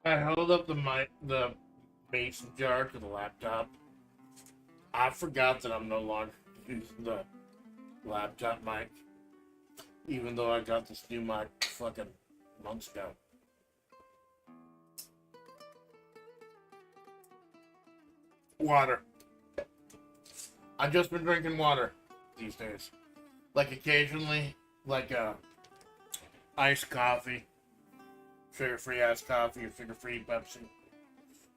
I held up the mason jar to the laptop. I forgot that I'm no longer using the laptop mic, even though I got this new mic fucking months ago. Water. I've just been drinking water these days. Like occasionally, like iced coffee, sugar-free iced coffee, or sugar-free Pepsi.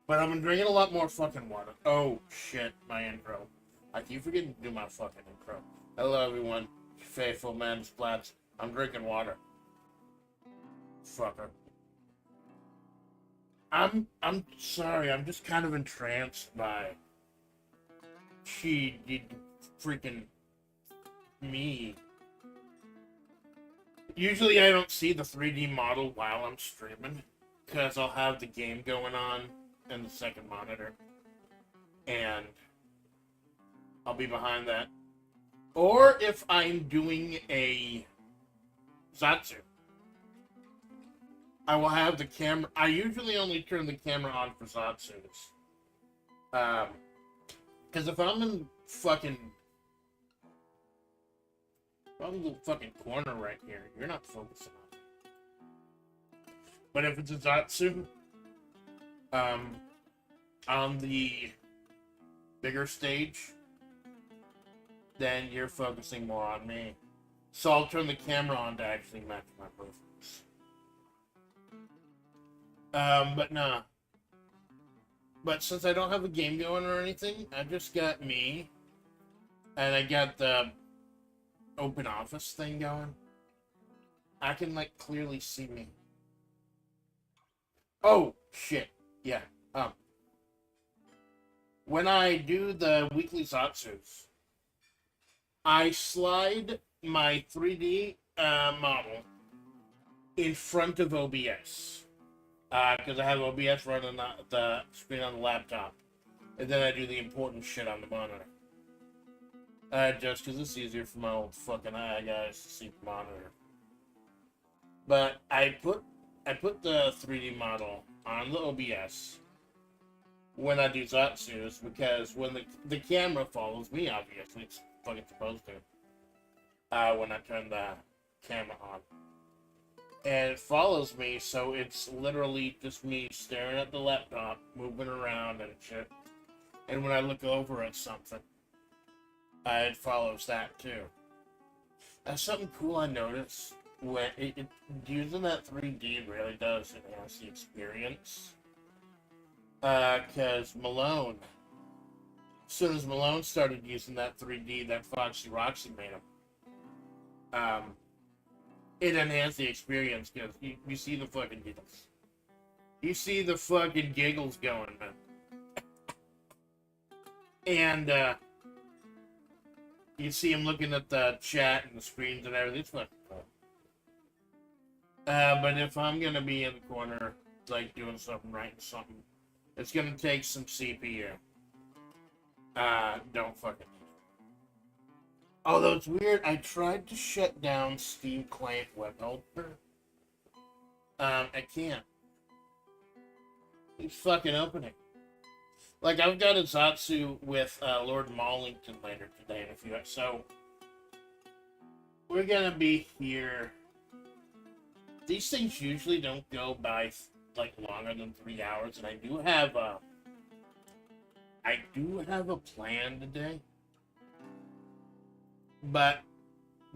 But I've been drinking a lot more fucking water. Oh shit, my intro. I keep forgetting to do my fucking intro. Hello everyone, faithful Amanda Splatts. I'm drinking water. Fucker. I'm sorry, I'm just kind of entranced by she did freaking me. Usually I don't see the 3D model while I'm streaming, because I'll have the game going on in the second monitor, and I'll be behind that. Or if I'm doing a Zatsu, I will have the camera. I usually only turn the camera on for Zatsus. Because if I'm in fucking. If I'm in the fucking corner right here, you're not focusing on me. But if it's a Zatsu, on the bigger stage, then you're focusing more on me. So I'll turn the camera on to actually match my movements. But nah. But since I don't have a game going or anything, I just got me, and I got the open office thing going. I can like clearly see me. Oh shit! Yeah. When I do the weekly Zatsus, I slide my 3D model in front of OBS. Because I have OBS running the screen on the laptop. And then I do the important shit on the monitor. Just because it's easier for my old fucking eye guys to see the monitor. But I put the 3D model on the OBS when I do Zatsus, because when the camera follows me, obviously, it's fucking supposed to. When I turn the camera on. And it follows me, so it's literally just me staring at the laptop, moving around and shit. And when I look over at something, it follows that too. That's something cool I noticed. When using that 3D really does enhance the experience. Because Malone, as soon as Malone started using that 3D that Foxy Roxy made him, it enhanced the experience because you see the fucking giggles. You see the fucking giggles going, man. And, you see him looking at the chat and the screens and everything. It's fucking cool. But if I'm gonna be in the corner, like doing something, writing something, it's gonna take some CPU. Don't fucking. Although it's weird, I tried to shut down Steam Client Web Helper. I can't. It's fucking opening. Like, I've got a Zatsu with Lord Maulington later today in a few hours. So, we're gonna be here. These things usually don't go by, like, longer than 3 hours. And I do have a plan today. But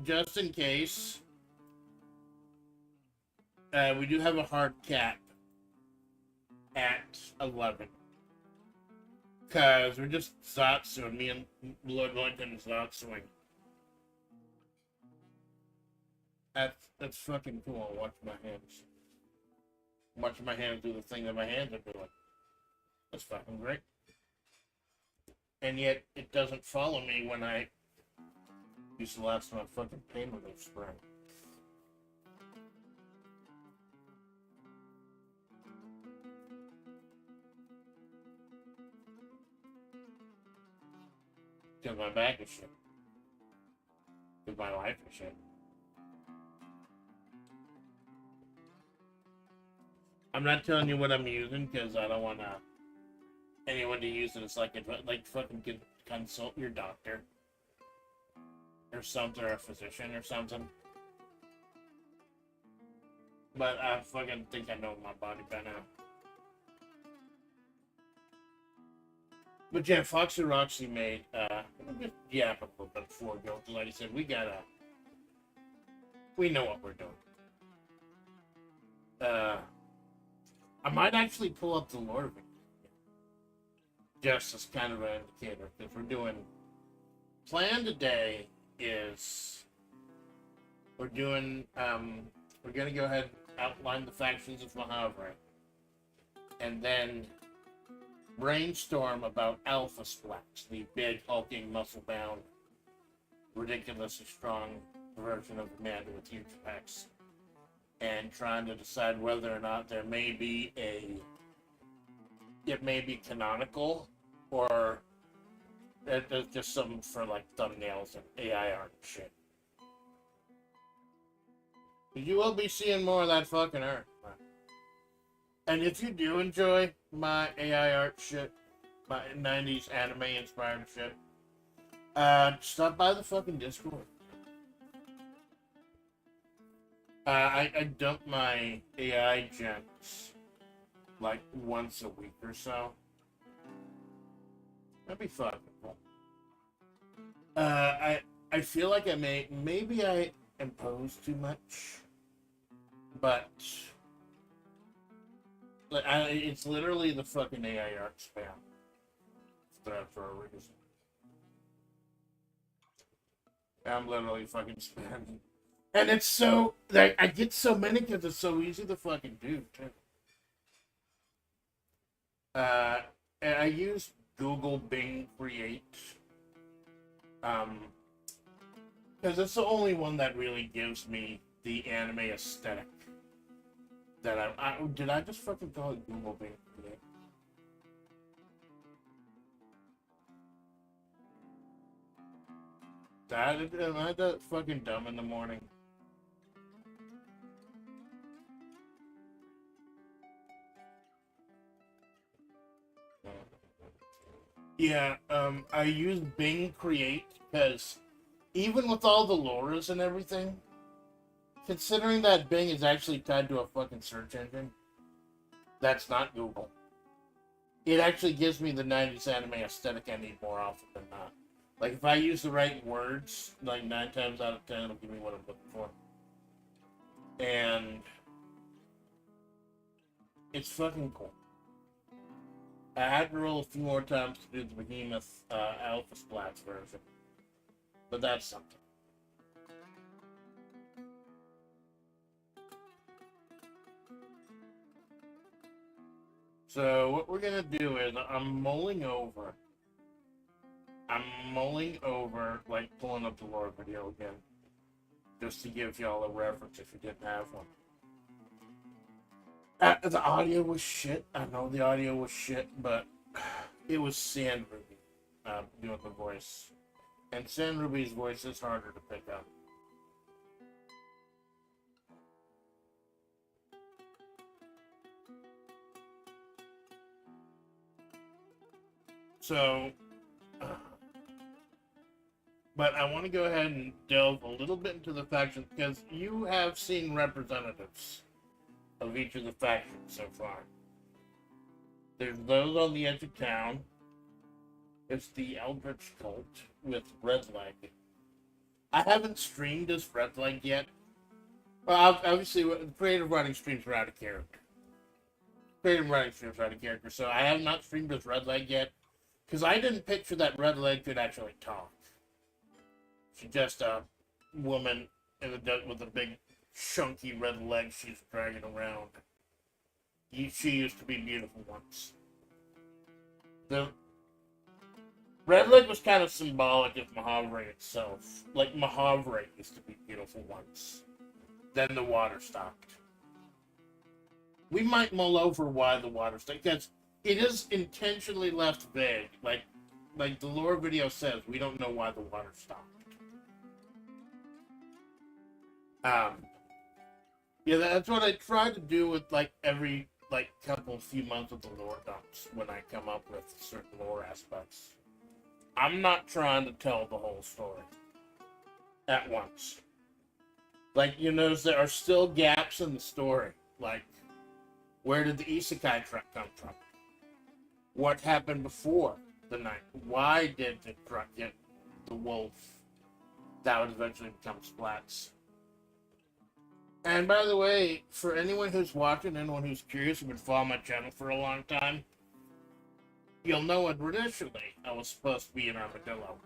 just in case, we do have a hard cap at 11. Because we're just Zatsuing, me and Lord Lincoln is Zatsuing. That's fucking cool. Watch my hands. Watching my hands do the thing that my hands are doing. That's fucking great. And yet, it doesn't follow me when I use the last one fucking pain relief spray. Because my back is shit. Because my life is shit. I'm not telling you what I'm using because I don't want anyone to use it as like fucking consult your doctor or something, or a physician or something. But I fucking think I know my body by now. But yeah, Foxy Roxy made, just yap a little bit before we go, because like I said, we know what we're doing. I might actually pull up the lore video, just as kind of an indicator, because plan today is, we're gonna go ahead and outline the factions of Majavre, and then brainstorm about Alpha Splatts, the big, hulking, muscle-bound, ridiculously strong version of Amanda with huge pecs, and trying to decide whether or not it may be canonical, or there's just something for like thumbnails and AI art and shit. You will be seeing more of that fucking art. And if you do enjoy my AI art shit, my 90s anime inspired shit, stop by the fucking Discord. I dump my AI gens like once a week or so. That'd be fucking cool. I feel like maybe I impose too much, but it's literally the fucking AI art spam thread for a reason. I'm literally fucking spamming. And it's so, like, I get so many because it's so easy to fucking do, too. And I use Google Bing Create. Because it's the only one that really gives me the anime aesthetic. That did I just fucking call it Google Bing Create? Am I that fucking dumb in the morning? Yeah, I use Bing Create because even with all the lures and everything, considering that Bing is actually tied to a fucking search engine, that's not Google. It actually gives me the 90s anime aesthetic I need more often than not. Like, if I use the right words, like 9 times out of 10, it'll give me what I'm looking for. And it's fucking cool. I had to roll a few more times to do the Behemoth Alpha Splatts version. But that's something. So what we're gonna do is I'm mulling over, like, pulling up the lore video again, just to give y'all a reference if you didn't have one. The audio was shit. I know the audio was shit, but it was Sand Ruby doing the voice. And Sand Ruby's voice is harder to pick up. So, but I want to go ahead and delve a little bit into the factions, because you have seen representatives of each of the factions so far. There's those on the edge of town. It's the Eldritch Cult with Redleg. I haven't streamed as Redleg yet. Well, obviously, creative writing streams are out of character. So I have not streamed as Redleg yet, because I didn't picture that Redleg could actually talk. She's just a woman with a big, chunky red leg she's dragging around. She used to be beautiful once. The Redleg was kind of symbolic of Majavre itself. Like, Majavre used to be beautiful once. Then the water stopped. We might mull over why the water stopped, because it is intentionally left vague. Like the lore video says, we don't know why the water stopped. Yeah, that's what I try to do with, like, every like few months with the lore dumps when I come up with certain lore aspects. I'm not trying to tell the whole story at once. Like, you notice there are still gaps in the story. Like, where did the isekai truck come from? What happened before the night? Why did the truck get the wolf that would eventually become Splatts? And by the way, for anyone who's watching, anyone who's curious, who's been following my channel for a long time, you'll know it initially I was supposed to be an armadillo.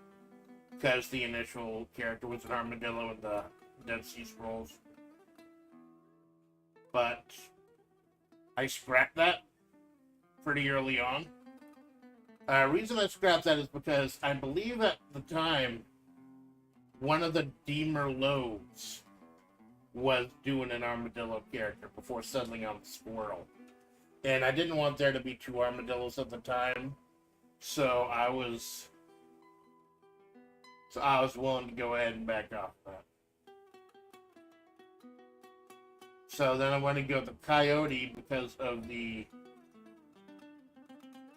Because the initial character was an armadillo in the Dead Sea Scrolls. But I scrapped that pretty early on. Reason I scrapped that is because I believe at the time one of the Deemer Loads was doing an armadillo character before settling on the squirrel. And I didn't want there to be two armadillos at the time, so I was willing to go ahead and back off that. So then I went to go with the coyote because of the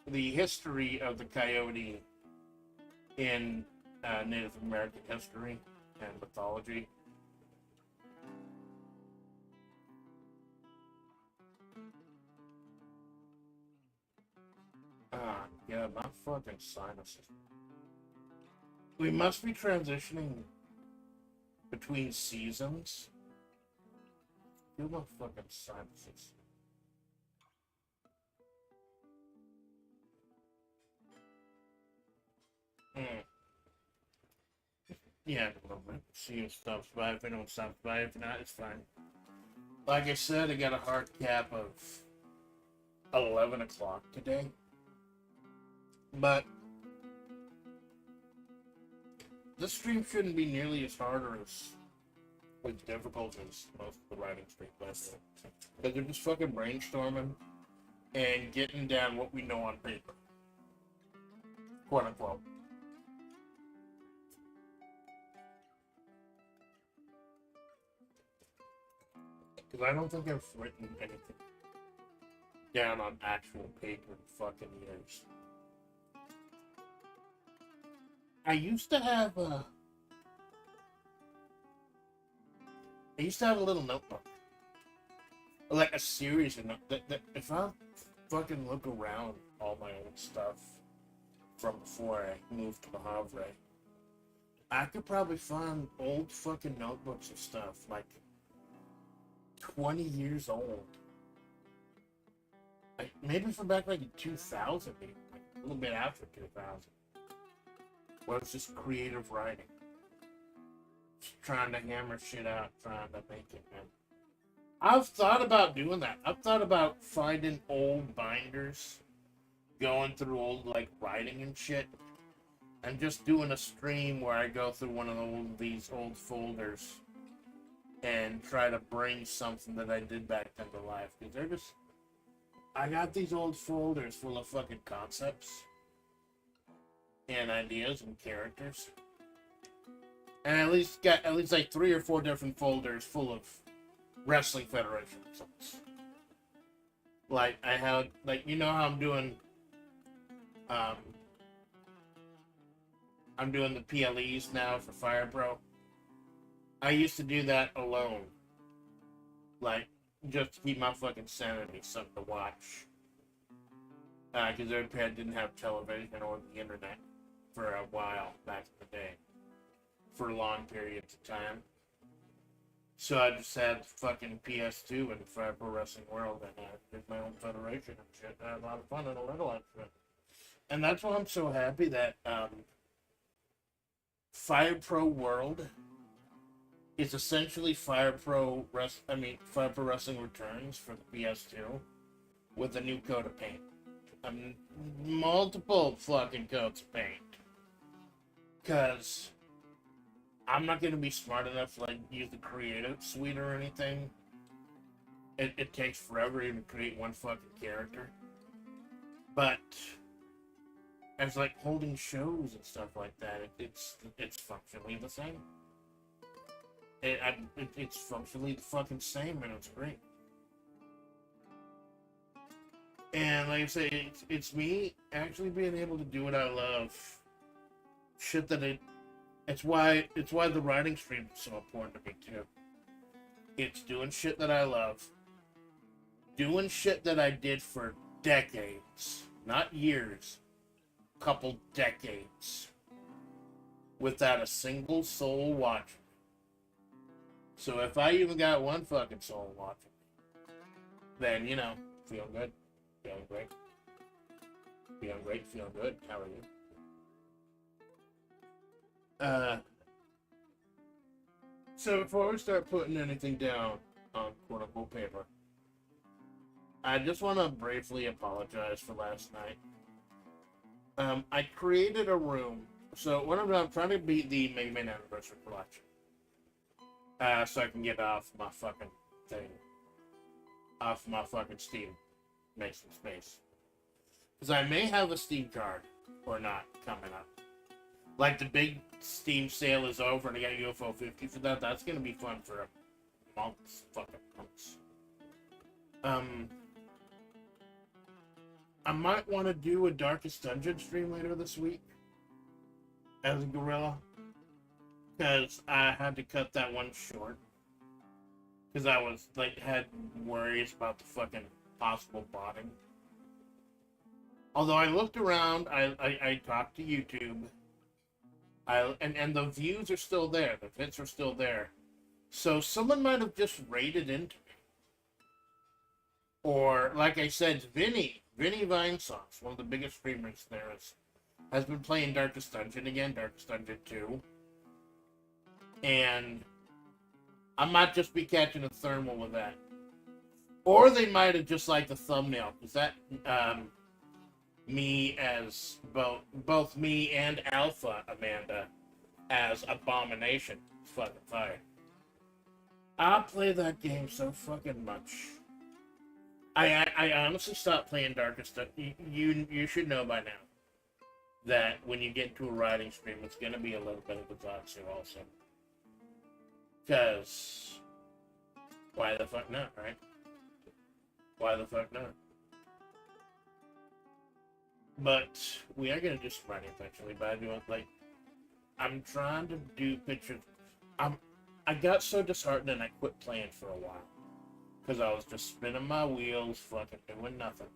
history of the coyote in Native American history and mythology. Ah, yeah, my fucking sinuses. We must be transitioning between seasons. Feel my fucking sinuses. Yeah, a little bit. See who stops by. If anyone stops by, if not, it's fine. Like I said, I got a hard cap of 11 o'clock today. But this stream shouldn't be nearly as hard or as with difficult as most of the writing stream does. Because they're just fucking brainstorming and getting down what we know on paper. Quote unquote. Because I don't think I've written anything down on actual paper in fucking years. I used to have a little notebook. Like a series of notes. That if I fucking look around all my old stuff from before I moved to Majavre, I could probably find old fucking notebooks of stuff like 20 years old. Like maybe from back like in 2000, maybe, like a little bit after 2000. Well, it's just creative writing. Just trying to hammer shit out, trying to make it, man. I've thought about doing that. I've thought about finding old binders, going through old, like, writing and shit, and just doing a stream where I go through one of these old folders and try to bring something that I did back then to life. Because they're just... I got these old folders full of fucking concepts and ideas and characters. And I at least got like 3 or 4 different folders full of Wrestling Federation results. Like I had, like, you know how I'm doing the PLEs now for Fire Pro. I used to do that alone. Like, just to keep my fucking sanity, something to watch. Because I didn't have television or the internet for a while back in the day. For long periods of time. So I just had fucking PS2 and Fire Pro Wrestling World, and I did my own federation and shit. I had a lot of fun and a little extra. And that's why I'm so happy that Fire Pro World is essentially Fire Pro Wrestling Returns for the PS2 with a new coat of paint. Multiple fucking coats of paint. Because I'm not going to be smart enough to, like, use the creative suite or anything. It takes forever to even create one fucking character. But as, like, holding shows and stuff like that, it's functionally the same. It's functionally the fucking same, and it's great. And like I say, it's me actually being able to do what I love. Shit that it's why the writing stream is so important to me too. It's doing shit that I love. Doing shit that I did for decades, not years, couple decades, without a single soul watching. So if I even got one fucking soul watching, then, you know, feeling good, feeling great, feeling great, feeling good. How are you? So before we start putting anything down on quote-unquote paper, I just want to briefly apologize for last night. I created a room. So what I'm trying to beat the Mega Man Anniversary Collection. So I can get off my fucking thing. Off my fucking Steam. Make some space. Because I may have a Steam card or not coming up. Like the big Steam sale is over and I got UFO 50 for that. That's going to be fun for a month. Fucking months. I might want to do a Darkest Dungeon stream later this week as a gorilla, because I had to cut that one short because I was like had worries about the fucking possible botting. Although I looked around, I talked to YouTube, and the views are still there, the hits are still there, so someone might have just raided into me, or like I said, Vinny Vinesauce, one of the biggest streamers there, has been playing Darkest Dungeon again, Darkest Dungeon 2. And I might just be catching a thermal with that. Or they might have just liked the thumbnail, because that, me as, both me and Alpha Amanda as Abomination. Fucking fire. I play that game so fucking much. I honestly stopped playing Darkest Dungeon. You should know by now that when you get into a writing stream, it's going to be a little bit of a Zatsu also. Because, why the fuck not, right? Why the fuck not? But we are going to do some writing eventually, but I do like, I'm trying to do pictures. I got so disheartened and I quit playing for a while. Because I was just spinning my wheels, fucking doing nothing.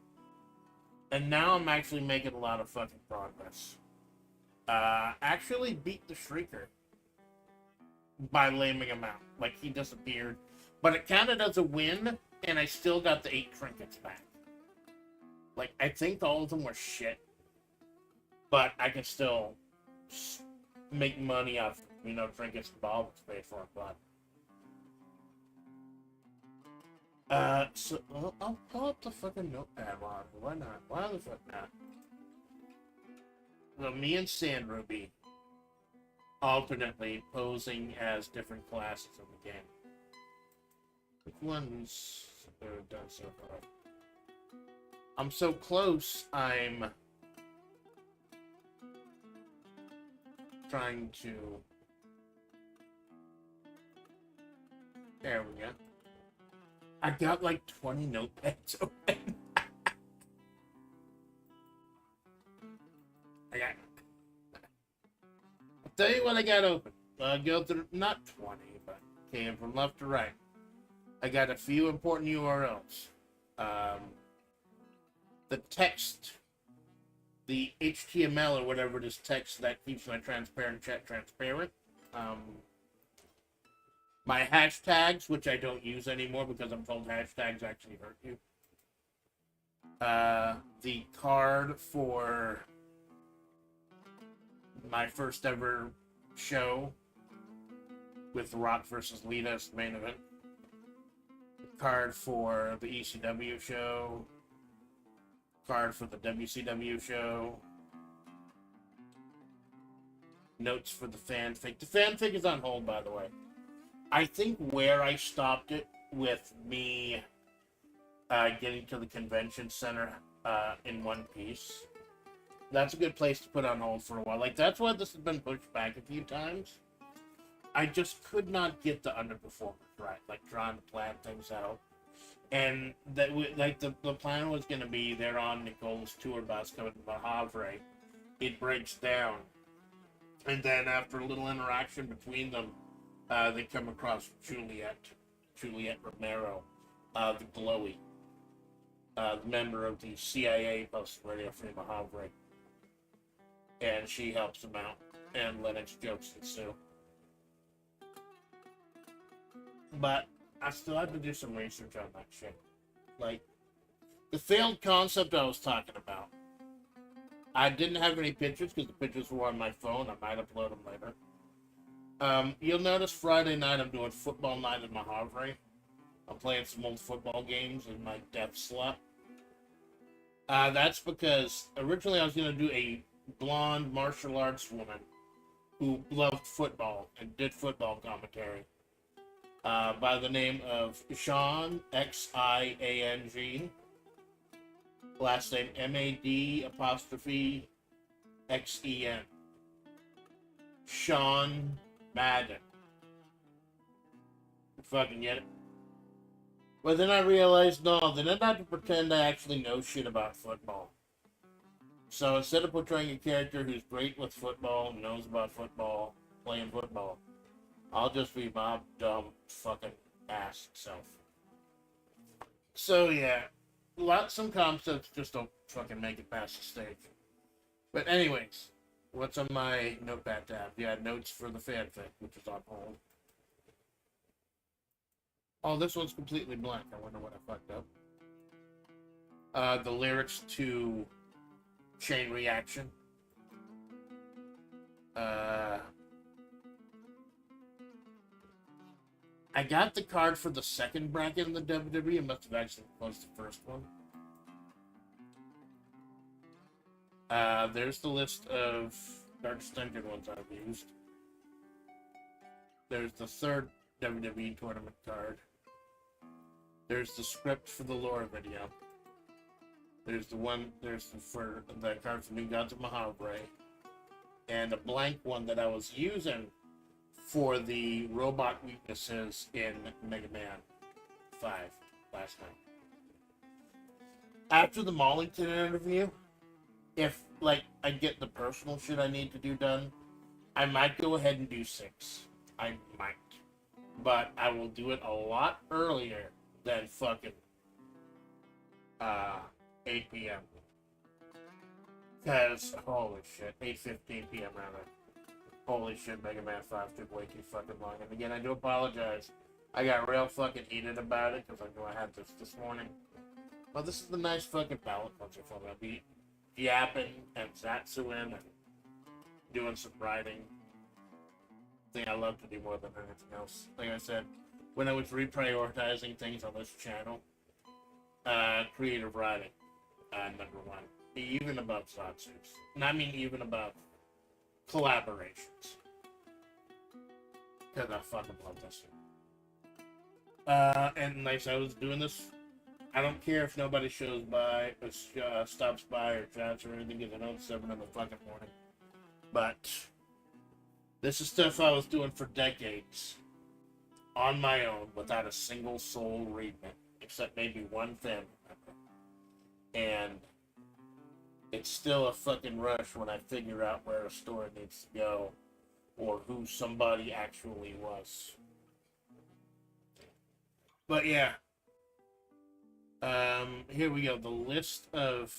And now I'm actually making a lot of fucking progress. Actually beat the Shrieker by laming him out. Like, he disappeared. But it counted as a win, and I still got the 8 trinkets back. Like, I think all of them were shit. But I can still make money off, you know, trinkets the ball was paid for, but... so I'll pull up the fucking notepad. Why not? Why the fuck not? So me and Sand Ruby alternately posing as different classes in the game. Which one's done so far? I'm so close. I'm trying to. There we go. I got like 20 notepads open. I'll tell you what I got open. I'll go through, not 20, but came from left to right. I got a few important URLs. The text, the HTML or whatever it is text that keeps my transparent chat transparent. My hashtags, which I don't use anymore because I'm told hashtags actually hurt you. The card for my first ever show with Rock versus Lita as the main event. The card for the ECW show. Card for the WCW show. Notes for the fanfic. The fanfic is on hold, by the way. I think where I stopped it with me getting to the convention center in one piece, that's a good place to put on hold for a while. Like, that's why this has been pushed back a few times. I just could not get the underperformance right, like trying to plan things out. And that like the plan was gonna be they're on Nicole's tour bus coming to Majavre. It breaks down, and then after a little interaction between them, they come across Juliet Romero, the glowy, member of the CIA Post Radio Free Majavre, and she helps them out, and Lennox jokes ensue. But I still have to do some research on that shit. Like, the failed concept I was talking about. I didn't have any pictures because the pictures were on my phone. I might upload them later. You'll notice Friday night I'm doing football night in Majavre. I'm playing some old football games in my death slot. That's because originally I was going to do a blonde martial arts woman who loved football and did football commentary. By the name of Sean, Xiang, last name Mad''Xen. Sean Madden. You fucking get it? But then I realized, no, they didn't have to pretend I actually know shit about football. So instead of portraying a character who's great with football, knows about football, playing football, I'll just be my dumb fucking ass self. So yeah, some concepts just don't fucking make it past the stage. But anyways, what's on my notepad tab? Yeah, notes for the fanfic, which is on hold. Oh, this one's completely blank. I wonder what I fucked up. The lyrics to Chain Reaction. I got the card for the second bracket in the WWE. It must have actually closed the first one. There's the list of Dark Stunted ones I've used. There's the third WWE tournament card. There's the script for the lore video. There's the card for New Gods of Majavre. And a blank one that I was using for the robot weaknesses in Mega Man 5 last night. After the Mollington interview, if, like, I get the personal shit I need to do done, I might go ahead and do 6. I might. But I will do it a lot earlier than fucking 8 p.m. Because, holy shit, 8:15 p.m. rather. Holy shit, Mega Man 5 took way too fucking long. And again, I do apologize. I got real fucking heated about it because I knew I had this morning. But this is the nice fucking palette cleanser for me. I'll be yapping and zatsuing and doing some writing. Thing I love to do more than anything else. Like I said, when I was reprioritizing things on this channel, creative writing, number one. Even above Zatsus. And I mean even above collaborations. Because I fucking love this shit. And like I was doing this, I don't care if nobody shows by, or stops by, or chats or anything, because I know it's 7 in the fucking morning. But this is stuff I was doing for decades. On my own, without a single soul reading it. Except maybe one family member. And it's still a fucking rush when I figure out where a story needs to go. Or who somebody actually was. But yeah. Here we go. The list of...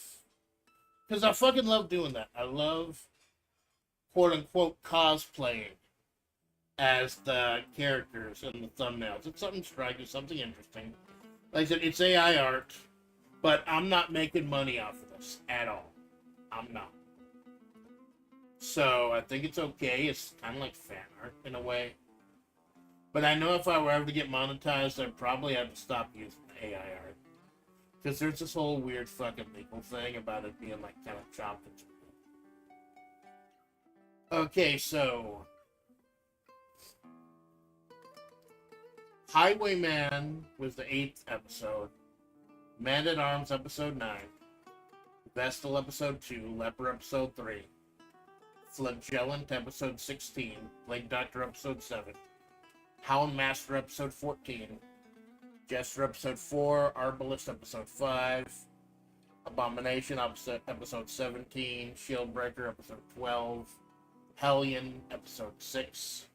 Because I fucking love doing that. I love, quote-unquote, cosplaying as the characters in the thumbnails. It's something striking, something interesting. Like I said, it's AI art, but I'm not making money off of this at all. I'm not. So I think it's okay. It's kind of like fan art in a way. But I know if I were ever to get monetized, I'd probably have to stop using AI art. Because there's this whole weird fucking legal thing about it being like kind of chopped and screwed. Okay, so Highwayman was the 8th episode. Man at Arms episode 9. Vestal episode 2. Leper episode 3. Flagellant episode 16. Plague Doctor episode 7. Hound Master episode 14. Jester episode 4, Arbalist episode 5, Abomination episode 17, Shieldbreaker episode 12, Hellion episode 6.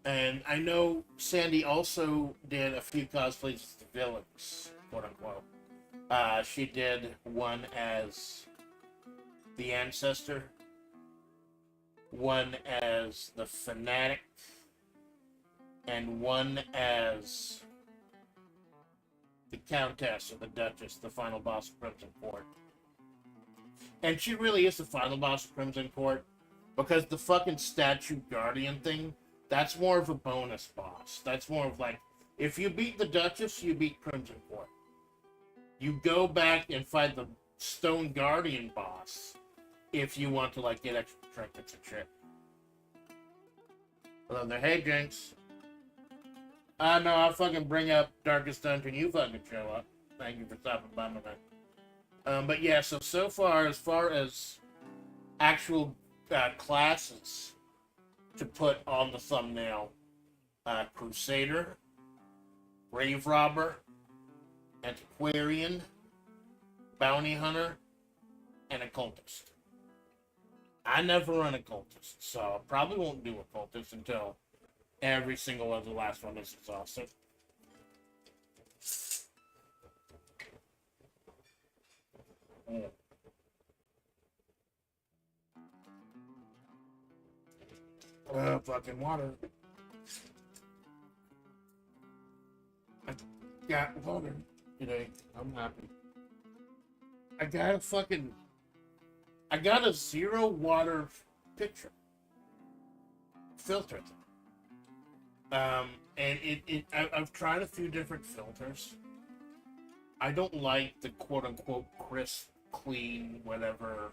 And I know Sandy also did a few cosplays as the villains, quote unquote. She did one as the Ancestor, one as the Fanatic, and one as the Countess or the Duchess, the final boss of Crimson Court. And she really is the final boss of Crimson Court, because the fucking Statue Guardian thing, that's more of a bonus boss. That's more of like, if you beat the Duchess, you beat Crimson Court. You go back and fight the Stone Guardian boss if you want to like get extra trinkets and shit. Hello there, hey Jinx. No, I'll fucking bring up Darkest Dungeon, you fucking show up. Thank you for stopping by, my man. But yeah, so far as actual classes to put on the thumbnail, Crusader, Grave Robber, Antiquarian, Bounty Hunter, and Occultist. I never run Occultist, so I probably won't do Occultist until every single one of the last one is exhausted. Fucking water. I got water today. I'm happy. I got a zero water picture filter. And I've tried a few different filters. I don't like the quote-unquote crisp, clean, whatever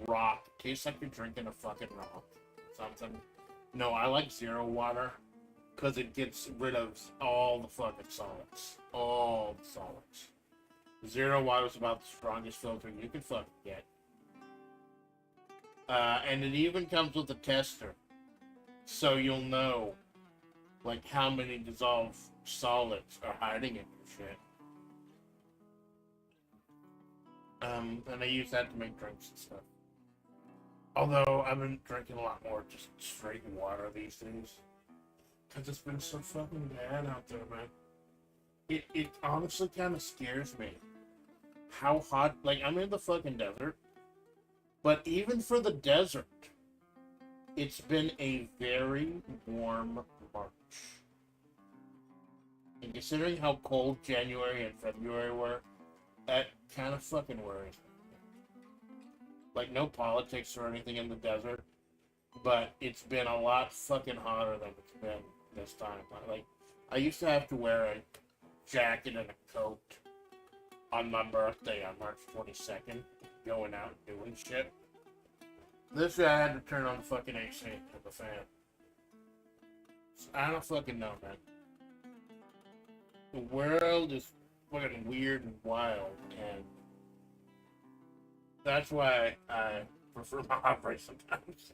rock. Tastes like you're drinking a fucking rock. Something. No, I like zero water because it gets rid of all the fucking solids. All the solids. Zero water is about the strongest filter you can fucking get. And it even comes with a tester. So you'll know like how many dissolved solids are hiding in your shit. And I use that to make drinks and stuff. Although I've been drinking a lot more just straight water these days. Because it's been so fucking bad out there, man. It honestly kind of scares me. How hot, like I'm in the fucking desert. But even for the desert, it's been a very warm March. And considering how cold January and February were, that kind of fucking worries me. Like, no politics or anything in the desert, but it's been a lot fucking hotter than it's been this time. Like, I used to have to wear a jacket and a coat on my birthday on March 22nd, going out and doing shit. This year I had to turn on the fucking AC to the fan. So I don't fucking know, man. The world is fucking weird and wild, and that's why I prefer Majavre sometimes.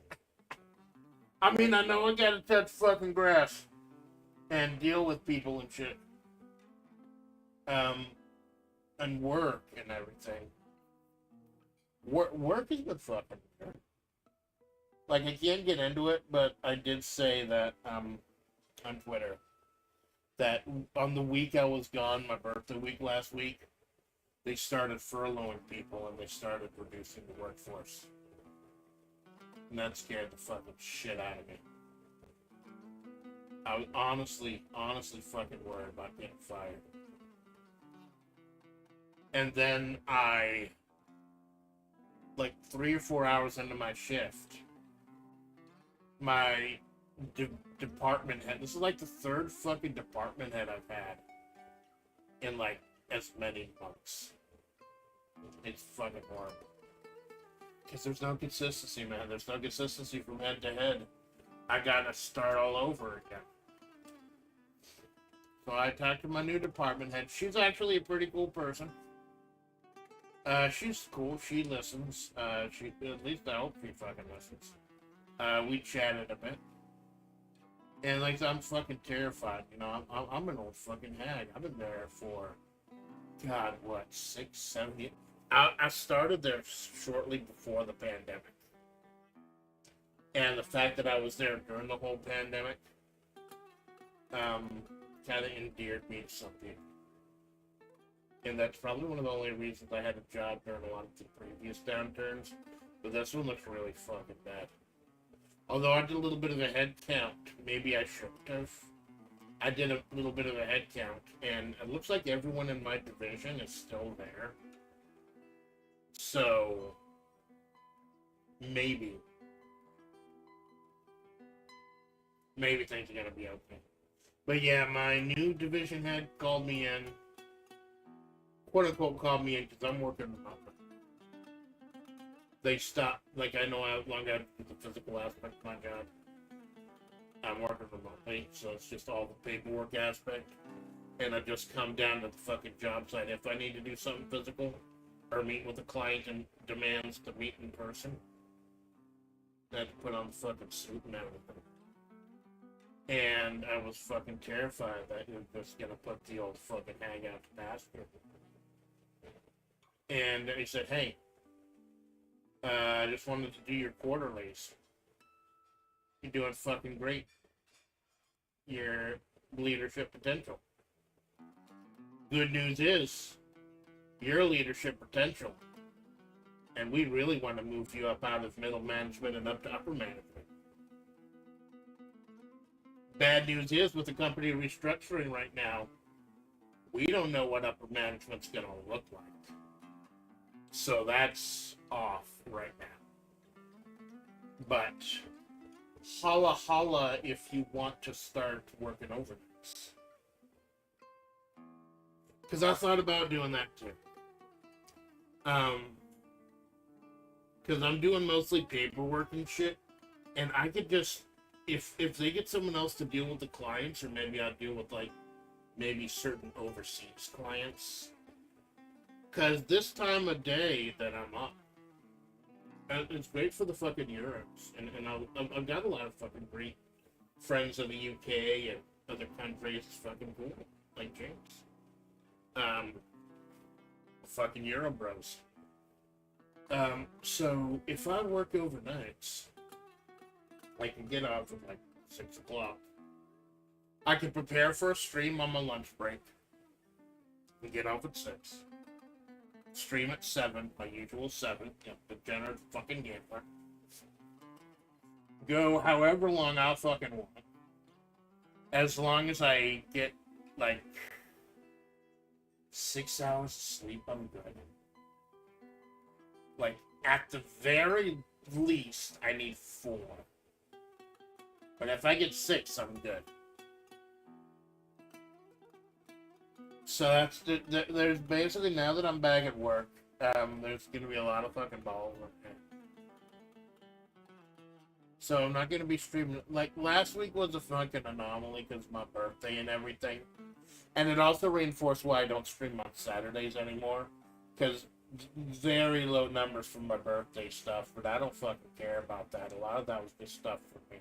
I mean, I know I gotta touch fucking grass and deal with people and shit. And work and everything. Work is good fucking. Like, I can't get into it, but I did say that on Twitter that on the week I was gone, my birthday week last week, they started furloughing people and they started reducing the workforce. And that scared the fucking shit out of me. I was honestly fucking worried about getting fired. And then like 3 or 4 hours into my shift, my department head, this is like the third fucking department head I've had in like as many months. It's fucking horrible. Because there's no consistency, man. There's no consistency from head to head. I gotta start all over again. So I talked to my new department head. She's actually a pretty cool person. She's cool. She listens. She, at least I hope she fucking listens. We chatted a bit. And like I'm fucking terrified. You know, I'm an old fucking hag. I've been there for God, what, 6, 7 years? I started there shortly before the pandemic, and the fact that I was there during the whole pandemic, kind of endeared me to some people. And that's probably one of the only reasons I had a job during a lot of the previous downturns. But this one looks really fucking bad. Although I did a little bit of a head count, maybe I shouldn't have. I did a little bit of a head count, and it looks like everyone in my division is still there. So, maybe things are gonna be okay. But yeah, my new division head called me in, quote unquote, called me in because I'm working remotely. They stopped, like I know how long I have to do the physical aspect of my job. I'm working remotely, so it's just all the paperwork aspect. And I just come down to the fucking job site if I need to do something physical or meet with a client and demands to meet in person. I had to put on the fucking suit and everything. And I was fucking terrified that he was just gonna put the old fucking hang out to pasture. And he said, hey, I just wanted to do your quarterlies. You're doing fucking great. Your leadership potential. Good news is, your leadership potential. And we really want to move you up out of middle management and up to upper management. Bad news is, with the company restructuring right now, we don't know what upper management's going to look like. So that's off right now. But holla holla if you want to start working overnights. Because I thought about doing that too. Because I'm doing mostly paperwork and shit, and I could just, if they get someone else to deal with the clients, or maybe I'll deal with like maybe certain overseas clients. Because this time of day that I'm up, it's great for the fucking Euros, and I've got a lot of fucking great friends in the UK and other countries. It's fucking cool, like James. Fucking Euro bros. So if I work overnights, I can get off at like 6 o'clock. I can prepare for a stream on my lunch break and get off at 6. Stream at 7, my usual 7. Yep, degenerate fucking gambler. Go however long I'll fucking want. As long as I get like 6 hours of sleep, I'm good. Like, at the very least, I need 4. But if I get 6, I'm good. So that's there's basically, now that I'm back at work, there's gonna be a lot of fucking balls on here. So I'm not gonna be streaming. Like, last week was a fucking anomaly because of my birthday and everything. And it also reinforced why I don't stream on Saturdays anymore. Because very low numbers from my birthday stuff, but I don't fucking care about that. A lot of that was just stuff for me.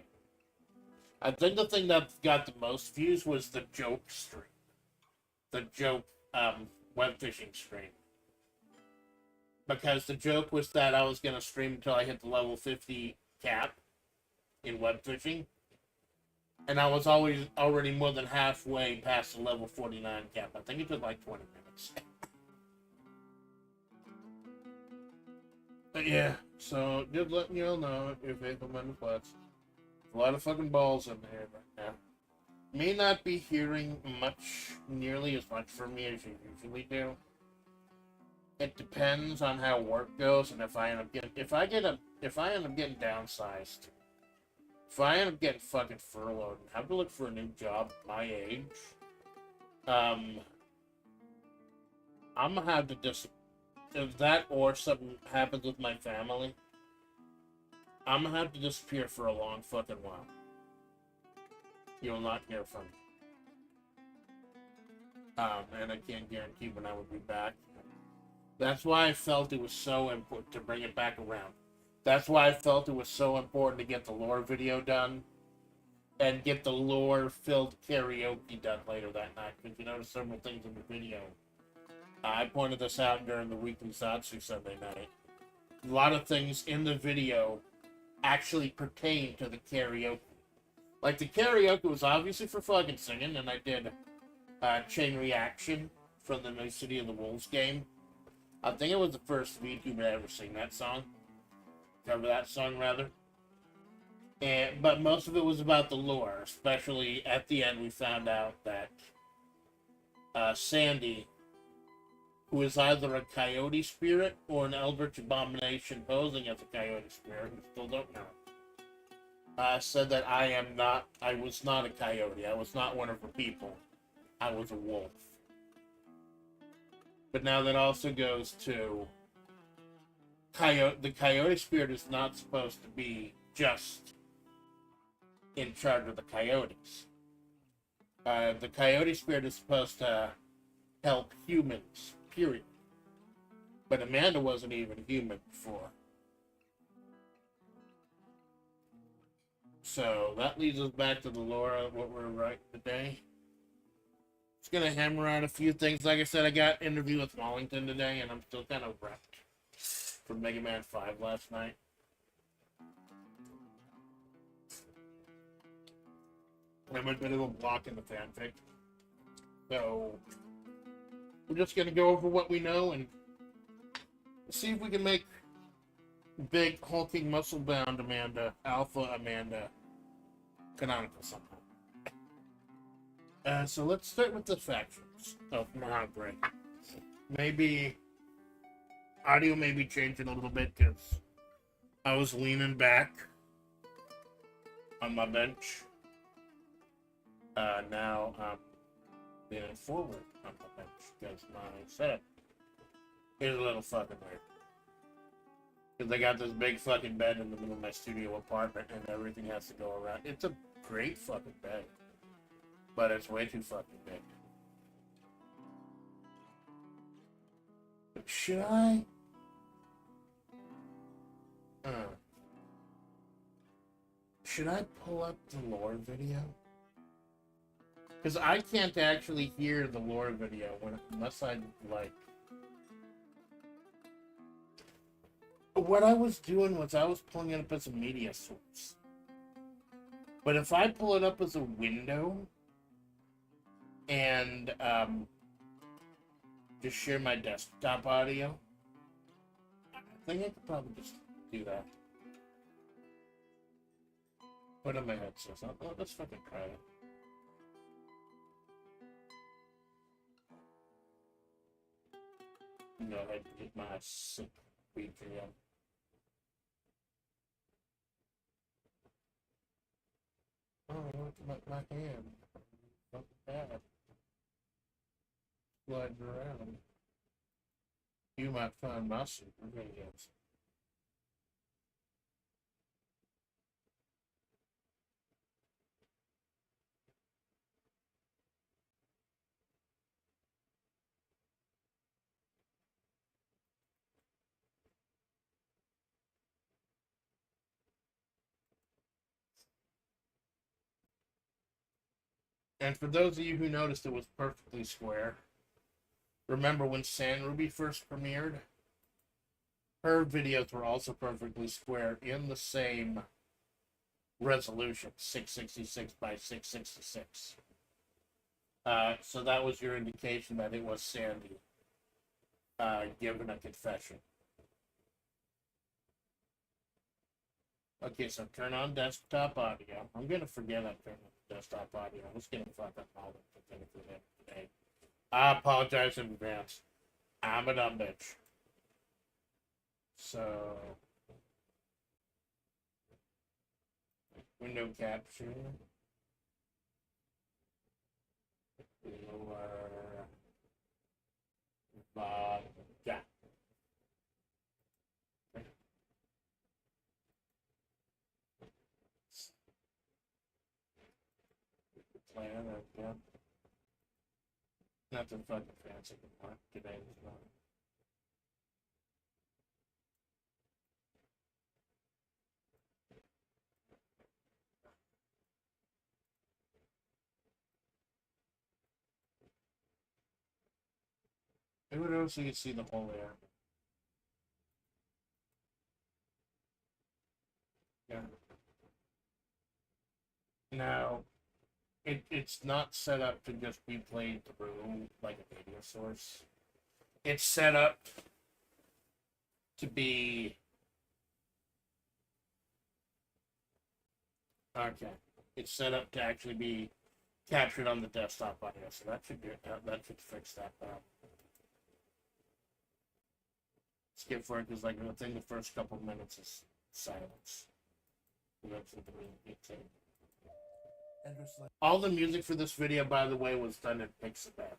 I think the thing that got the most views was the joke stream. The joke web fishing stream. Because the joke was that I was going to stream until I hit the level 50 cap in web fishing. And I was already more than halfway past the level 49 cap. I think it took like 20 minutes. But yeah, so just letting you all know if Amanda Splatts. A lot of fucking balls in there right now. May not be hearing nearly as much from me as you usually do. It depends on how work goes, and if I end up getting downsized, if I end up getting fucking furloughed and have to look for a new job at my age, I'm gonna have to just, if that or something happens with my family, I'm gonna have to disappear for a long fucking while. You'll not hear from me. And I can't guarantee when I will be back. That's why I felt it was so important to bring it back around. That's why I felt it was so important to get the lore video done. and get the lore-filled karaoke done later that night. Because you notice several things in the video. I pointed this out during the weekly Zatsu Sunday night. A lot of things in the video actually pertain to the karaoke. Like, the karaoke was obviously for fucking singing, and I did Chain Reaction from the New City of the Wolves game. I think it was the first VTuber to ever sing that song. Cover that song, rather. But most of it was about the lore, especially at the end we found out that Sandy, who is either a coyote spirit or an eldritch abomination posing as a coyote spirit, we still don't know, said that I was not a coyote. I was not one of her people. I was a wolf. But now that also goes to the coyote spirit is not supposed to be just in charge of the coyotes. The coyote spirit is supposed to help humans, period. But Amanda wasn't even human before. So that leads us back to the lore of what we're writing today. Just gonna hammer out a few things. Like I said, I got an interview with Wallington today, and I'm still kind of wrecked from Mega Man 5 last night. I'm a bit of a block in the fanfic. So we're just gonna go over what we know and see if we can make big hulking muscle-bound Amanda, Alpha Amanda, canonical somehow. So let's start with the factions of Majavre. Maybe audio may be changing a little bit because I was leaning back on my bench. Now I'm leaning forward on my bench because my setup is a little fucking weird. Because I got this big fucking bed in the middle of my studio apartment and everything has to go around. It's a great fucking bed. But it's way too fucking big. But should I? Should I pull up the lore video? Because I can't actually hear the lore video unless I, like... What I was doing was I was pulling it up as a media source. But if I pull it up as a window... and just share my desktop audio, I think I could probably just do that. Put on my headsets. Let's fucking try it. No, I get my sick VPN. Oh, look at my hand. Not bad. Sliding around. You might find my super videos. And for those of you who noticed it was perfectly square, remember when San Ruby first premiered? Her videos were also perfectly square in the same resolution, 666 by 666. So that was your indication that it was Sandy giving a confession. Okay, so turn on desktop audio. I'm going to forget I turned on desktop audio. I'm just going to fuck up all the things for that today. I apologize in advance. I'm a dumb bitch. So, window capture. Lower. Yeah. Plan again. Nothing fucking fancy anymore. Today was not. Do it over so you can see the whole air. Yeah. Now, it's not set up to just be played through like a video source. It's set up to be okay. It's set up to actually be captured on the desktop audio, so that should fix that problem. Skip for it because like within the first couple of minutes is silence. That's what the music thing. All the music for this video, by the way, was done in Pixabay.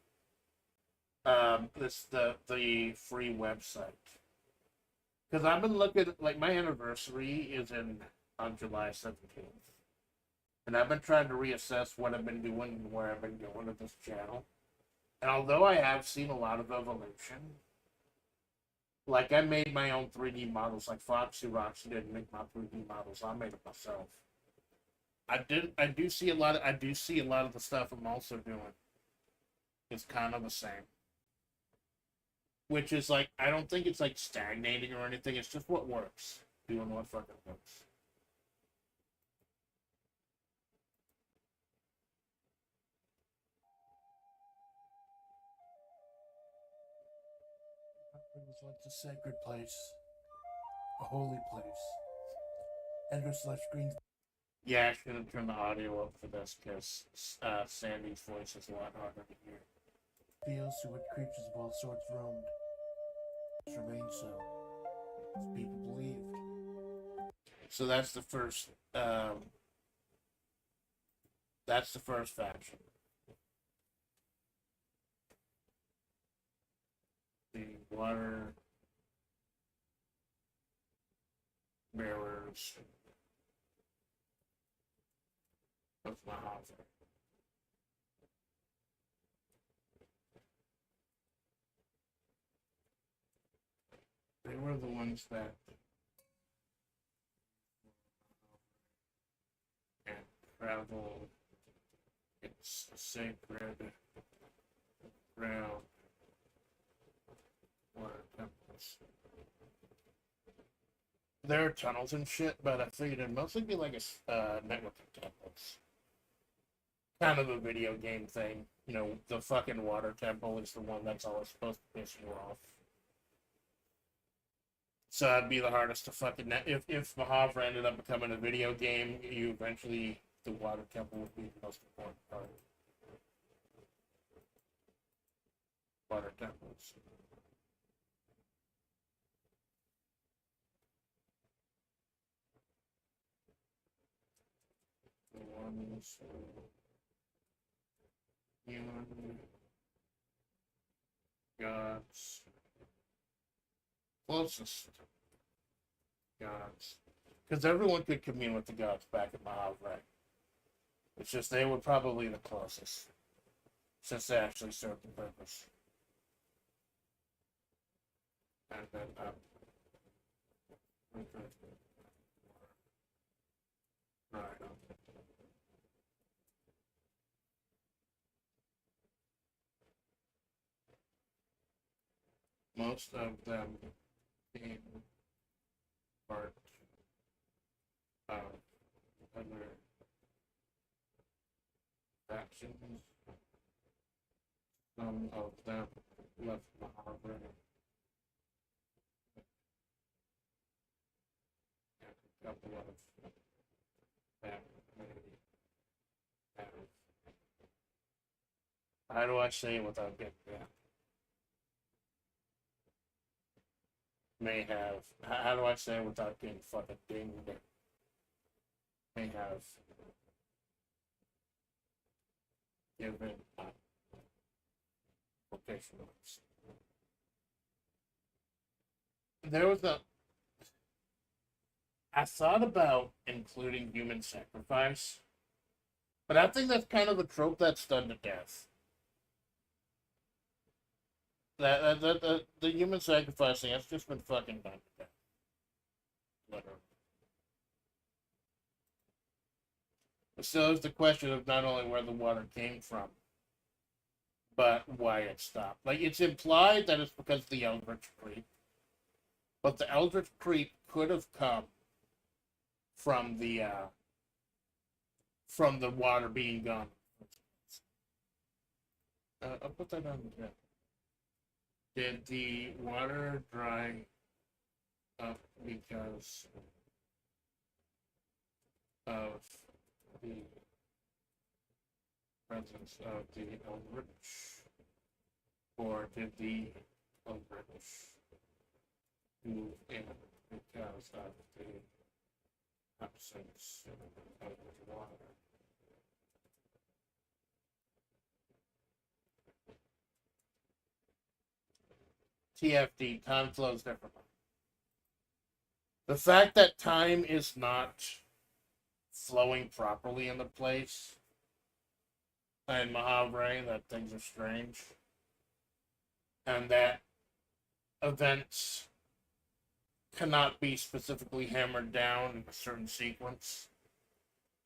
This the free website. Because I've been looking, like my anniversary is on July 17th. And I've been trying to reassess what I've been doing and where I've been going with this channel. And although I have seen a lot of evolution, like I made my own 3D models, like Foxy Roxy didn't make my 3D models, I made it myself. I do see a lot of the stuff I'm also doing. It's kind of the same. Which is like, I don't think it's like stagnating or anything, it's just what works. Doing what fucking works. It was once a sacred place, a holy place. Ender/green. Yeah, I should have turned the audio up for this because Sandy's voice is a lot harder to hear. Feels to what creatures of all sorts roamed. Remain so, as people believed. So that's the first. That's the first faction. The water bearers of Majavre. They were the ones that and travel its sacred ground water temples. There are tunnels and shit, but I figured it'd mostly be like a network of temples. Kind of a video game thing. You know, the fucking water temple is the one that's always supposed to piss you off. So that'd be the hardest to fucking if Majavre ended up becoming a video game, you eventually the water temple would be the most important part. Water temples. The ones human gods closest gods. Because everyone could commune with the gods back in Majavre. It's just they were probably the closest. Since they actually served the purpose. And then right. Most of them being part of other factions. Some of them left Majavre. And a couple of them have. How do I say it without getting that? May have. How do I say it without getting fucking dinged? May have given location notes. There was a. I thought about including human sacrifice, but I think that's kind of a trope that's done to death. The human sacrificing has just been fucking done to death. Literally. But still, there's the question of not only where the water came from, but why it stopped. Like, it's implied that it's because of the Eldritch Creep, but the Eldritch Creep could have come from the water being gone. I'll put that on the tip. Did the water dry up because of the presence of the Eldritch? Or did the Eldritch move in because of the absence of the water? TFD, time flows differently. The fact that time is not flowing properly in the place in Majavre, that things are strange, and that events cannot be specifically hammered down in a certain sequence.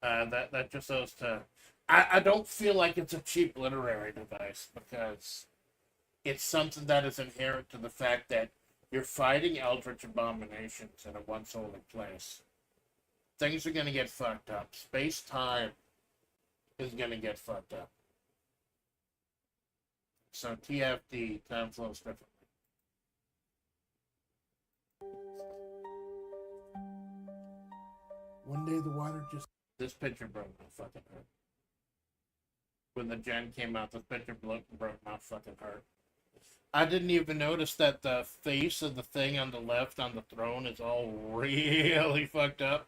That just goes to. I don't feel like it's a cheap literary device because it's something that is inherent to the fact that you're fighting eldritch abominations in a once holy place. Things are going to get fucked up. Space-time is going to get fucked up. So TFD, time flows differently. One day the water just... This picture broke my fucking heart. When the gen came out, this picture broke my fucking heart. I didn't even notice that the face of the thing on the left on the throne is all really fucked up.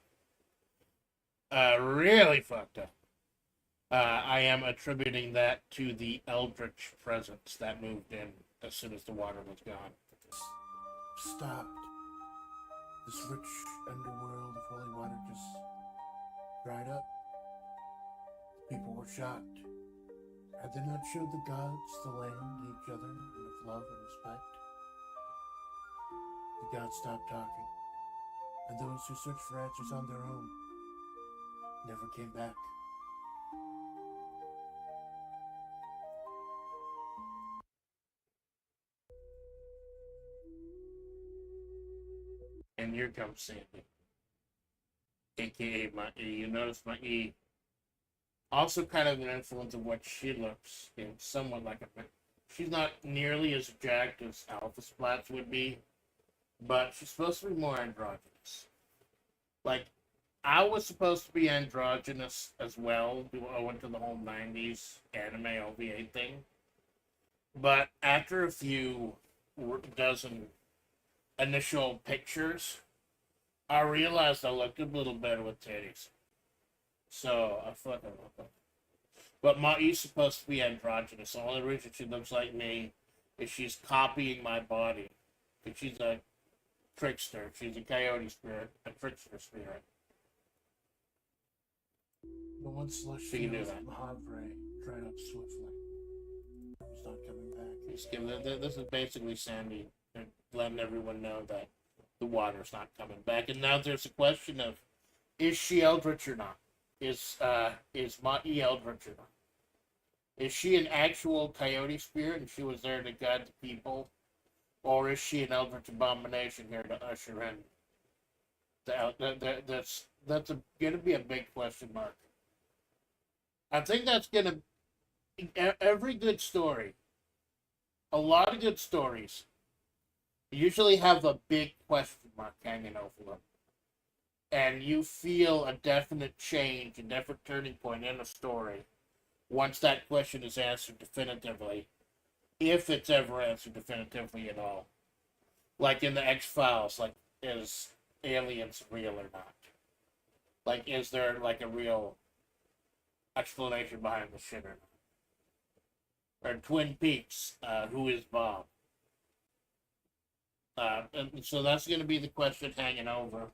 Really fucked up. I am attributing that to the eldritch presence that moved in as soon as the water was gone. Stopped. This rich underworld of holy water just dried up. People were shocked. Had they not showed the gods, the land, each other, and of love and respect? The gods stopped talking, and those who searched for answers on their own never came back. And here comes Sandy, aka my E. You notice my E also kind of an influence of what she looks in, somewhat like a... She's not nearly as jacked as Amanda Splatts would be, but she's supposed to be more androgynous. Like, I was supposed to be androgynous as well, owing to the whole 90s anime OVA thing. But after a few dozen initial pictures, I realized I looked a little better with titties. So, I fucking love it. But Ma'i's supposed to be androgynous. The only reason she looks like me is she's copying my body. Because she's a trickster. She's a coyote spirit. A trickster spirit. The one slush field of Majavre dried up swiftly. It's not coming back. This is basically Sandy letting everyone know that the water's not coming back. And now there's a question of, is she eldritch or not? Is Ma'i eldritch or not? Is she an actual coyote spirit and she was there to guide the people? Or is she an eldritch abomination here to usher in that's going to be a big question mark. I think that's going to... Every good story, a lot of good stories, usually have a big question mark hanging over them. And you feel a definite change, a definite turning point in a story once that question is answered definitively, if it's ever answered definitively at all. Like in the X-Files, like, is aliens real or not? Like, is there, like, a real explanation behind the shit or not? Or Twin Peaks, who is Bob? And so that's going to be the question hanging over.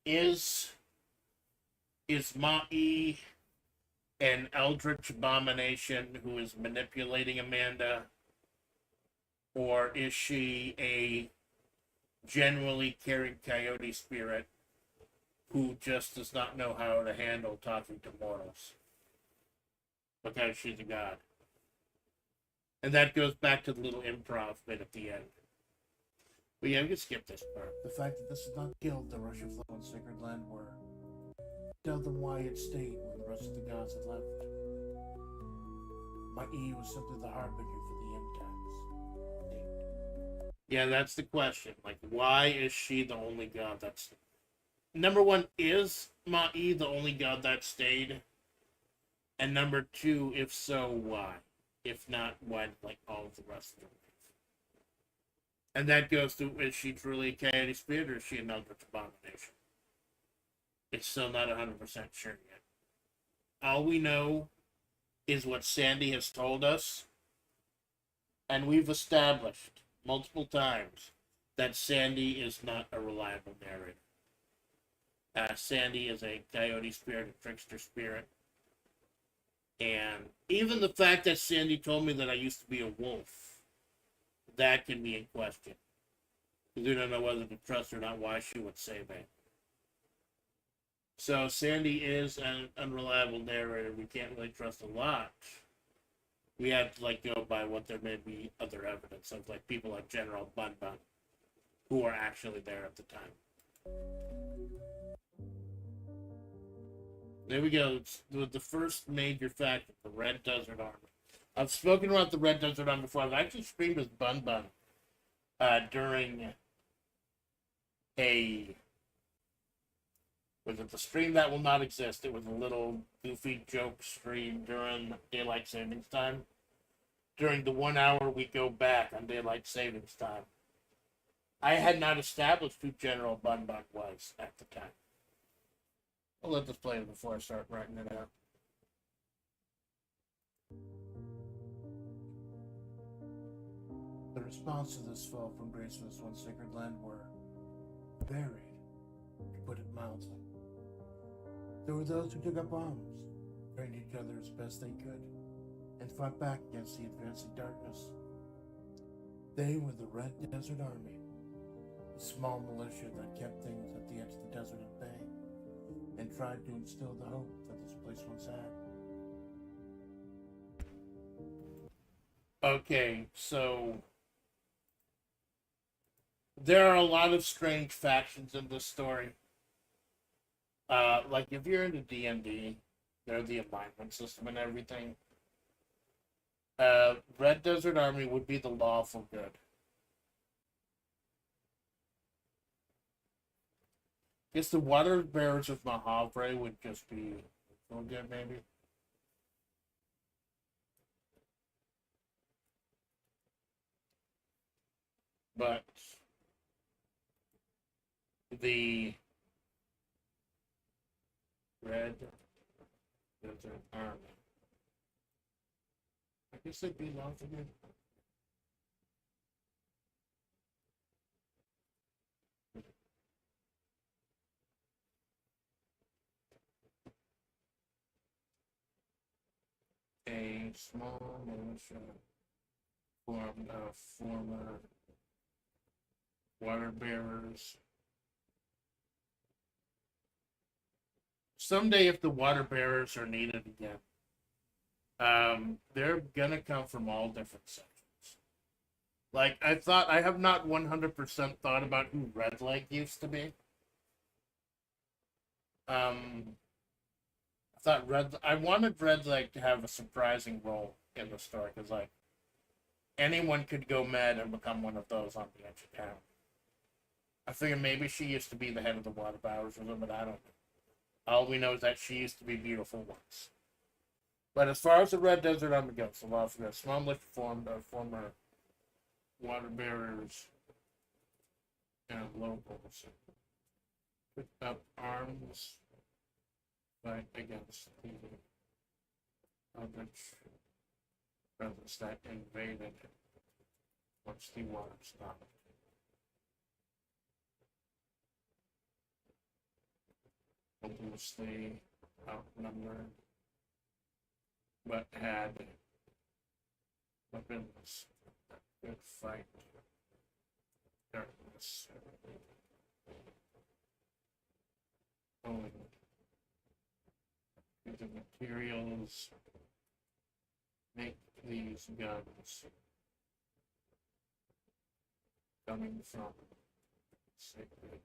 Is Ma'i an eldritch abomination who is manipulating Amanda? Or is she a generally caring coyote spirit who just does not know how to handle talking to mortals? Because she's a god. And that goes back to the little improv bit at the end. But yeah, we can skip this part. The fact that this has not killed the rush of flow on sacred land were tell them why it stayed when the rest of the gods had left. My E was simply the harbinger for the end times. Yeah, that's the question. Like, why is she the only god that's... Number one, is Ma-E the only god that stayed? And number two, if so, why? If not, why like all of the rest of them? And that goes to, is she truly a chaotic spirit or is she another abomination? It's still not 100% sure yet. All we know is what Sandy has told us. And we've established multiple times that Sandy is not a reliable narrator. Sandy is a coyote spirit, a trickster spirit. And even the fact that Sandy told me that I used to be a wolf, that can be in question. Because we don't know whether to trust or not why she would say that. So Sandy is an unreliable narrator. We can't really trust a lot. We have to like go by what there may be other evidence of, like people like General Bun Bun, who are actually there at the time. There we go. It's the first major fact of the Red Desert Army. I've spoken about the Red Desert Army before. I've actually streamed with Bun Bun during was it the stream that will not exist? It was a little goofy joke stream during daylight savings time. During the 1 hour we go back on daylight savings time. I had not established who General Bun Bun was at the time. I'll let this play before I start writing it out. The response to this fall from grace for this one sacred land were varied, to put it mildly. There were those who took up arms, trained each other as best they could, and fought back against the advancing darkness. They were the Red Desert Army, a small militia that kept things at the edge of the desert at bay, and tried to instill the hope that this place once had. Okay, so there are a lot of strange factions in this story. Like if you're into D&D, they're the alignment system and everything. Red Desert Army would be the lawful good. I guess the water bearers of Majavre would just be good, maybe. But the Red Desert Army, I guess it'd be lawful good. A small militia formed of former water bearers. Someday, if the water bearers are needed again, they're gonna come from all different sections. Like, I have not 100% thought about who Red Leg used to be. I wanted Red Leg to have a surprising role in the story, because, like, anyone could go mad and become one of those on the edge of town. I figured maybe she used to be the head of the water bearers or something, but I don't know. All we know is that she used to be beautiful once. But as far as the Red Desert Army goes, the law for that small militia formed of former water bearers and locals took up arms, fight against the Eldritch presence that invaded once the water stopped. Hopelessly outnumbered, but had weapons that could fight darkness. Owing to the materials make these guns coming from sacred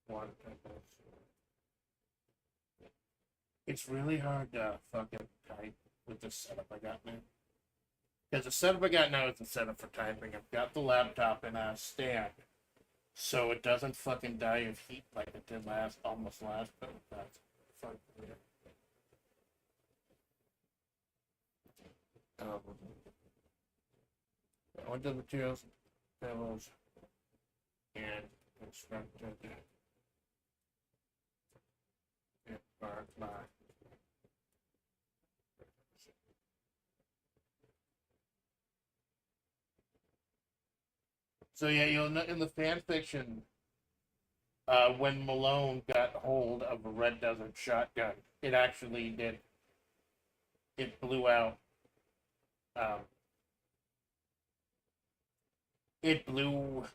water temples. It's really hard to fucking type with the setup I got now. Because the setup I got now is the setup for typing. I've got the laptop in a stand, so it doesn't fucking die of heat like it did almost last, but that's fucking weird. I went to the materials, pillows, and constructed it by. So yeah, you'll know in the fan fiction, when Malone got hold of a Red Desert shotgun, it actually did. It blew out. Um, it blew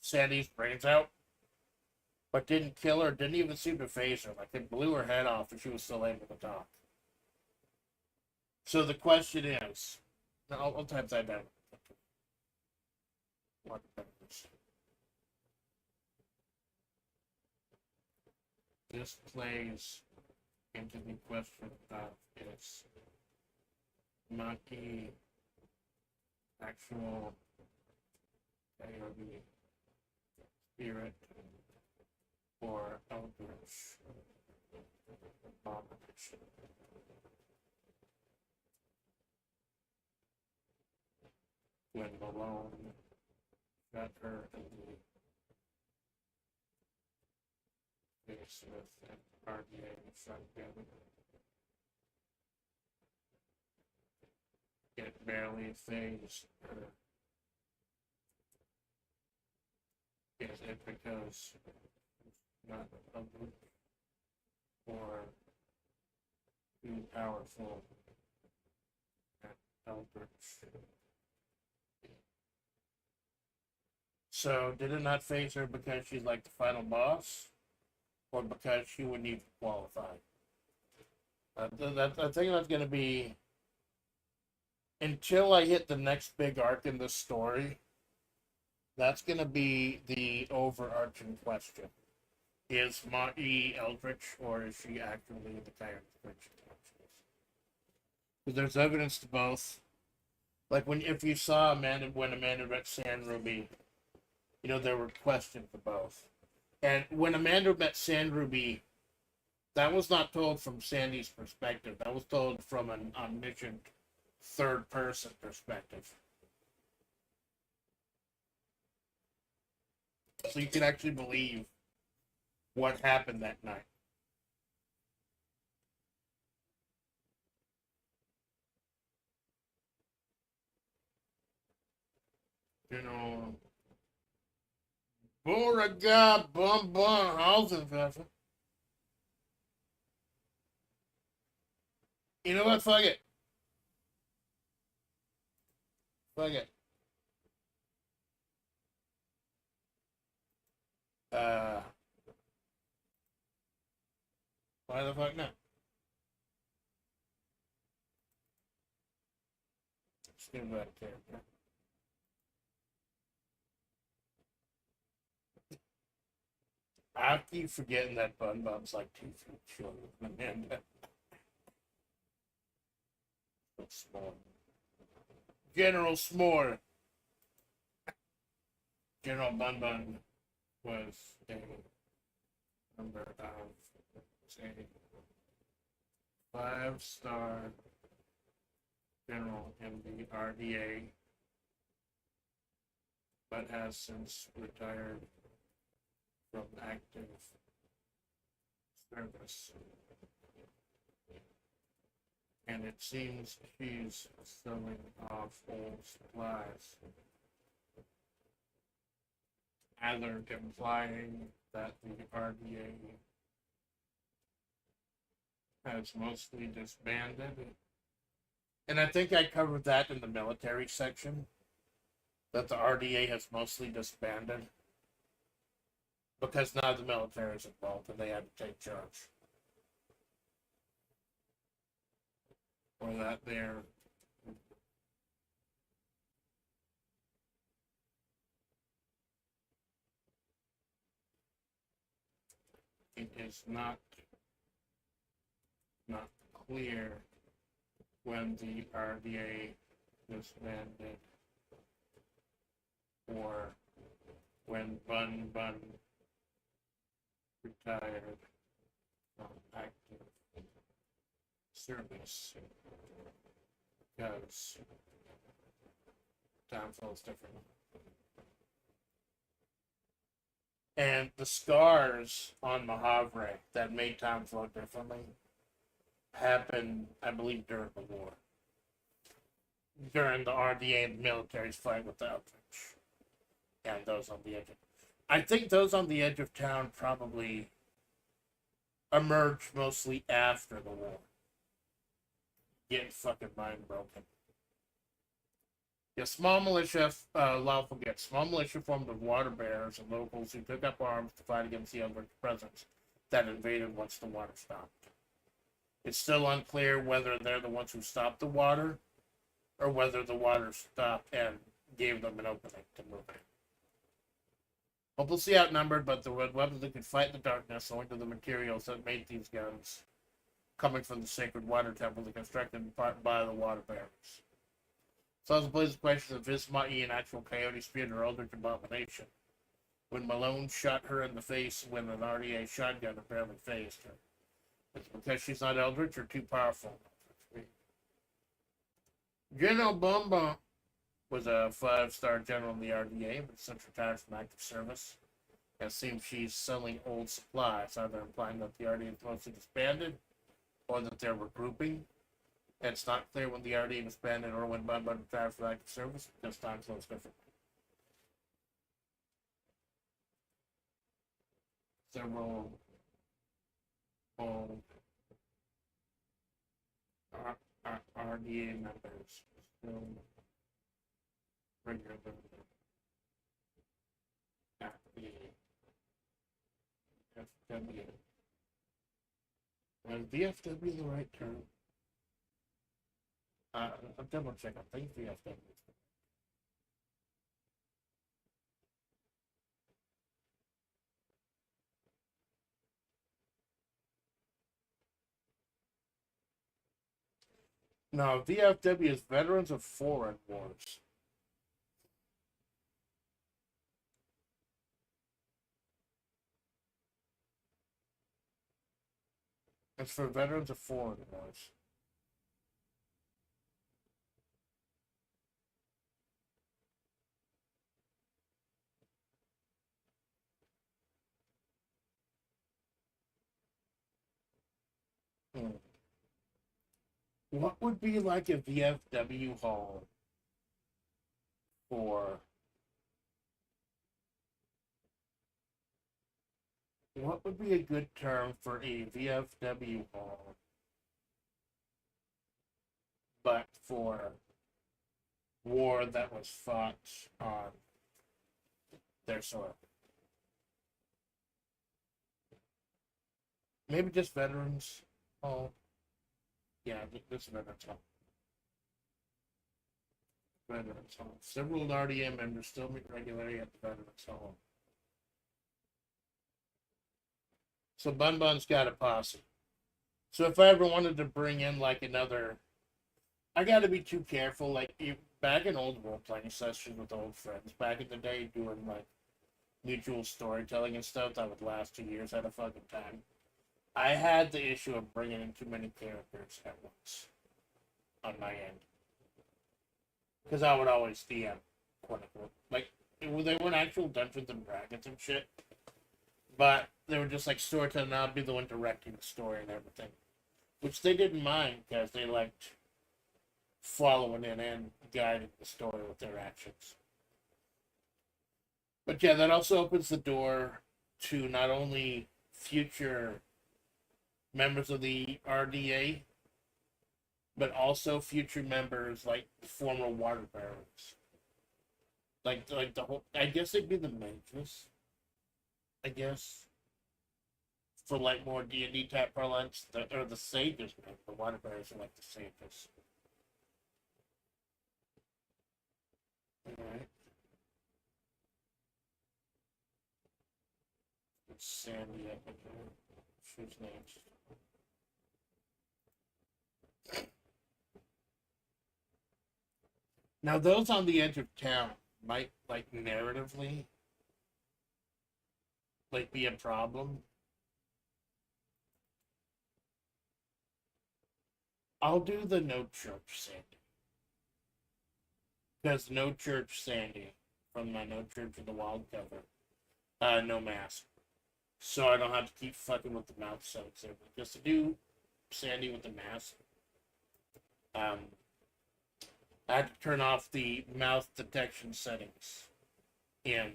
Sandy's brains out, but didn't kill her. Didn't even seem to phase her. Like it blew her head off, and she was still able to talk. So the question is, I'll type that down. What this plays into the question of is Maki actual AOB spirit or eldritch abomination. When Malone got her in the face with an RDA shotgun, it barely phased her. Is it because not public or too powerful at eldritch? So, did it not phase her because she's like the final boss, or because she wouldn't even qualify? I think that's going to be until I hit the next big arc in this story. That's going to be the overarching question: is Ma'i eldritch, or is she actually the kind of eldritch? Because there's evidence to both. Like if you saw when Amanda met Sand Ruby, there were questions for both. And when Amanda met Sand Ruby, that was not told from Sandy's perspective. That was told from an omniscient third-person perspective. So you can actually believe what happened that night. Beauregard Bum Hausenpfeffer. You know what? Fuck it. Fuck it. Why the fuck not? Let's get back there. I keep forgetting that Bun Bum's like 2 feet shorter than Amanda. Small. General S'more. General Bun Bun was a member of a 5-star general in the RDA, but has since retired from active service. And it seems she's selling off old supplies, either implying that the RDA has mostly disbanded. And I think I covered that in the military section, that the RDA has mostly disbanded because now the military is involved and they had to take charge. or that there. It is not clear when the RDA disbanded or when Bun retired from active service, because time flows different. And the scars on Majavre that made time flow differently happened, I believe, during the war. During the RDA and the military's fight with the Eldritch. And those on the edge of... I think those on the edge of town probably emerged mostly after the war. Getting fucking mind broken. Yeah, small militia, lawful get. Small militia formed of water bearers and locals who took up arms to fight against the Eldritch presence that invaded once the water stopped. It's still unclear whether they're the ones who stopped the water or whether the water stopped and gave them an opening to move in. Hopelessly outnumbered, but the weapons that could fight in the darkness owing to the materials that made these guns coming from the sacred water temple that constructed in part by the water bearers. So as plays the question of Visma'i an actual coyote spirit or eldritch abomination. When Malone shot her in the face with an RDA shotgun apparently phased her. It's because she's not eldritch or too powerful. General Bumba was a 5-star general in the RDA, but since retired from active service. It seems she's selling old supplies, either implying that the RDA is mostly disbanded or that they're regrouping. It's not clear when the RDA disbanded or when Bun retired from active service, because time flows different. Several old RDA members still regularly at the FW. Is VFW the right term? I'll double check. I think VFW. No, VFW is Veterans of Foreign Wars. It's for Veterans of Foreign Wars. What would be like a VFW hall for... What would be a good term for a VFW hall, but for war that was fought on their soil? Maybe just Veterans Hall. Yeah, this Veterans Hall. Veterans Hall. Several RDA members still meet regularly at the Veterans Hall. So Bun's got a posse. So if I ever wanted to bring in like another, I got to be too careful. Like back in old role playing sessions with old friends, back in the day, doing like mutual storytelling and stuff that would last 2 years at a fucking time. I had the issue of bringing in too many characters at once on my end, because I would always DM, quote unquote. Like they weren't actual Dungeons and Dragons and shit, but they were just like storytelling. I'd be the one directing the story and everything, which they didn't mind because they liked following in and guiding the story with their actions. But yeah, that also opens the door to not only future members of the RDA, but also future members like former water barons. Like the whole, I guess they'd be the mages. I guess. for like more D&D type parlance, or the sages, man. The water bears are like the sages. Alright. It's Sandy up in here. Who's next? Now, those on the edge of town might, like, narratively, like, be a problem. I'll do the No Church Sandy. Because No Church Sandy, from my No Church of the Wild cover, no mask. So I don't have to keep fucking with the mouth settings there. Just to do Sandy with the mask, I had to turn off the mouth detection settings in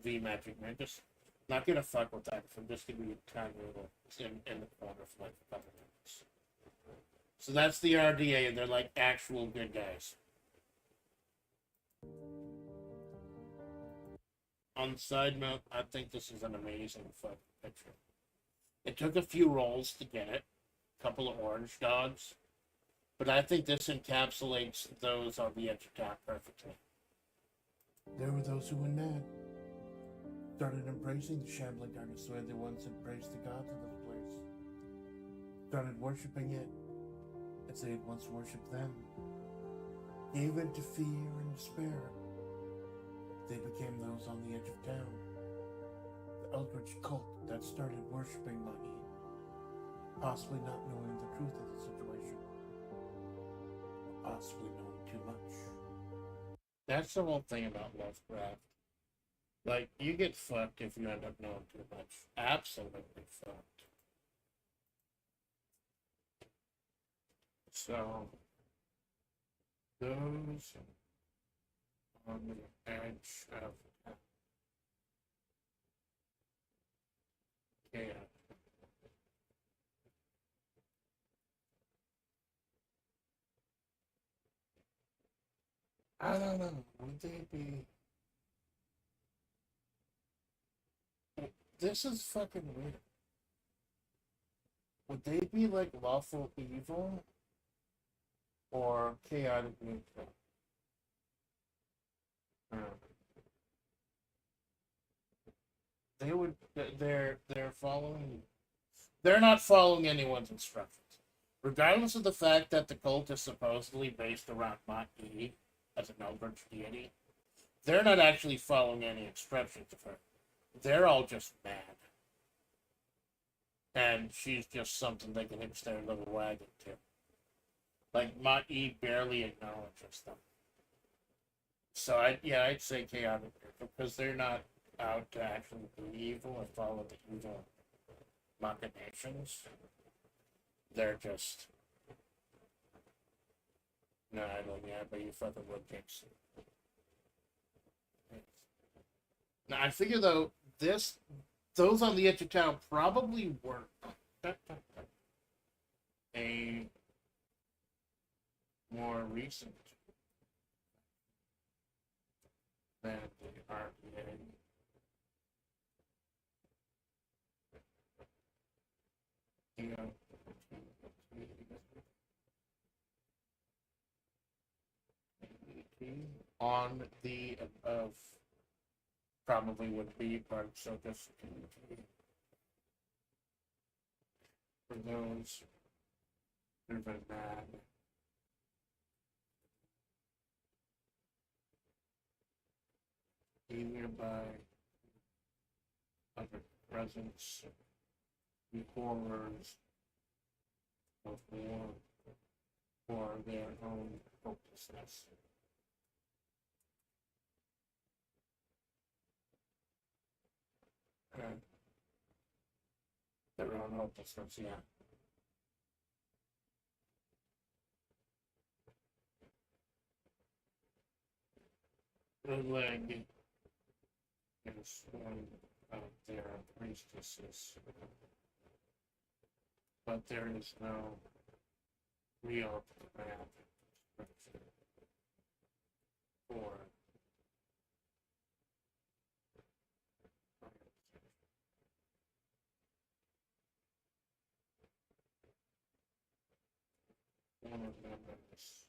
the Magic Man. Just not gonna fuck with that. I'm just gonna be a tiny little in the corner for like a couple minutes. So that's the RDA, and they're like actual good guys. On the side note, I think this is an amazing fucking picture. It took a few rolls to get it, a couple of orange dogs, but I think this encapsulates those on the edge of town perfectly. There were those who went mad, started embracing the shambling dinosaur they once had praised the gods of this place, started worshipping it as they had once worshipped them, gave in to fear and despair. They became those on the edge of town. The eldritch cult that started worshipping money, possibly not knowing the truth of the situation, possibly knowing too much. That's the whole thing about Lovecraft. Like, you get fucked if you end up knowing too much. Absolutely fucked. So, those on the edge of chaos. I don't know. Would they be? This is fucking weird. Would they be like lawful evil or chaotic neutral? They would. They're following. They're not following anyone's instructions, regardless of the fact that the cult is supposedly based around Majavre as an eldritch deity. They're not actually following any instructions of her. They're all just mad, and she's just something they can hitch their little wagon to. Like Majavre barely acknowledges them. So I'd say chaotic because they're not out to actually be evil or follow the evil machinations. They're just no, I don't. Yeah, but you fucking would jinx. Now I figure though those on the edge of town probably weren't a more recent than the RPA. On the of probably would be part of circus for those who've been mad. Be nearby other presence, the horrors of war for their own hopelessness. Their own hopelessness, yeah. The leg is one of their priestesses, but there is no real command for members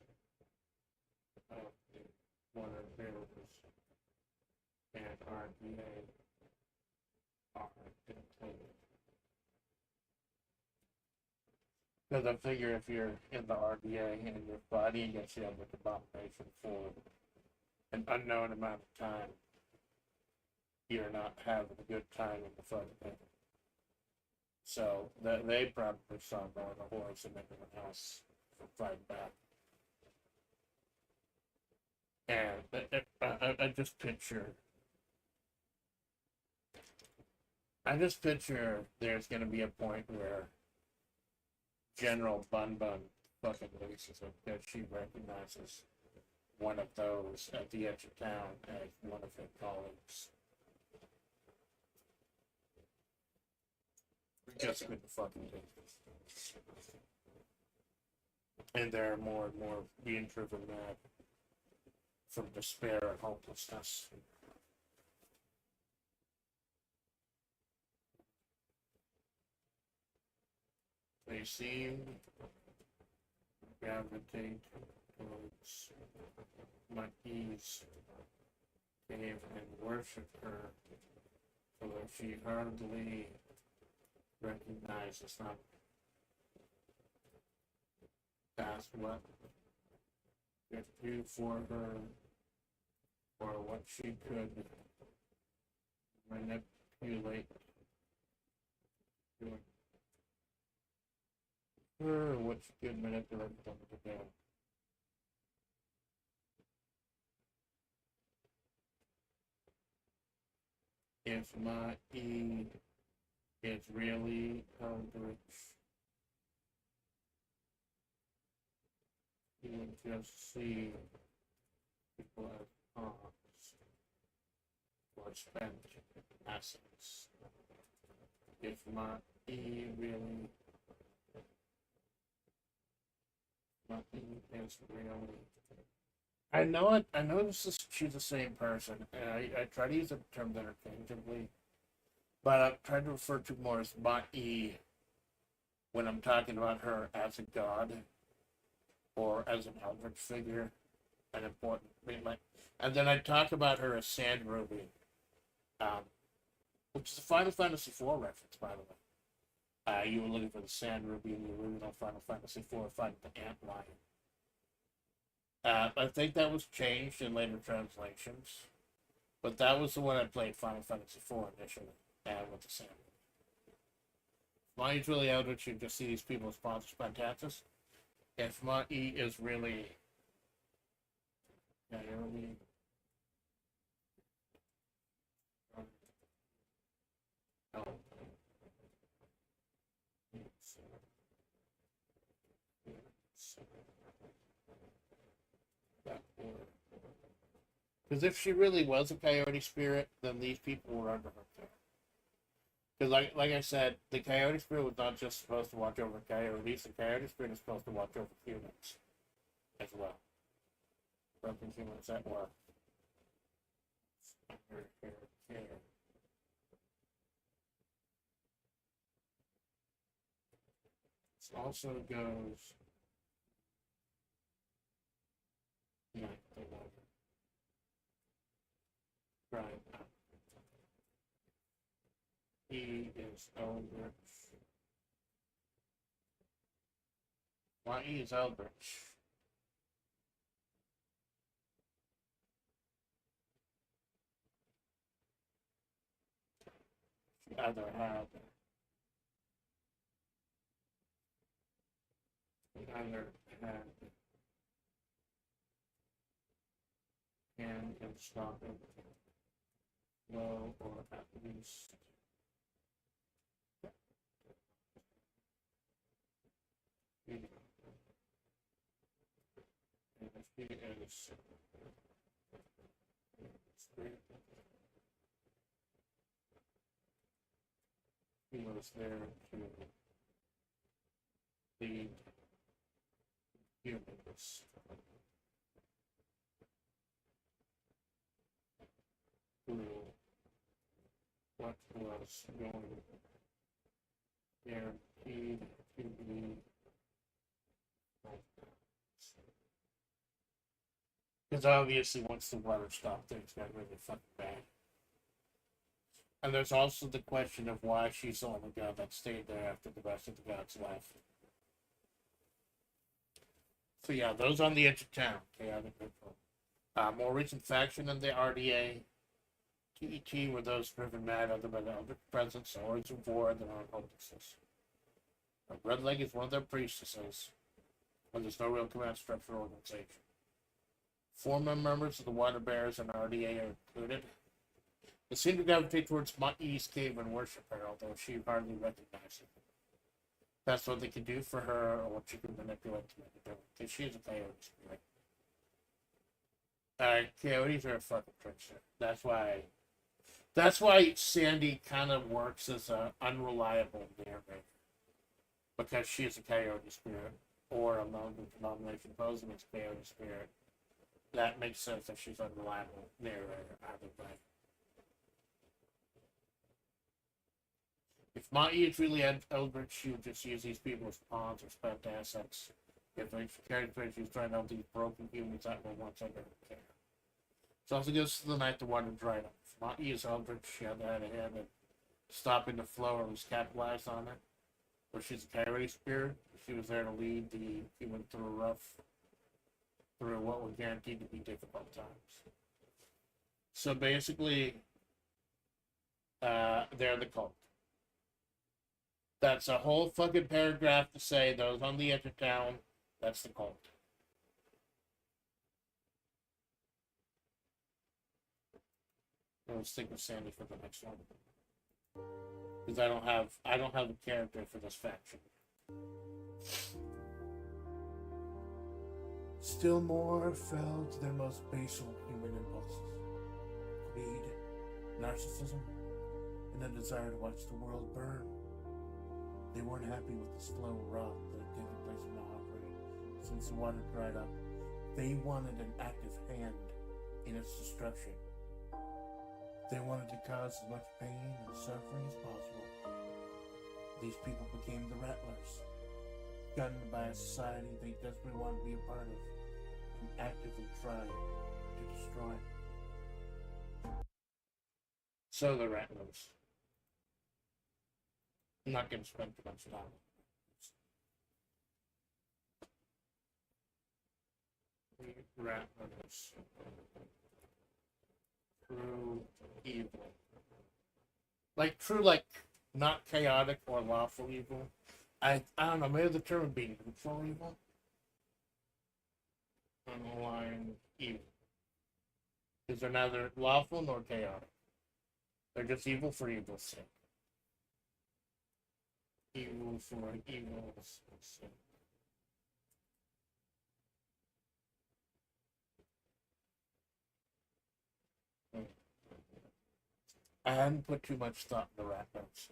of the water bills and RDA are dictated. Because I figure if you're in the RDA and your body gets held with abomination for an unknown amount of time, you're not having a good time in the fucking thing. So they probably saw more of a horse than anyone else for fighting back. And I just picture there's gonna be a point where General Bun Bun fucking loses it because she recognizes one of those at the edge of town as one of her colleagues. Just couldn't fucking do it. And they're more and more being driven mad from despair and hopelessness. They seem to gravitate towards Maquis cave and worship her, for she hardly recognizes them. Ask what could do for her, or what she could manipulate her, or what she could manipulate them to do. If my E is really Eldritch, you would just see people as pawns or spent assets. If my E really, my E is really. I know it. I know she's the same person, and I try to use the terms interchangeably, but I try to refer to more as Ma'i when I'm talking about her as a god or as an eldritch figure, an important. And then I talk about her as Sand Ruby, which is a Final Fantasy IV reference, by the way. You were looking for the Sand Ruby in the original Final Fantasy IV fighting the Ant Lion. I think that was changed in later translations, but that was the one I played Final Fantasy IV initially, with the Sand. Ma'i's really eldritch, you just see these people sponsored by taxes. If Ma'i is really Naomi, because if she really was a coyote spirit, then these people were under her care. Because, like I said, the coyote spirit was not just supposed to watch over coyotes. The coyote spirit is supposed to watch over humans as well. Broken humans that were under her care. This also goes like the water. Right. He is Eldritch. Why he is Eldritch? She either had hand and stop it low, or at least and if he is he was there to lead humans through what was going guaranteed to be Because obviously, once the water stopped, things got really fucking bad. And there's also the question of why she's the only god that stayed there after the rest of the gods left. So yeah, those on the edge of town, chaotic neutral. More recent faction in the RDA, TET were those driven mad other by the elder presence, swords of war, and their own hopelessness. Red Leg is one of their priestesses, but there's no real command structure or organization. Former members of the Water Bears and RDA are included. They seem to gravitate towards Ma'i's cave and worship her, although she hardly recognizes it. That's what they can do for her, or what she can manipulate to make it do, because she is a coyote spirit. Coyotes are a fucking trickster. That's why Sandy kind of works as an unreliable narrator. Because she is a coyote spirit, or a denomination opposing its coyote spirit. That makes sense if she's unreliable narrator either way. If Ma'i is really eldritch, she would just use these people as pawns or spent assets. If they carried threats, she's trying to help these broken humans that were once under her care. She also goes to the night the water dried up. If Ma'i is eldritch, she had a hand in stopping the flow or was capitalized on it. Where she's a coyote spirit, she was there to lead the human through what were guaranteed to be difficult times. So basically, they're the cult. That's a whole fucking paragraph to say those on the edge of town, that's the cult. I'll stick with Sandy for the next one. Because I don't have a character for this faction. Still more fell to their most basal human impulses. Greed, narcissism, and a desire to watch the world burn. They weren't happy with the slow rot that had taken place in Majavre since the water dried up. They wanted an active hand in its destruction. They wanted to cause as much pain and suffering as possible. These people became the Rattlers, gunned by a society they desperately wanted to be a part of, and actively tried to destroy. So the Rattlers. I'm not going to spend too much time. The Rattlers. True evil. True, not chaotic or lawful evil. I don't know, maybe the term would be neutral evil. Underlying evil. Because they're neither lawful nor chaotic. They're just evil for evil's sake. Evil for evil's sake. I hadn't put too much thought in the rat notes.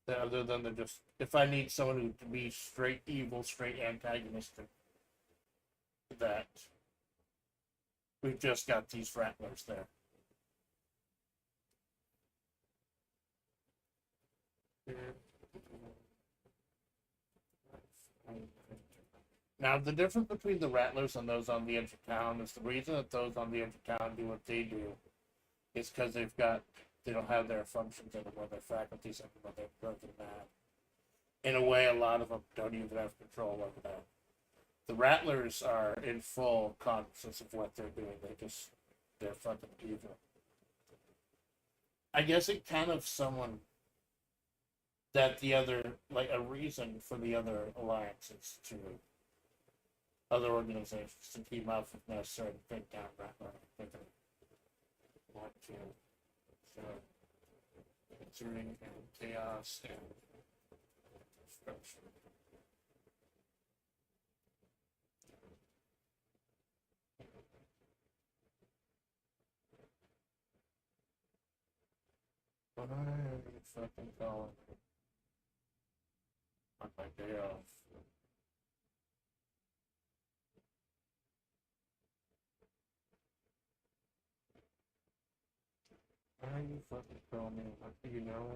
Other than if I need someone who to be straight evil, straight antagonistic, that we've just got these rattlers there. Now, the difference between the rattlers and those on the edge of town is the reason that those on the edge of town do what they do is because they don't have their functions anymore, their faculties anymore, they're broken mad. In a way, a lot of them don't even have control over that. The rattlers are in full cognizance of what they're doing. They're fucking evil. I guess it kind of someone that the other, a reason for the other alliances to other organizations to team up if necessary to take down Rattler. Want to entering and chaos and destruction. What am I fucking calling it? On my day off. Why are you fucking calling me? What do you know?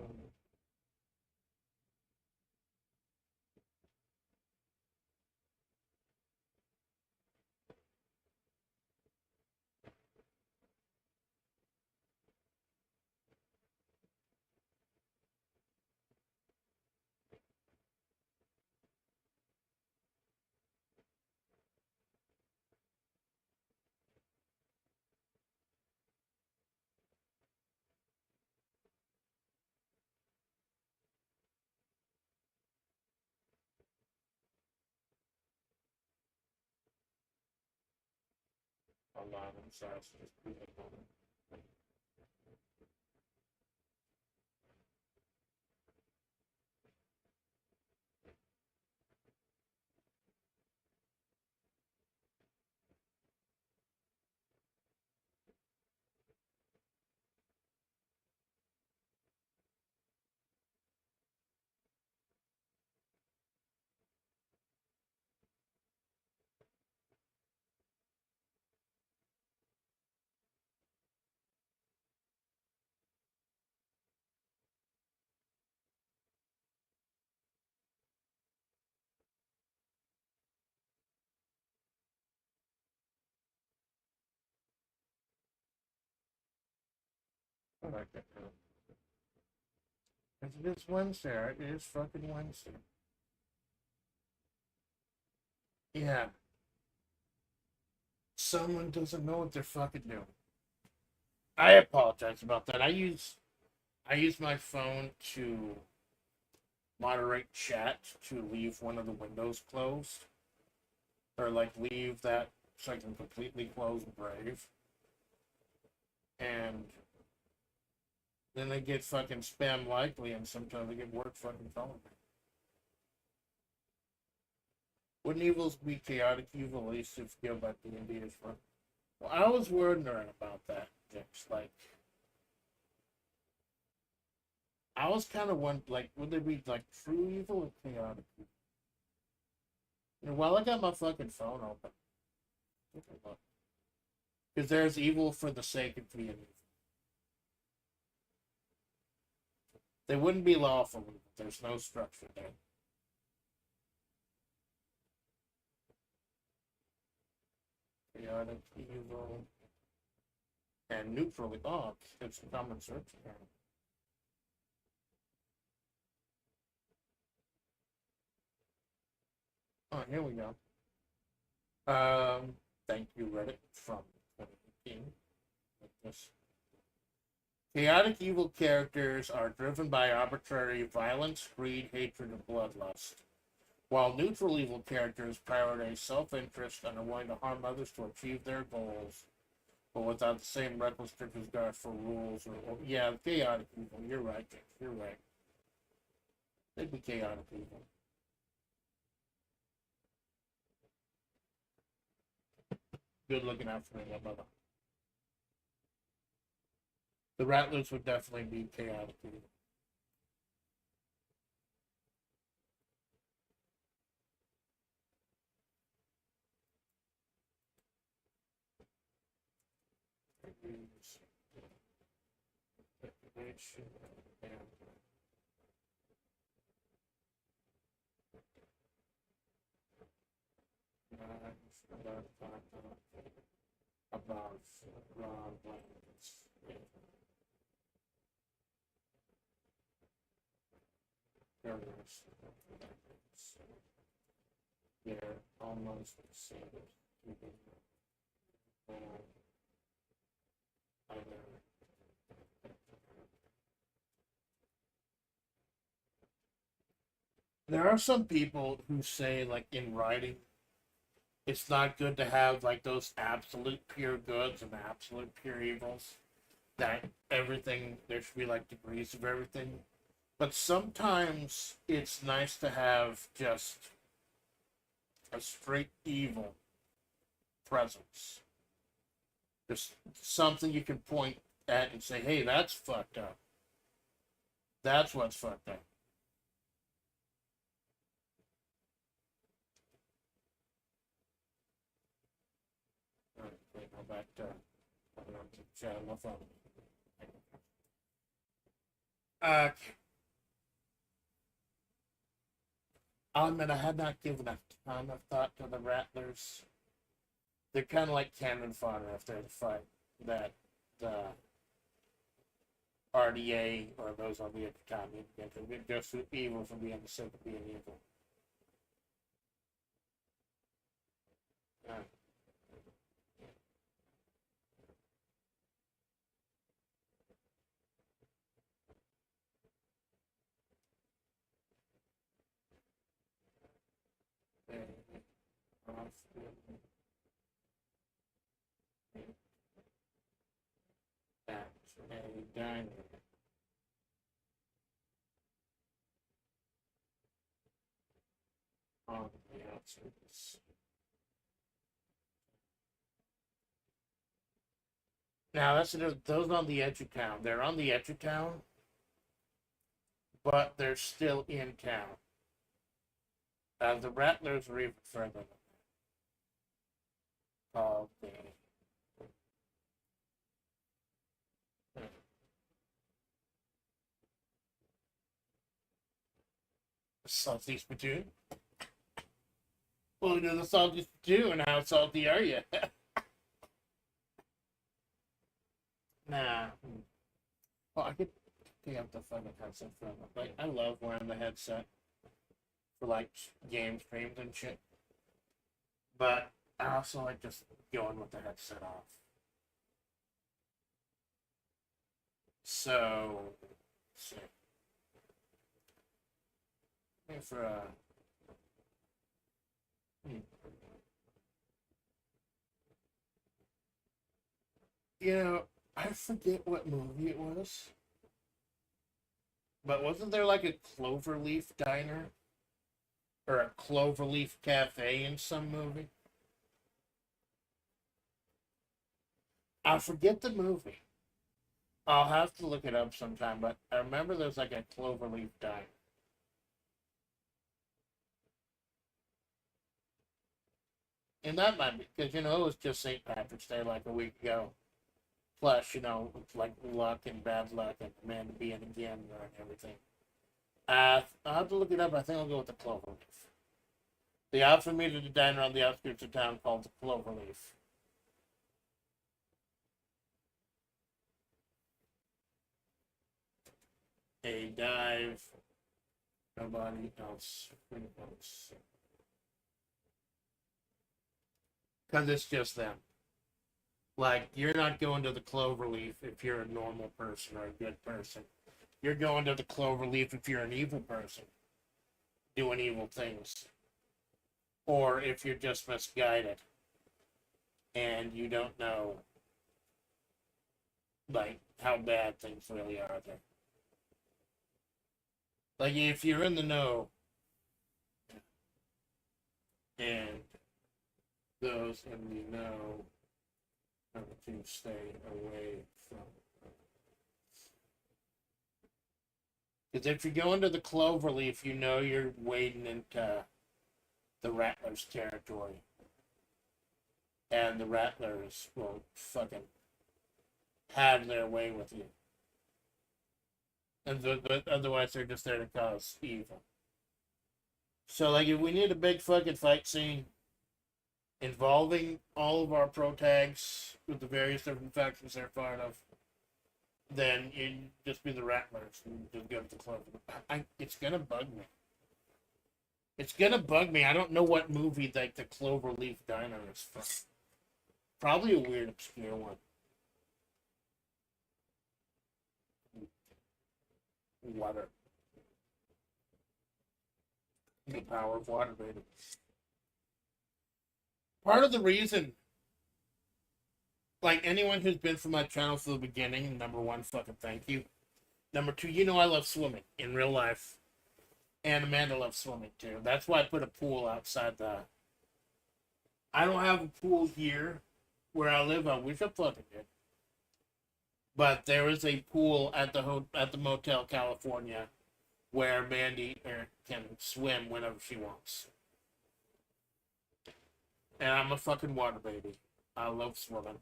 Hold on, I'm sorry. I like that. It is Wednesday, right? It is fucking Wednesday. Yeah. Someone doesn't know what they're fucking doing. I apologize about that. I use my phone to moderate chat to leave one of the windows closed. Or like leave that so I can completely close Brave. And then I get fucking spam likely and sometimes I get work fucking calling me. Wouldn't evils be chaotic evil, at least if you go by D&D as well? Well, I was wondering about that, James. Like, I was kind of wondering, like, would they be, like, true evil or chaotic evil? You know, while I got my fucking phone open, because there's evil for the sake of being evil. They wouldn't be lawful evil. There's no structure there. Chaotic evil. And neutral. Oh, it's a common search here. Oh, here we go. Thank you, Reddit, from 2018. This. Chaotic evil characters are driven by arbitrary violence, greed, hatred, and bloodlust, while neutral evil characters prioritize self-interest and are willing to harm others to achieve their goals, but without the same reckless disregard for rules or yeah, chaotic evil. You're right, James. You're right. They'd be chaotic evil. Good looking out for me, my brother. The Rattlers would definitely be chaotic evil. About violence. They're almost the same. There are some people who say, like, in writing, it's not good to have, like, those absolute pure goods and absolute pure evils. That everything, there should be, like, degrees of everything. But sometimes it's nice to have just a straight evil presence. Just something you can point at and say, hey, that's fucked up. That's what's fucked up. Alright, wait, go back to chat on my phone. I'll admit I had not given a ton of thought to the Rattlers. They're kind of like cannon fodder after the fight that the RDA or those on the Academy they're just evil for being the sake of being evil. Uh, diner. On the outskirts. Now that's those on the edge of town. They're on the edge of town, but they're still in town. The Rattlers are even further than that. The Salty Spittoon. Well, you know the Salty Spittoon. How salty are you? Nah. Well, I could pick up the fucking headset from it. Like, I love wearing the headset for like game streams and shit. But I also like just going with the headset off. So, let's see. For you know, I forget what movie it was, but wasn't there like a Cloverleaf diner or a Cloverleaf cafe in some movie? I forget the movie. I'll have to look it up sometime, but I remember there's like a Cloverleaf diner. And that might be because, you know, it was just St. Patrick's Day like a week ago. Plus, you know, like luck and bad luck and Amanda being again and everything. I'll have to look it up. I think I'll go with the Cloverleaf. They offered me to the diner on the outskirts of town called the Cloverleaf. A dive. Nobody else. Because it's just them. Like, you're not going to the Cloverleaf if you're a normal person or a good person. You're going to the Cloverleaf if you're an evil person doing evil things. Or if you're just misguided and you don't know, like, how bad things really are there. Like, if you're in the know and those in the know have to stay away from. Because if you go into the Cloverleaf, you know you're wading into the Rattlers' territory. And the Rattlers will fucking have their way with you. And but otherwise, they're just there to cause evil. So, like, if we need a big fucking fight scene involving all of our pro tags with the various different factions they're part of, then it'd just be the Rattlers and just go to the club. It's gonna bug me. It's gonna bug me. I don't know what movie like the Cloverleaf Diner is from. Probably a weird, obscure one. Water. The power of water, baby. Part of the reason, like anyone who's been from my channel from the beginning, number one, fucking thank you. Number two, you know I love swimming in real life. And Amanda loves swimming too. That's why I put a pool outside the. I don't have a pool here where I live. I wish I fucking did. But there is a pool at the Motel California where Mandy can swim whenever she wants. And I'm a fucking water baby. I love swimming.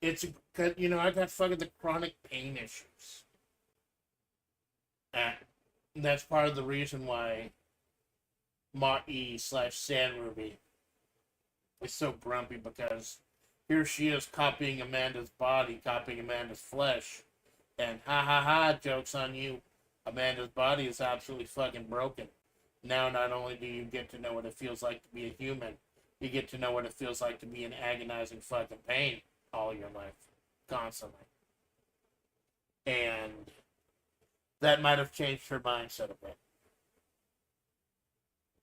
It's because, you know, I got fucking the chronic pain issues. And that's part of the reason why Marty/Sand Ruby is so grumpy, because here she is copying Amanda's body, copying Amanda's flesh. And ha ha ha, joke's on you. Amanda's body is absolutely fucking broken. Now not only do you get to know what it feels like to be a human, you get to know what it feels like to be in agonizing fucking pain all your life. Constantly. And that might have changed her mindset a bit.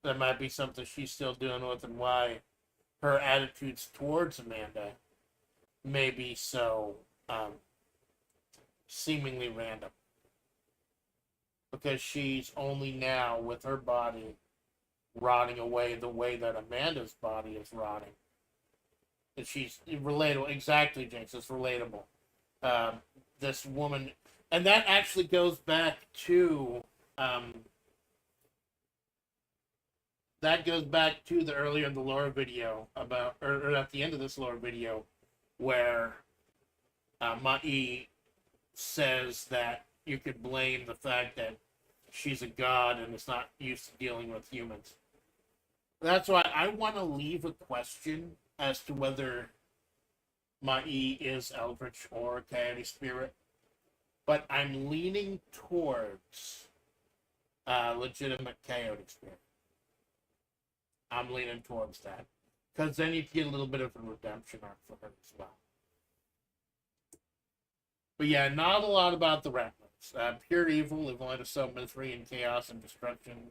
That might be something she's still dealing with, and why her attitudes towards Amanda may be so seemingly random. Because she's only now, with her body rotting away the way that Amanda's body is rotting. And she's relatable. Exactly, Jinx. It's relatable. This woman, and that actually goes back to the earlier in the lore video about, or at the end of this lore video, where Ma'i says that you could blame the fact that she's a god and is not used to dealing with humans. That's why I want to leave a question as to whether Ma'i is Eldritch or Coyote Spirit, but I'm leaning towards legitimate Coyote Spirit. I'm leaning towards that. Because then you get a little bit of a redemption arc for her as well. But yeah, not a lot about the Rattlers. Pure evil, they've only to sow misery and chaos and destruction.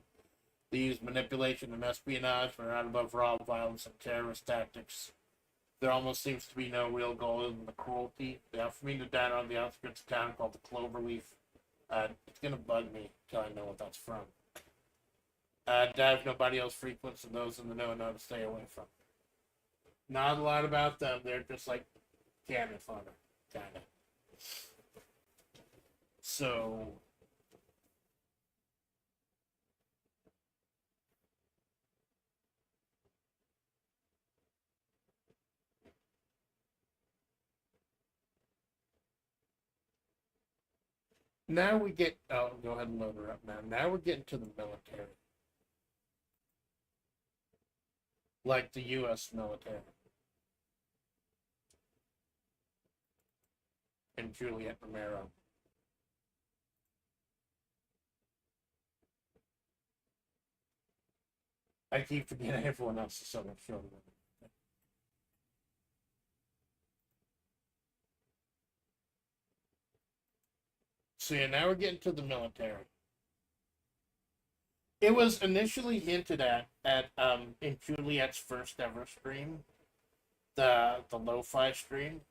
They use manipulation and espionage, but are not above raw violence and terrorist tactics. There almost seems to be no real goal other than the cruelty. They offer me to dine on the outskirts of town called the Cloverleaf. It's going to bug me until I know what that's from. Dive nobody else frequents, and those in the know to stay away from. Not a lot about them. They're just like cannon fodder, kind of. So now we get. Oh, go ahead and load her up now. Now we're getting to the military, like the U.S. military. And Juliet Romero. I keep forgetting everyone else is so much shorter. So yeah, now we're getting to the military. It was initially hinted at in Juliet's first ever stream, the lo-fi stream,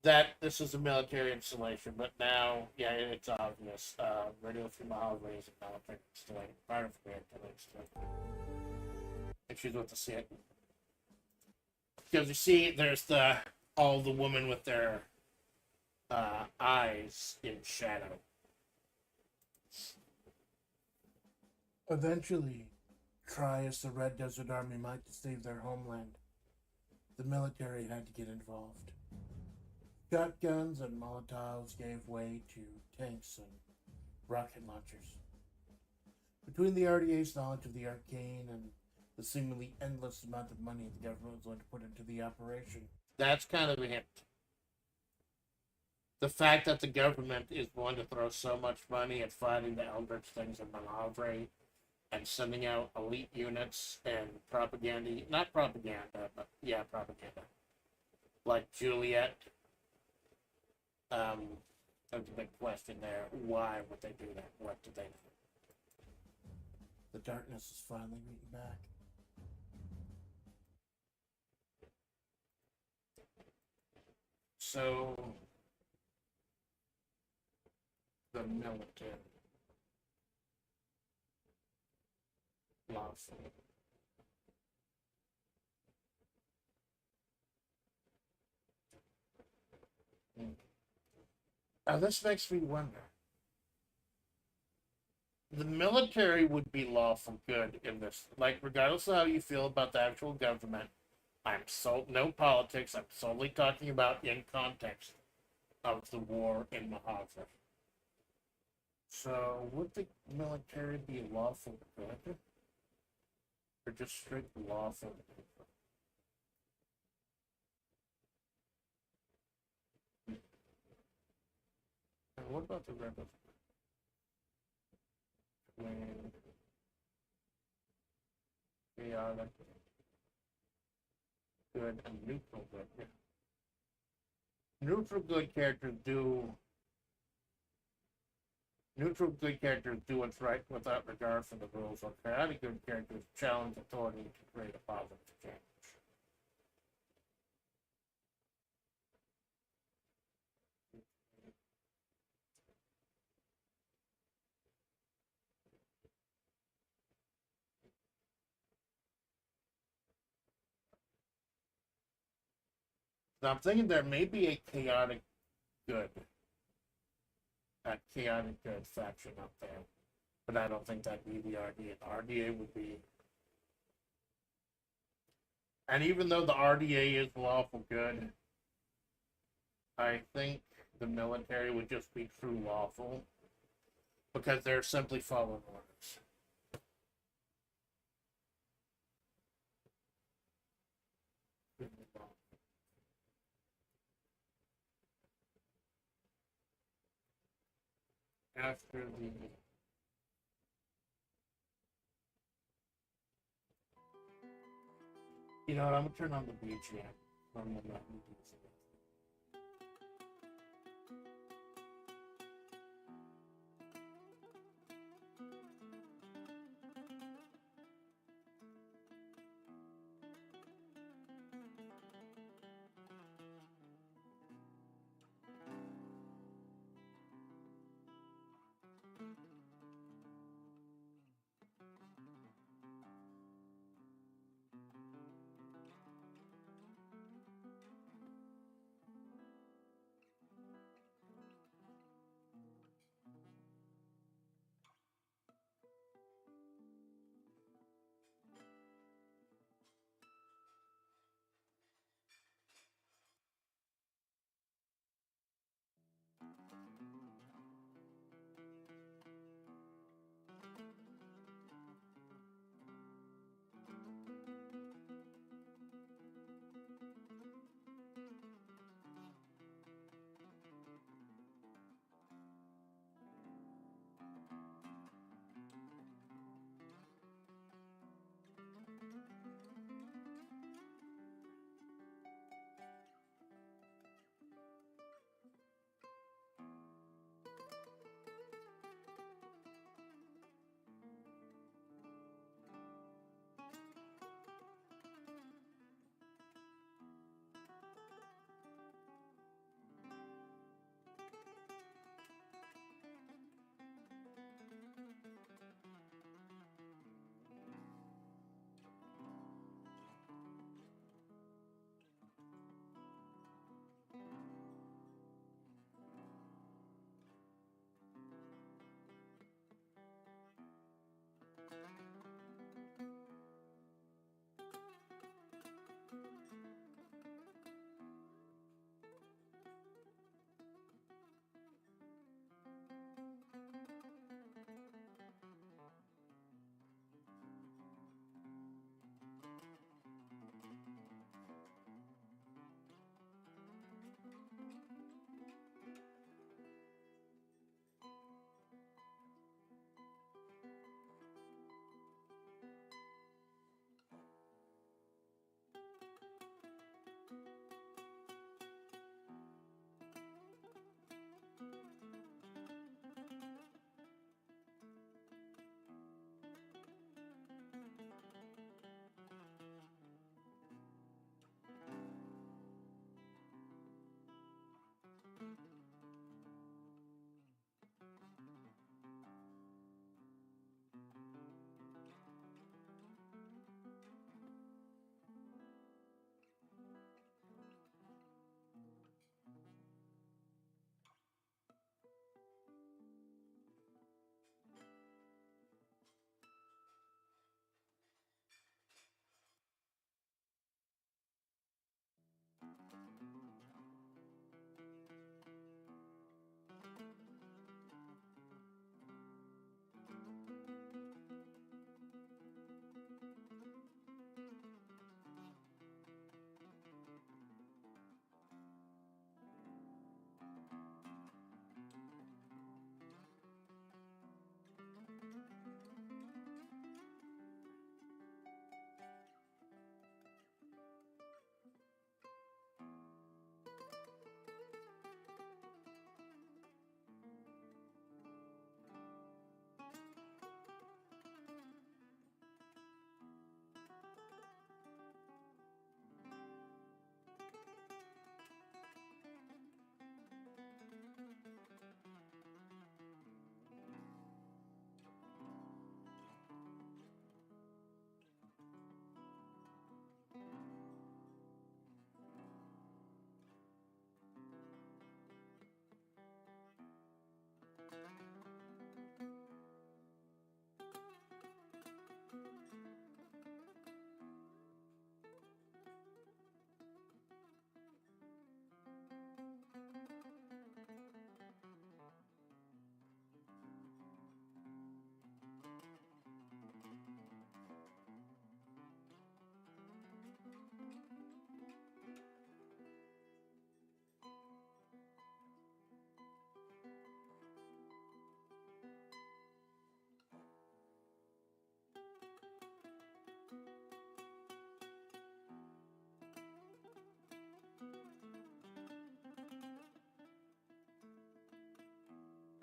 that this is a military installation, but now, yeah, it's obvious. Radio through Majavre is a military installation, part of the military installation. And she's with the SIT. Because you see, there's all the women with their eyes in shadow. Eventually, try as the Red Desert Army might to save their homeland, the military had to get involved. Shotguns and Molotovs gave way to tanks and rocket launchers. Between the RDA's knowledge of the arcane and the seemingly endless amount of money the government was going to put into the operation, that's kind of a hint. The fact that the government is going to throw so much money at fighting the Eldritch things in Majavre and sending out elite units and propaganda, not propaganda, but yeah, propaganda, like Juliet. There's a big question there. Why would they do that? What did they do? The darkness is finally beaten back. So, the military. Lawful. Now, this makes me wonder. The military would be lawful good in this. Like, regardless of how you feel about the actual government, no politics, I'm solely talking about in context of the war in Majavre. So, would the military be lawful good? Or just strict lawful good? And what about the rebels? They are like good and neutral good. Yeah. Neutral good characters do what's right without regard for the rules, or chaotic good characters challenge authority to create a positive change. So I'm thinking there may be a good, chaotic good faction up there, but I don't think that'd be the RDA. The RDA would be, and even though the RDA is lawful good, I think the military would just be true lawful because they're simply following orders. After the You know what? I'm gonna turn on the BGM. I'm gonna not using it.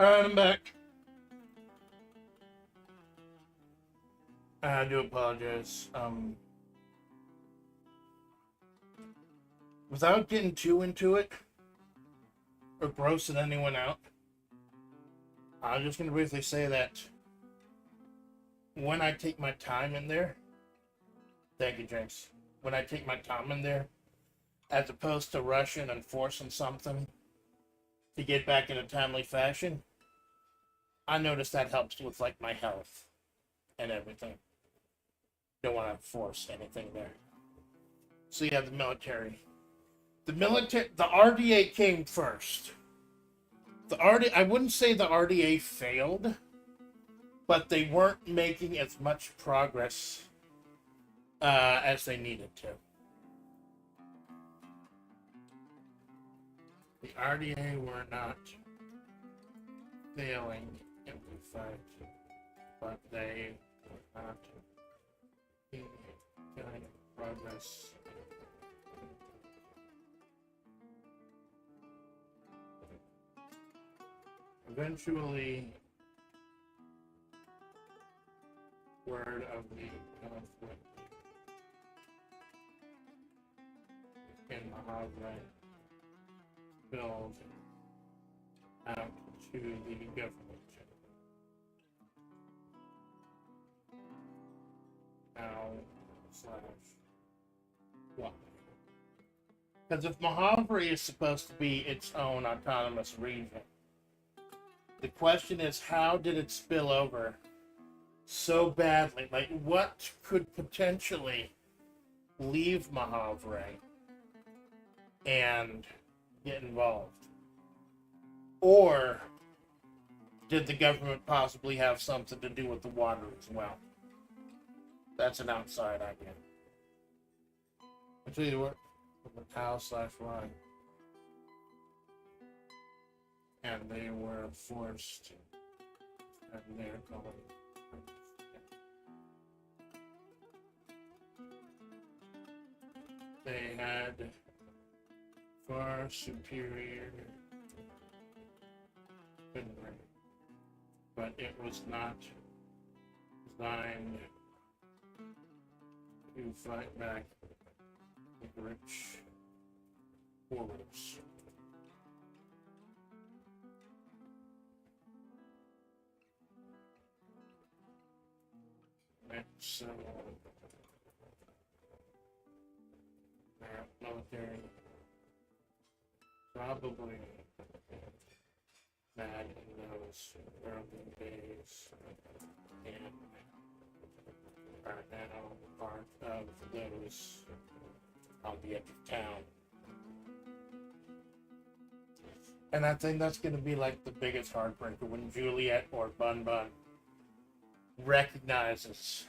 Alright, I'm back. I do apologize. Without getting too into it, or grossing anyone out, I'm just going to briefly say that when I take my time in there, thank you, James. When I take my time in there, as opposed to rushing and forcing something to get back in a timely fashion, I notice that helps with like my health and everything. Don't want to force anything there. So you have the military. The RDA came first. I wouldn't say the RDA failed, but they weren't making as much progress as they needed to. The RDA were not failing in the fight, but they were not making progress. Eventually, word of the conflict in Majavre spilled out to the government. Now/what? Because if Majavre is supposed to be its own autonomous region, the question is, how did it spill over so badly? Like, what could potentially leave Majavre and get involved? Or did the government possibly have something to do with the water as well? That's an outside idea. I'll tell you what, the Tau/Line. And they were forced, and they're going. They had far superior equipment, but it was not designed to fight back with rich horrors. So, military probably mad in those early days and are now part of those on the edge of town. And I think that's going to be like the biggest heartbreaker when Juliet or Bun Bun recognizes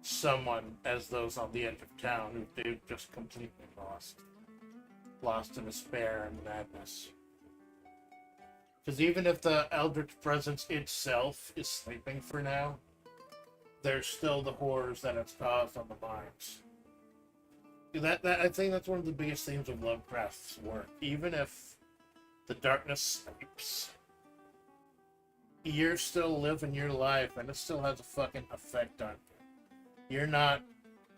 someone as those on the edge of town who they've just completely lost to despair and madness. Because even if the Eldritch Presence itself is sleeping for now, there's still the horrors that it's caused on the minds. That I think that's one of the biggest themes of Lovecraft's work. Even if the darkness sleeps, you're still living your life, and it still has a fucking effect on you.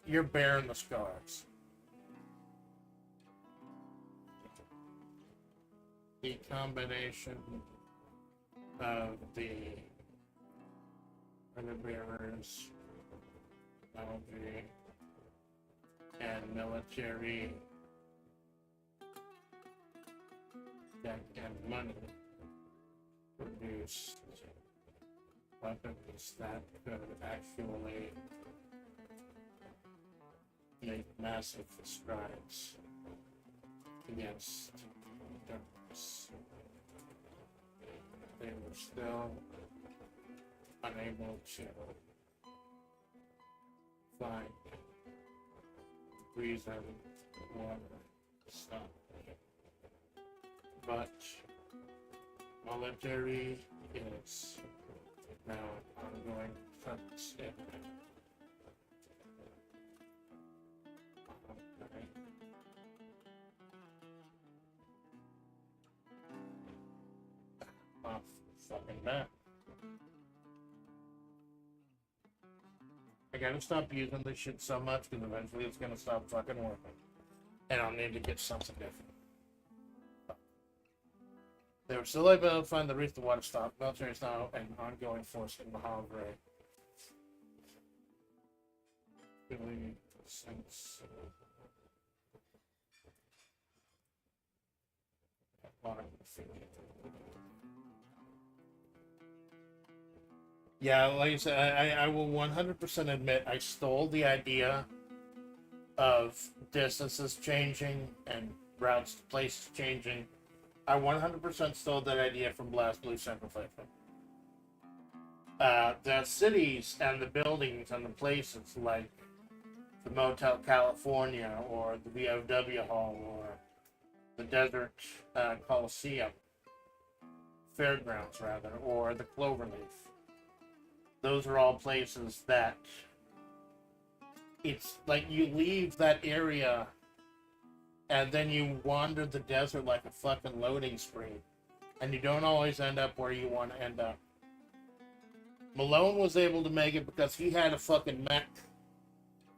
You're bearing the scars. The combination of the bearers, technology, and military tech and money produced weapons that could actually make massive strides against darkness. They were still unable to find reason water to stop it. But military is now ongoing focus. Off fucking bad. I gotta stop using this shit so much because eventually it's gonna stop fucking working. And I'll need to get something different. They were still able to find the reason the water stopped. Military is now an ongoing force in Majavre. Really sense. Yeah, like I said, I will 100% admit I stole the idea of distances changing and routes to places changing. I 100% stole that idea from Blast Blue Central Fiction. The cities and the buildings and the places like the Motel California or the VOW Hall or the Desert Coliseum, Fairgrounds rather, or the Cloverleaf. Those are all places that it's like you leave that area and then you wander the desert like a fucking loading screen. And you don't always end up where you want to end up. Malone was able to make it because he had a fucking mech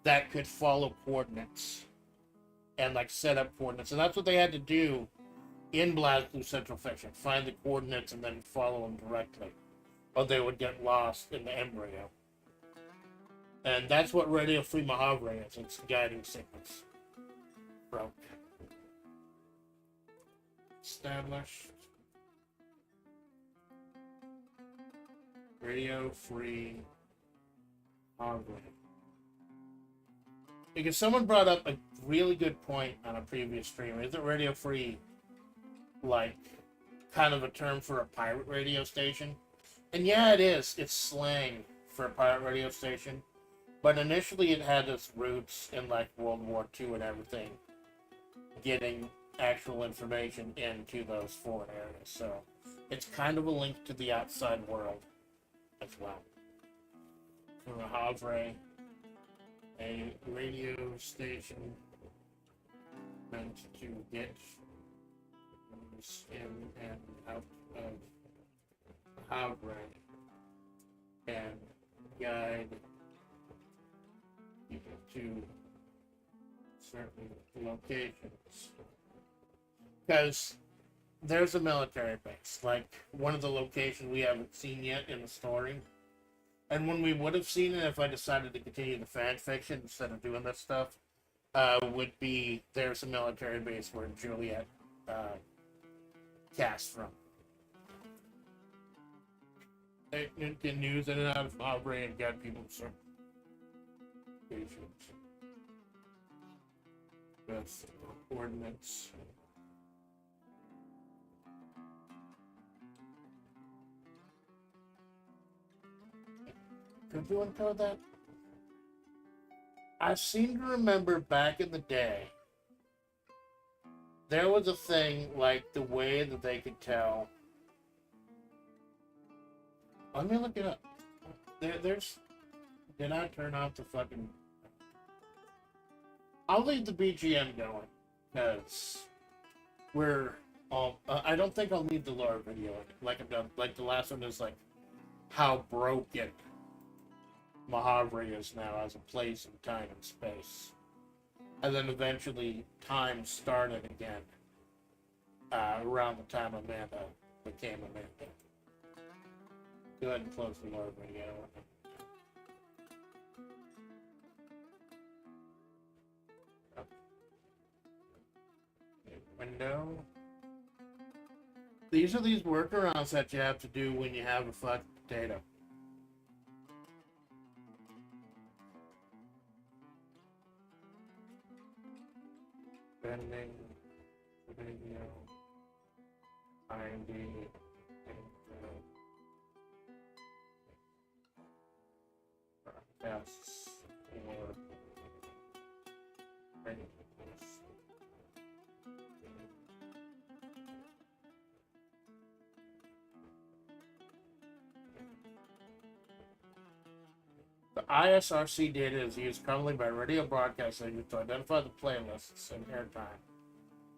that could follow coordinates. And like set up coordinates. And that's what they had to do in Blast Blue Central Fiction. Find the coordinates and then follow them directly. Or they would get lost in the embryo. And that's what Radio Free Majavre is. It's guiding signals. Broke. Established. Radio Free Majavre. Because someone brought up a really good point on a previous stream. Isn't Radio Free like kind of a term for a pirate radio station? And yeah, it is. It's slang for a pirate radio station. But initially it had its roots in like World War II and everything. Getting actual information into those foreign areas. So it's kind of a link to the outside world as well. For Havre, a radio station meant to get news in and out of Havre and guide people to certain locations. Because there's a military base, like one of the locations we haven't seen yet in the story. And when we would have seen it, if I decided to continue the fan fiction instead of doing this stuff, would be there's a military base where Juliet cast from. They get news in and out of Aubrey and got people some patients with ordnance. Could you encode that? I seem to remember back in the day, there was a thing like the way that they could tell. Let me look it up. There's. Did I turn off the fucking? I'll leave the BGM going because we're all. I don't think I'll leave the lore video like I've done. Like the last one is like how broken Majavre is now as a place in time and space. And then eventually time started again around the time Amanda became Amanda. Go ahead and close the lore video. Window. These are these workarounds that you have to do when you have a fucked potato. Bending video ID tests or the ISRC data is used commonly by radio broadcasters to identify the playlists and airtime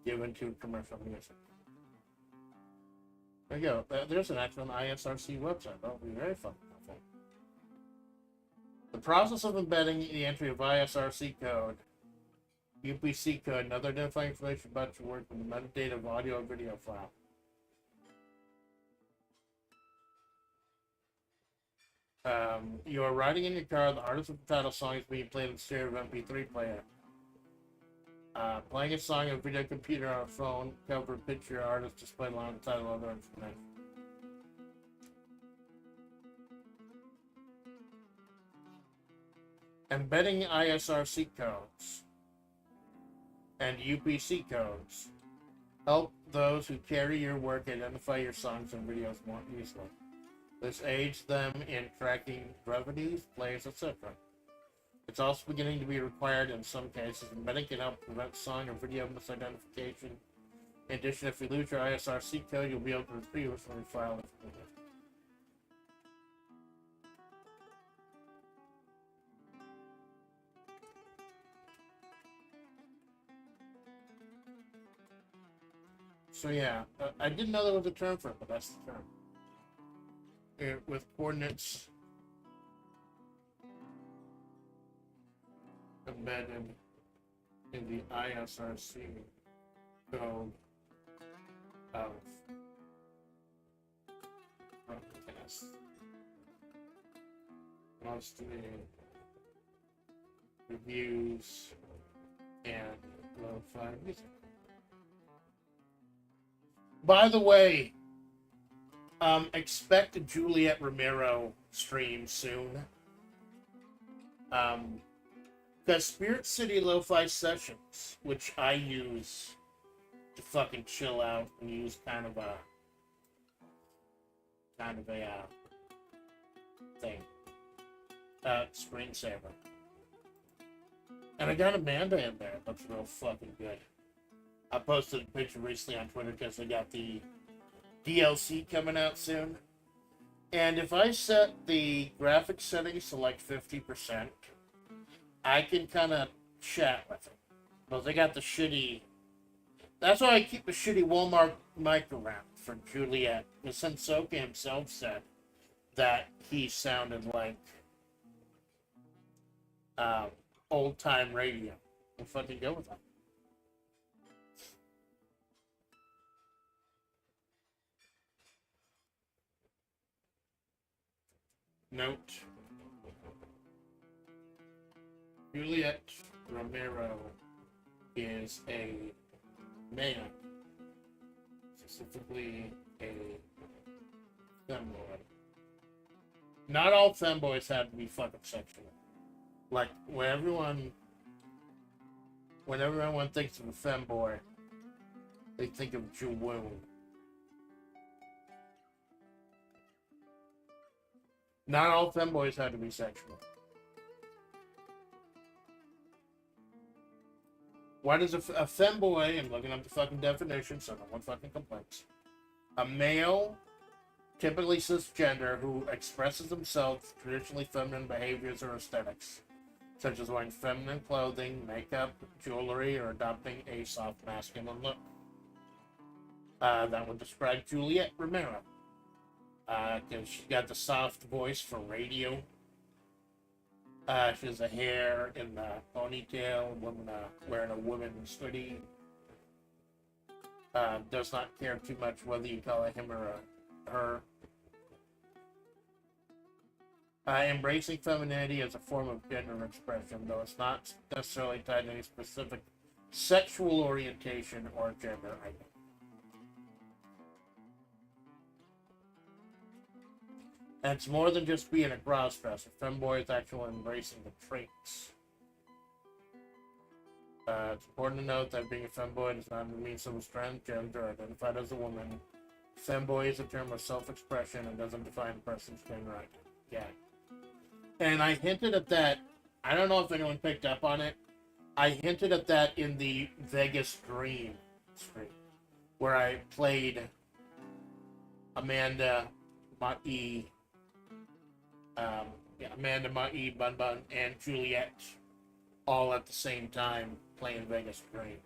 given to commercial music. There you go. There's an actual ISRC website. That would be very fucking helpful. The process of embedding the entry of ISRC code, UPC code, and other identifying information about your work in the metadata of audio or video file. You are riding in your car. The artist of the title song is being played in the stereo MP3 player. Playing a song on a video computer on a phone, cover picture, artist display along the title, other information. Embedding ISRC codes and UPC codes help those who carry your work identify your songs and videos more easily. This aids them in tracking revenues, plays, etc. It's also beginning to be required in some cases. Embedding can help prevent song or video misidentification. In addition, if you lose your ISRC code, you'll be able to retrieve it from your file if needed. So yeah, I didn't know there was a term for it, but that's the term. With coordinates embedded in the ISRC code of broadcast. Mostly reviews and lo-fi music. By the way, expect a Juliet Romero stream soon. Got Spirit City Lo-Fi Sessions, which I use to fucking chill out and use kind of a thing. Screensaver. And I got Amanda in there. It looks real fucking good. I posted a picture recently on Twitter because I got the DLC coming out soon. And if I set the graphics settings to like 50%, I can kind of chat with it. But they got the shitty... That's why I keep the shitty Walmart mic around for Juliet. Because Sensoka himself said that he sounded like old-time radio. We'll fucking go with that. Note. Juliet Romero is a man, specifically a femboy. Not all femboys have to be fucking sexual. Like, when everyone thinks of a femboy, they think of Juwoon. Not all femboys have to be sexual. Why does a femboy, I'm looking up the fucking definition so no one fucking complains. A male, typically cisgender, who expresses himself through traditionally feminine behaviors or aesthetics, such as wearing feminine clothing, makeup, jewelry, or adopting a soft masculine look. That would describe Juliet Romero. Because she's got the soft voice for radio. She has the hair in the ponytail, wearing a woman's hoodie. Does not care too much whether you call it him or her. Embracing femininity as a form of gender expression, though it's not necessarily tied to any specific sexual orientation or gender identity. And it's more than just being a cross-dresser. Femboy is actually embracing the traits. It's important to note that being a femboy does not mean someone's transgender or identified as a woman. Femboy is a term of self-expression and doesn't define a person's gender identity. Yeah. And I hinted at that. I don't know if anyone picked up on it. I hinted at that in the Vegas Dream stream, where I played Amanda Ma'i, Amanda Ma'i, Bun Bun, and Juliet all at the same time playing Vegas Dream.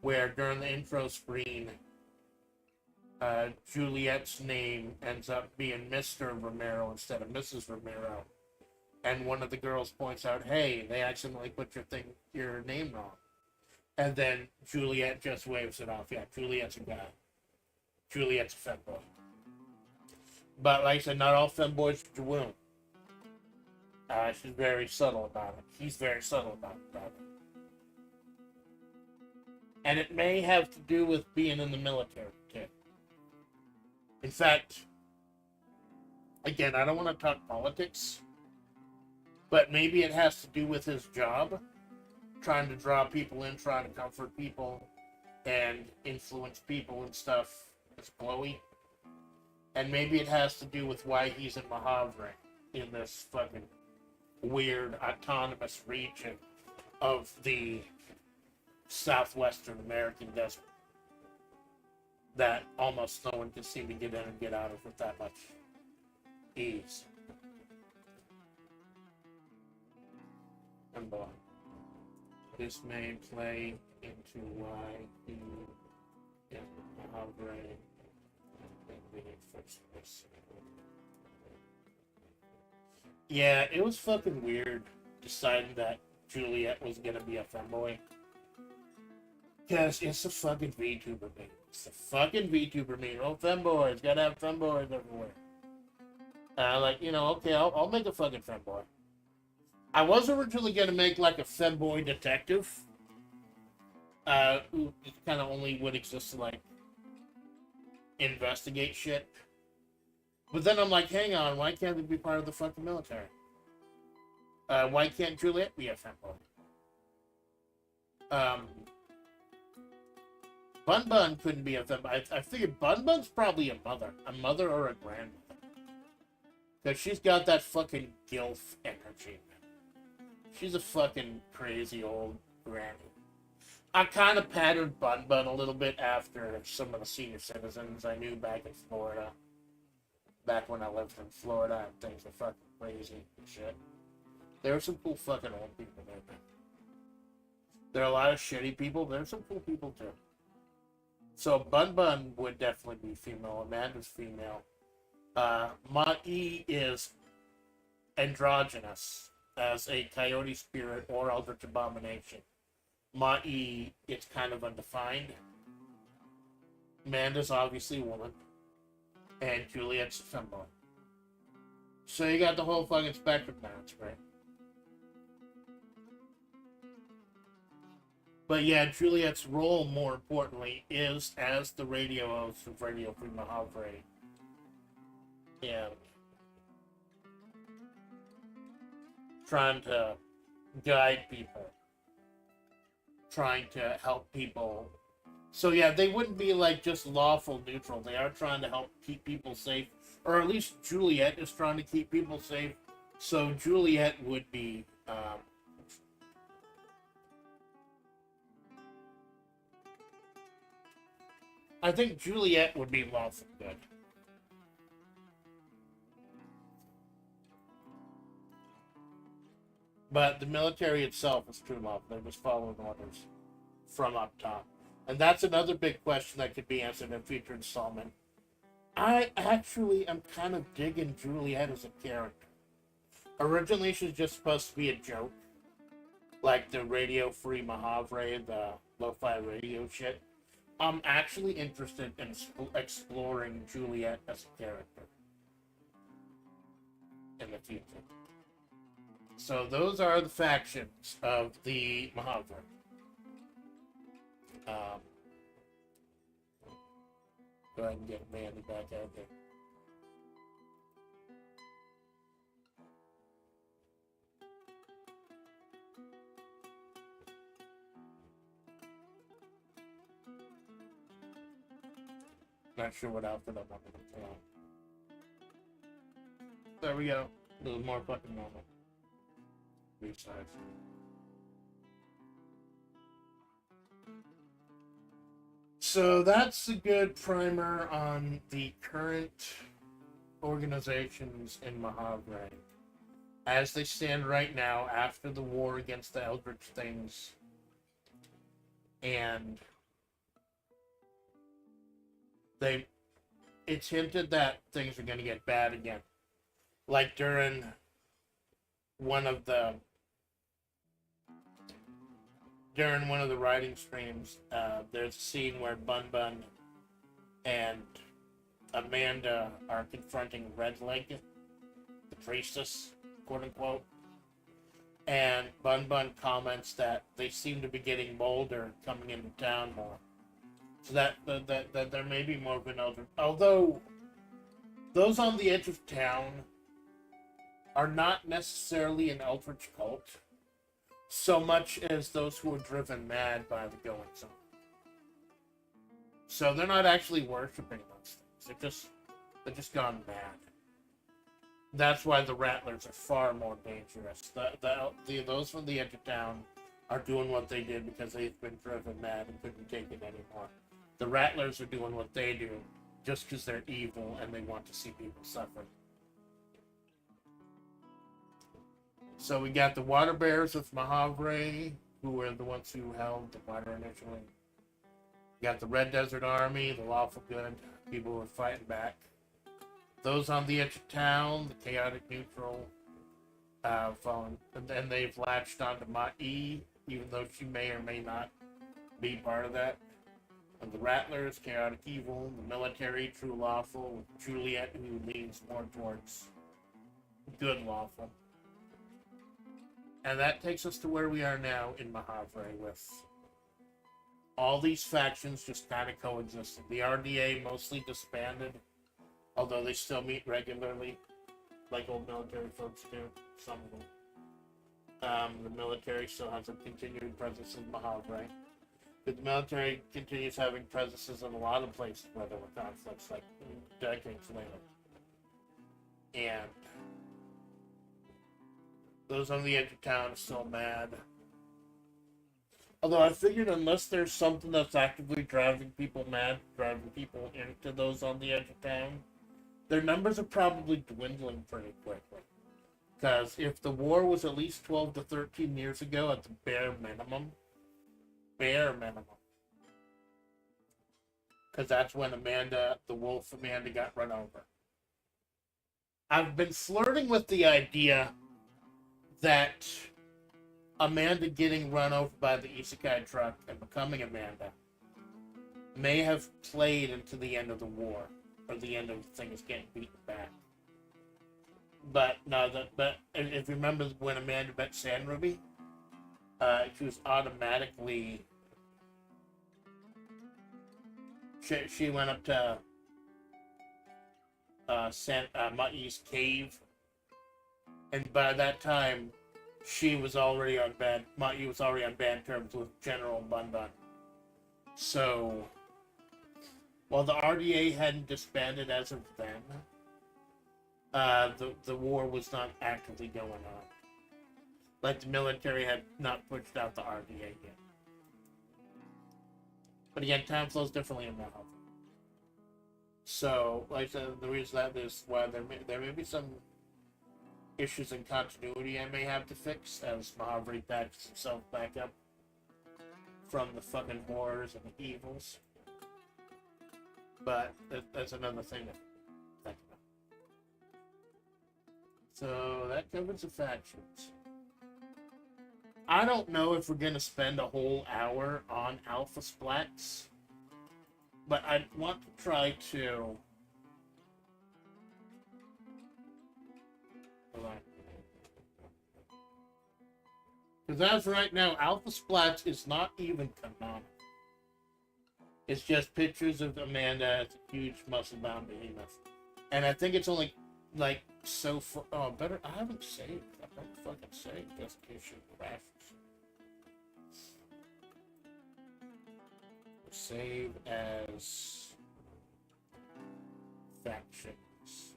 Where during the intro screen, Juliet's name ends up being Mr. Romero instead of Mrs. Romero. And one of the girls points out, hey, they accidentally put your name wrong. And then Juliet just waves it off. Yeah, Juliet's a guy. Juliet's a femboy. But like I said, not all femboys are wound. She's very subtle about it. He's very subtle about it. And it may have to do with being in the military, too. In fact, again, I don't want to talk politics, but maybe it has to do with his job, trying to draw people in, trying to comfort people, and influence people and stuff. It's glowy. And maybe it has to do with why he's in Majavre, in this fucking weird autonomous region of the southwestern American desert that almost no one can seem to get in and get out of with that much ease. And boy, this may play into why he is Majavre in the first place. Yeah, it was fucking weird deciding that Juliet was gonna be a femboy. Because it's a fucking VTuber meme. It's a fucking VTuber meme. Oh, femboys. Gotta have femboys everywhere. Okay, I'll make a fucking femboy. I was originally gonna make like a femboy detective. Who kind of only would exist to like investigate shit. But then I'm like, hang on, why can't they be part of the fucking military? Why can't Juliet be a femboy? Bun Bun couldn't be a femboy. I figured Bun Bun's probably a mother or a grandmother. Because she's got that fucking gilf energy. She's a fucking crazy old granny. I kind of patterned Bun Bun a little bit after some of the senior citizens I knew back in Florida. Back when I lived in Florida and things were fucking crazy and shit. There were some cool fucking old people there, man. There are a lot of shitty people. There's some cool people too. So Bun Bun would definitely be female. Amanda's female. Ma-E is androgynous as a coyote spirit or eldritch abomination. Ma-E, it's kind of undefined. Amanda's obviously a woman. And Juliet's a femboy. So you got the whole fucking spectrum now, it's great. But yeah, Juliet's role, more importantly, is as the radio host of Radio Free Majavre. And trying to guide people. Trying to help people. So yeah, they wouldn't be like just lawful neutral. They are trying to help keep people safe. Or at least Juliet is trying to keep people safe. So Juliet would be I think Juliet would be lawful good. But the military itself is true love. They're just following orders from up top. And that's another big question that could be answered in a future installment. I actually am kind of digging Juliet as a character. Originally, she's just supposed to be a joke. Like the Radio Free Majavre, the lo-fi radio shit. I'm actually interested in exploring Juliet as a character in the future. So those are the factions of the Majavre. Go ahead and get Amanda back out there. Not sure what outfit I'm going to put on. There we go. A little more fucking normal. Resize. So that's a good primer on the current organizations in Majavre as they stand right now after the war against the Eldritch things, and they it's hinted that things are going to get bad again. Like one of the during one of the writing streams, there's a scene where Bun Bun and Amanda are confronting Redleg, the priestess, quote unquote. And Bun Bun comments that they seem to be getting bolder coming into town more. So that there may be more of an elder. Although those on the edge of town are not necessarily an eldritch cult, so much as those who are driven mad by the goings on. So they're not actually worshiping those things. They're just gone mad. That's why the Rattlers are far more dangerous. Those from the edge of town are doing what they did because they've been driven mad and couldn't take it anymore. The Rattlers are doing what they do just because they're evil and they want to see people suffer. So we got the Water Bears of Majavre, who were the ones who held the water initially. We got the Red Desert Army, the lawful good, people who were fighting back. Those on the edge of town, the chaotic neutral, fallen. And then they've latched onto Ma'i, even though she may or may not be part of that. And the Rattlers, chaotic evil, the military, true lawful, with Juliet, who leans more towards good lawful. And that takes us to where we are now in Majavre, with all these factions just kind of coexisting. The RDA mostly disbanded, although they still meet regularly, like old military folks do, some of them. The military still has a continuing presence in Majavre. But the military continues having presences in a lot of places where there were conflicts, like decades later. And those on the edge of town are still mad. Although I figured unless there's something that's actively driving people mad, driving people into those on the edge of town, their numbers are probably dwindling pretty quickly. Because if the war was at least 12 to 13 years ago at the bare minimum, because that's when the wolf Amanda got run over. I've been flirting with the idea that Amanda getting run over by the isekai truck and becoming Amanda may have played into the end of the war, or the end of things getting beaten back. But no, but if you remember when Amanda met Sand Ruby, she was automatically she went up to Ma'i's cave, and by that time Ma'i was already on bad terms with General Bun Bun. So while the RDA hadn't disbanded as of then, the war was not actively going on. Like the military had not pushed out the RDA yet. But again, time flows differently in Majavre. So, like I said, the reason that is why there may be some issues in continuity I may have to fix as Majavre backs himself back up from the fucking horrors and the evils. But that's another thing to think about. So that covers the factions. I don't know if we're going to spend a whole hour on Alpha Splatts, but I want to try to... Because as of right now, Alpha Splatts is not even canonical. It's just pictures of Amanda as a huge muscle-bound behemoth. And I think it's only, like, so far... Oh, better... I haven't saved. I don't fucking save just in case it crashes. Save as factions.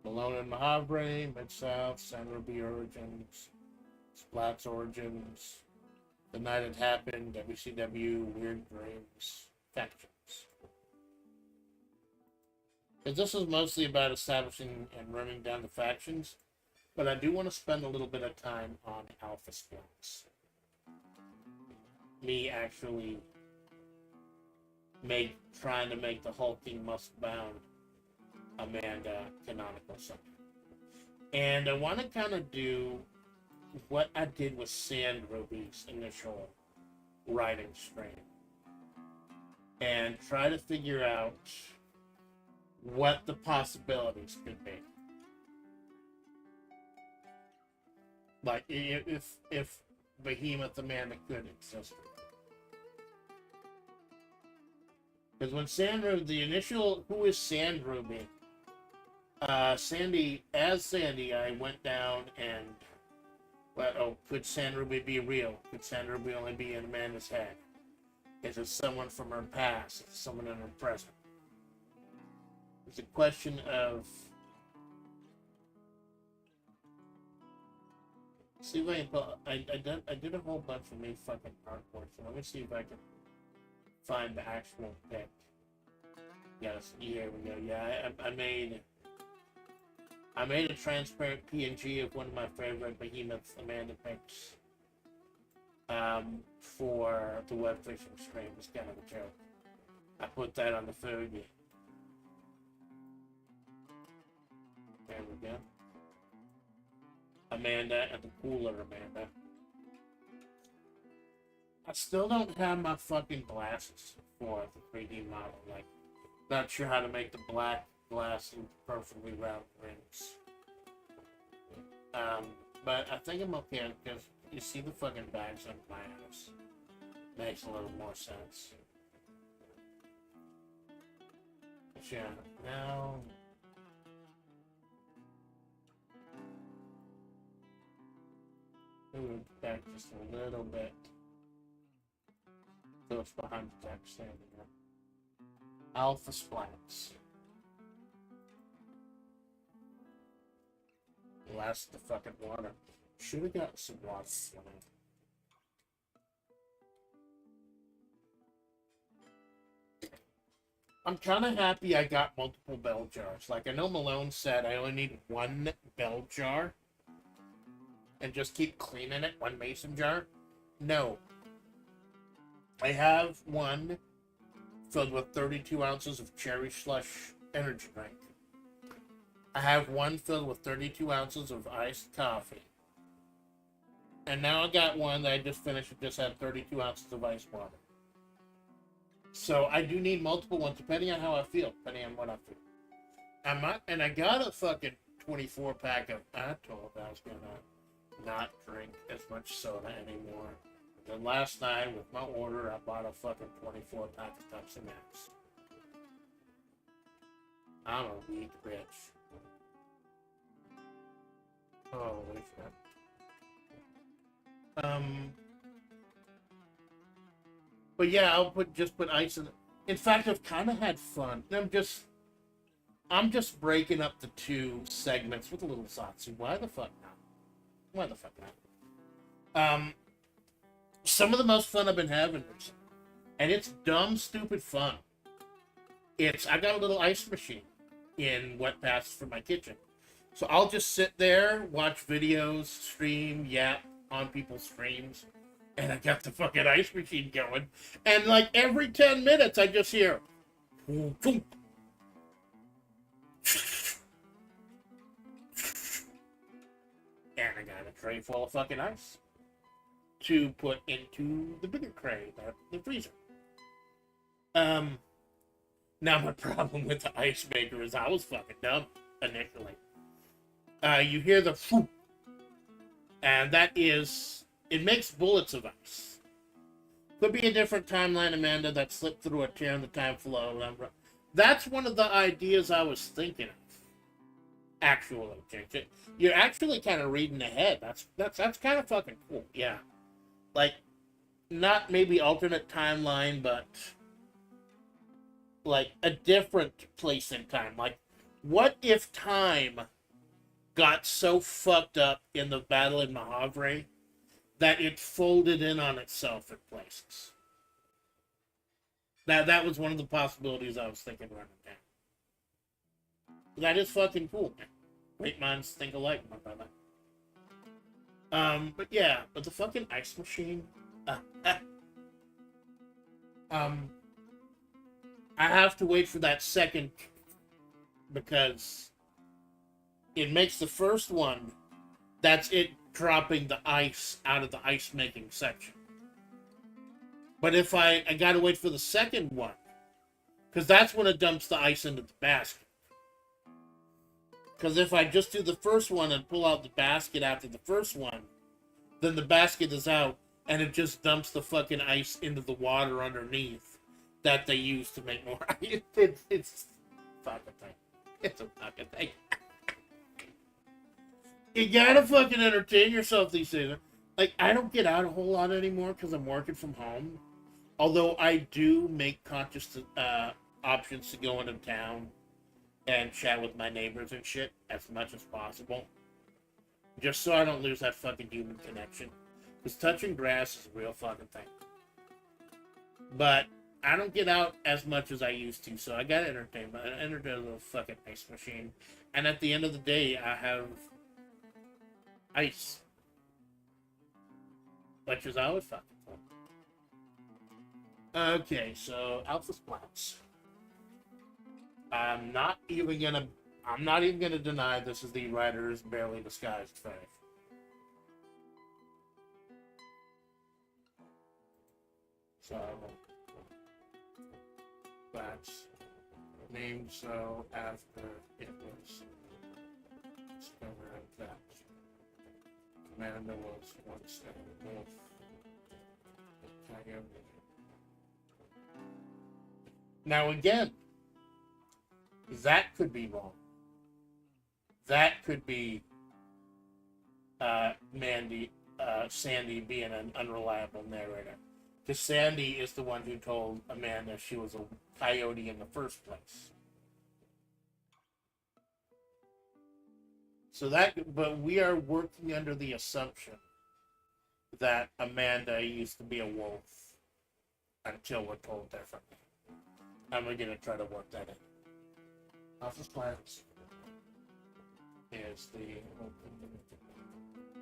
Malone and Majavre, Mid-South, San Ruby Origins, Splatts Origins, The Night It Happened, WCW, Weird Dreams, factions. Because this is mostly about establishing and running down the factions, but I do want to spend a little bit of time on Alpha Splatts. me actually trying to make the hulking muscle-bound Amanda canonical somehow. And I want to kind of do what I did with Sandroby's initial writing stream. And try to figure out what the possibilities could be. Like, if Behemoth Amanda could exist. Because when Sandruby, the initial, who is Sandruby? Sandy, I went down and, could Sandruby be real? Could Sandruby only be in Amanda's head? Is it someone from her past? Is it someone in her present? It's a question of... See if I can put... I did a whole bunch of me fucking artwork, so let me see if I can find the actual pic. Yes, here we go. Yeah, I made a transparent PNG of one of my favorite Behemoth Amanda pics. For the web fishing stream. It's kind of a joke. I put that on the food. There we go. Amanda and the cooler Amanda. I still don't have my fucking glasses for the 3D model. Like, not sure how to make the black glass into perfectly round rims. But I think I'm okay because you see the fucking bags on my house. Makes a little more sense. But yeah, now... Move back just a little bit. So it's behind the text standing there. Alpha Splatts. Last the fucking water. Should have got some water. I'm kind of happy I got multiple bell jars. Like, I know Malone said I only need one bell jar. And just keep cleaning it, one mason jar. No. I have one filled with 32 ounces of cherry slush energy drink. I have one filled with 32 ounces of iced coffee. And now I got one that I just finished that just had 32 ounces of iced water. So I do need multiple ones depending on how I feel, depending on what I feel. And I got a fucking 24 pack of, I told I was gonna not drink as much soda anymore. But then last night with my order, I bought a fucking 24 pack of Pepsi Max. I'm a weak bitch. Holy shit. But yeah, I'll just put ice in it. In fact, I've kind of had fun. I'm just breaking up the two segments with a little Zatsu. Why the fuck not? Why the fuck not? Some of the most fun I've been having, and it's dumb, stupid fun. I got a little ice machine in Wet Pass for my kitchen. So I'll just sit there, watch videos, stream, yap on people's streams, and I got the fucking ice machine going. And like every 10 minutes, I just hear, boom, boom. And I got a tray full of fucking ice to put into the bigger tray, the freezer. Now my problem with the ice maker is I was fucking dumb initially. You hear the whoop, and that is, it makes bullets of ice. Could be a different timeline, Amanda, that slipped through a tear in the time flow. That's one of the ideas I was thinking of. Actually, Jinx. You're actually kind of reading ahead. That's kind of fucking cool. Yeah, like not maybe alternate timeline, but like a different place in time. Like, what if time got so fucked up in the battle in Majavre that it folded in on itself in places? That was one of the possibilities I was thinking running down. That is fucking cool, man. Great minds think alike, my brother. But yeah, but the fucking ice machine. Um, I have to wait for that second because it makes the first one. That's it dropping the ice out of the ice making section. But if I gotta wait for the second one, because that's when it dumps the ice into the basket. Because if I just do the first one and pull out the basket after the first one, then the basket is out and it just dumps the fucking ice into the water underneath that they use to make more ice. It's a fucking thing. It's a fucking thing. You gotta fucking entertain yourself these days. Like, I don't get out a whole lot anymore because I'm working from home. Although I do make conscious options to go into town and chat with my neighbors and shit as much as possible. Just so I don't lose that fucking human connection. Because touching grass is a real fucking thing. But I don't get out as much as I used to, so I gotta entertain a little fucking ice machine. And at the end of the day, I have ice. Which is always fucking fun. Okay, so Alpha Splatts. I'm not even gonna deny this is the writer's barely disguised faith. So that's named so after it was discovered that Amanda was once a wolf. Now again, that could be wrong. That could be Sandy being an unreliable narrator. Because Sandy is the one who told Amanda she was a coyote in the first place. So but we are working under the assumption that Amanda used to be a wolf until we're told differently. And we're going to try to work that in. Alpha Splatts is the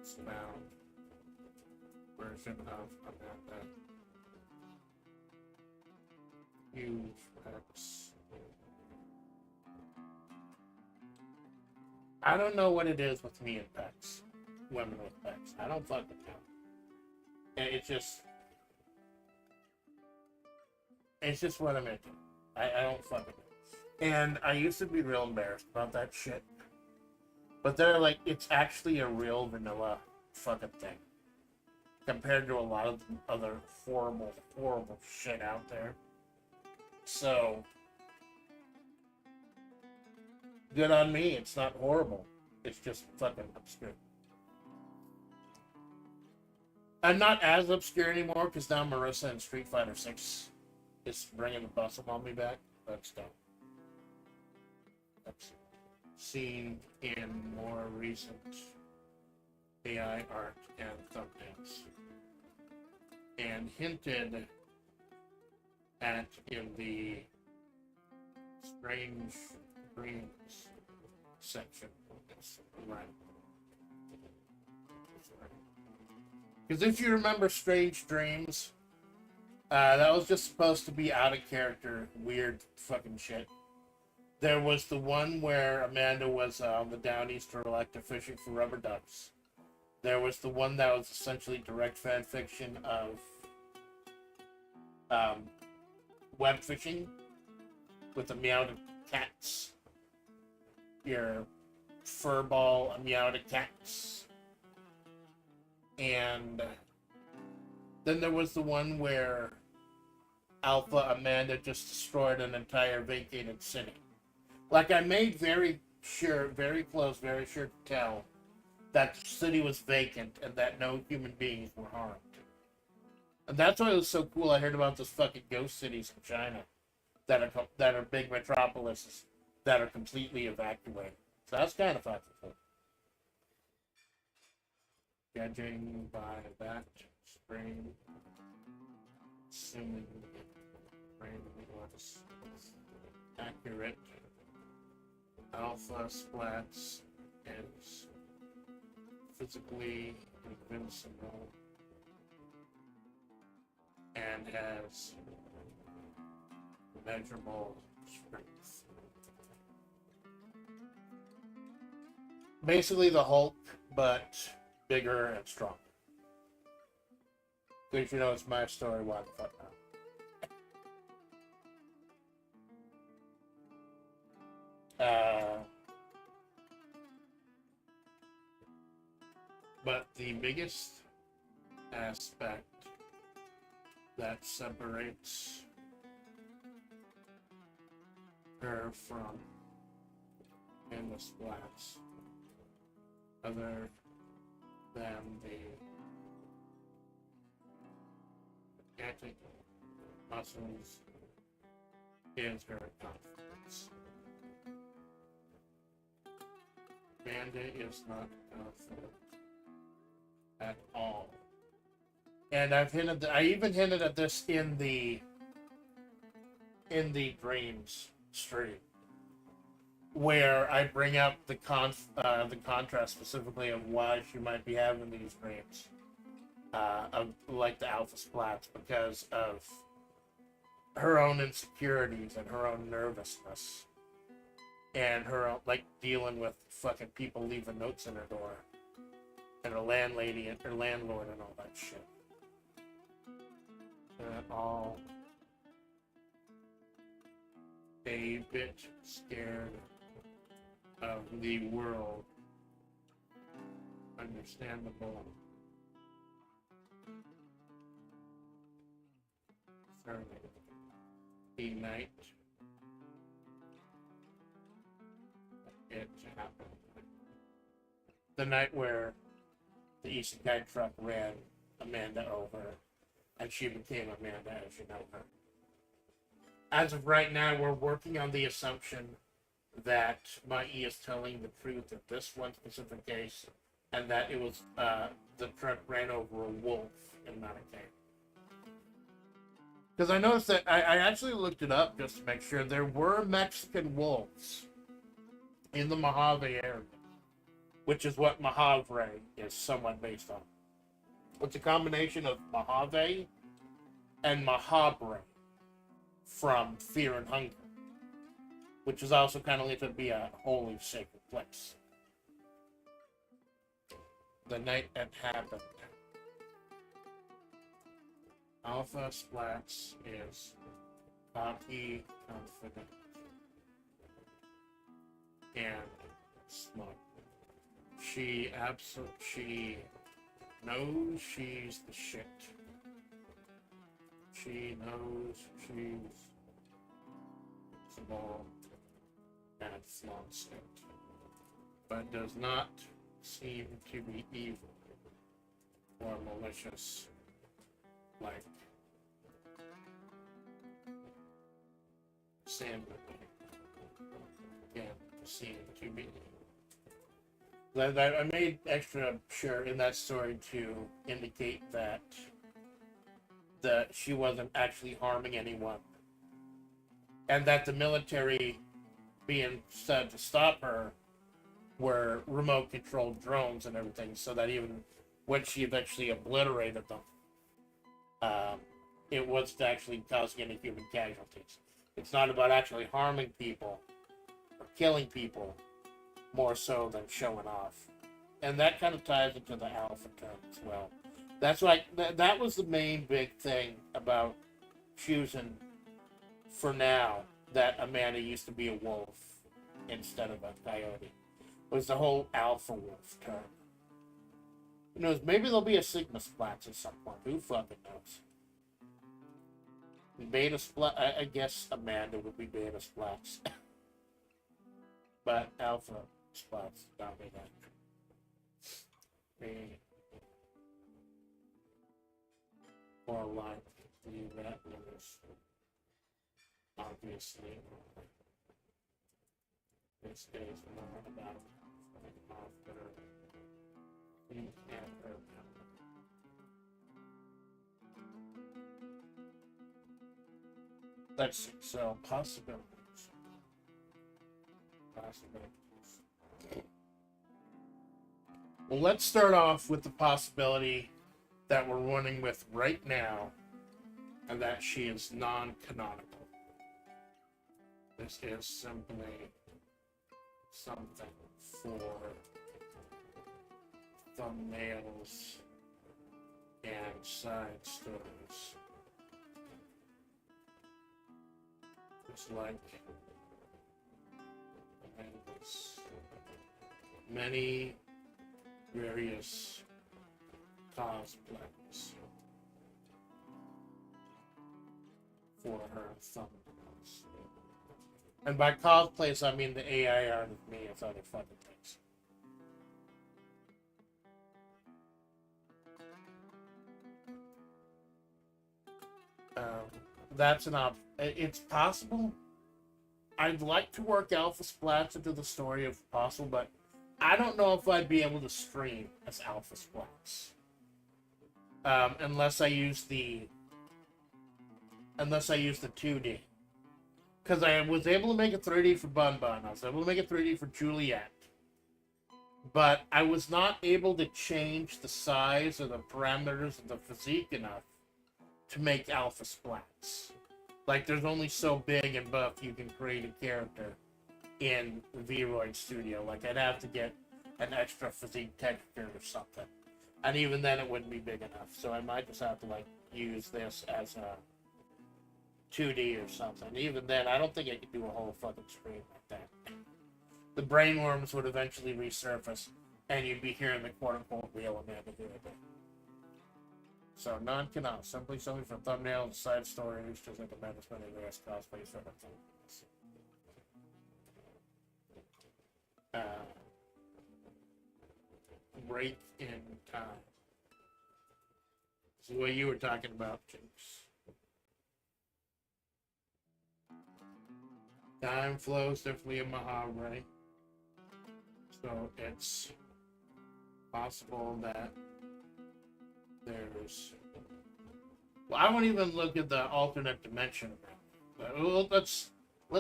sound version of Amanda. Huge pecs. I don't know what it is with me and pecs. Women with pecs. I don't fuck with them. It's just what I'm into. I don't fuck with it. And I used to be real embarrassed about that shit. But they're like, it's actually a real vanilla fucking thing. Compared to a lot of other horrible, horrible shit out there. So, good on me. It's not horrible. It's just fucking obscure. I'm not as obscure anymore because now Marissa in Street Fighter 6 is bringing the bustle on me back. That's dope. That's seen in more recent AI art and thumbnails. And hinted at in the Strange Dreams section. Right. Because if you remember Strange Dreams, that was just supposed to be out of character, weird fucking shit. There was the one where Amanda was on the Downeaster Electra fishing for rubber ducks. There was the one that was essentially direct fan fiction of web fishing with the meowed cats. Your furball meowed cats. And then there was the one where Alpha Amanda just destroyed an entire vacated city. Like, I made very sure to tell that the city was vacant and that no human beings were harmed. And that's why it was so cool. I heard about those fucking ghost cities in China that are big metropolises that are completely evacuated. So that's kind of fucking cool. Judging by that spring, assuming spring was accurate, Alpha Splatts is physically invincible and has measurable strength. Basically the Hulk, but bigger and stronger. If you know it's my story, why the fuck not? But the biggest aspect that separates her from Amanda Splatts, other than the gigantic muscles, is her confidence. Amanda is not confident at all. And I even hinted at this in the dreams stream, where I bring up the contrast specifically of why she might be having these dreams, of like the Alpha Splatts, because of her own insecurities and her own nervousness, and her own, like, dealing with fucking people leaving notes in her door, and her landlady and her landlord and all that shit. They're all a bit scared of the world. Understandable. Certainly. The night it happened. The night where the Isekai truck ran Amanda over, and she became Amanda as you know her. As of right now, we're working on the assumption that Mai is telling the truth in this one specific case, and that it was the truck ran over a wolf in Manakane. Because I noticed that I actually looked it up just to make sure there were Mexican wolves in the Majavre area, which is what Majavre is somewhat based on. It's a combination of Majavre and Majavre from Fear and Hunger, which is also kind of believed to be a holy sacred place. The night it happened. Alpha Splatts is cocky, confident, and smart. She knows she's the shit. She knows she's small and flaunts it, but does not seem to be evil or malicious like Sam seem to be. I made extra sure in that story to indicate that she wasn't actually harming anyone, and that the military being said to stop her were remote controlled drones and everything, so that even when she eventually obliterated them, it wasn't actually causing any human casualties. It's not about actually harming people or killing people, more so than showing off. And that kind of ties into the alpha term as well. That's why that was the main big thing about choosing for now that Amanda used to be a wolf instead of a coyote. Was the whole alpha wolf term. Who knows? Maybe there'll be a Sigma Splatts at some point. Who fucking knows? Beta Splatts. I guess Amanda would be Beta Splatts. But Alpha Splatts dominate that. Or like the Rattlers. Obviously. This is not about after you can't hurt them. Let's see. So possibilities. Well, let's start off with the possibility that we're running with right now, and that she is non-canonical. This is simply something for thumbnails and side stories. Just like Amanda's many various cosplays for her thumbnails. And by cosplays, I mean the AI art of me as other fucking things. That's an option. It's possible. I'd like to work Alpha Splatts into the story if possible, but I don't know if I'd be able to stream as Alpha Splatts. Unless I use the 2D. Because I was able to make a 3D for Bun Bun. I was able to make a 3D for Juliet. But I was not able to change the size or the parameters of the physique enough to make Alpha Splatts. Like, there's only so big and buff you can create a character in VRoid Studio. Like, I'd have to get an extra physique texture or something. And even then, it wouldn't be big enough. So I might just have to, like, use this as a 2D or something. Even then, I don't think I could do a whole fucking screen like that. The brainworms would eventually resurface, and you'd be hearing the quote-unquote real Amanda here. So, non-canonical, simply something for thumbnails, side stories, just like Amanda Splatts various cosplays for her thumbnails. Break in time. This is what you were talking about, Jinx. Time flows differently in Majavre. So it's possible that there's... Well, I won't even look at the alternate dimension. Well, let's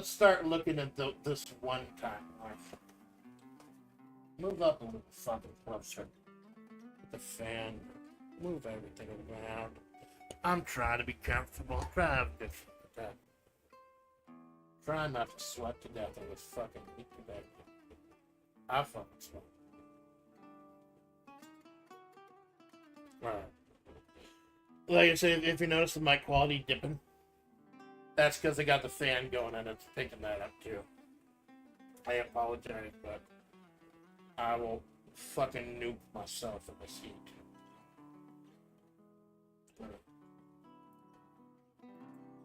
start looking at this one time. Move up a little fucking closer. With the fan. Move everything around. I'm trying to be comfortable. Try to have good fun with that. Try not to sweat to death on this fucking heat today. I fucking sweat. Alright. Like I said, if you notice the mic quality dipping, that's because I got the fan going and it's picking that up too. I apologize, but I will fucking nuke myself in this heat.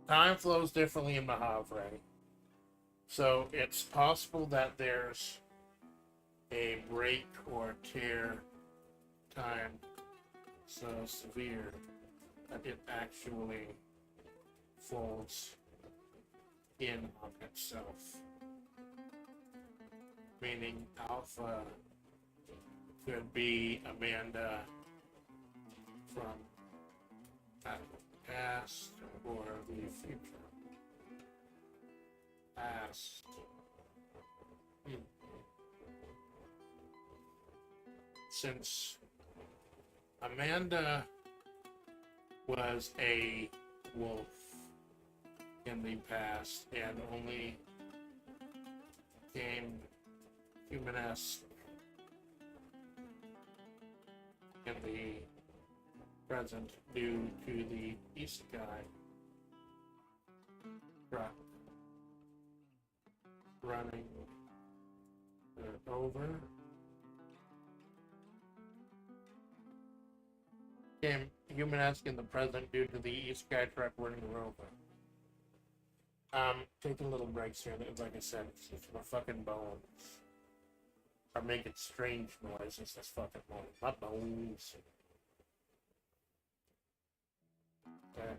Time flows differently in Majavre. So it's possible that there's a break or tear time so severe that it actually folds in on itself. Meaning Alpha could be Amanda from the past or the future. Past. Since Amanda was a wolf in the past and only became humanesque in the present due to the isekai truck running over. Became humanesque in the present due to the isekai truck running her over. Taking little breaks here. Like I said, it's my fucking bones are making strange noises. This fucking morning. My bones. Okay.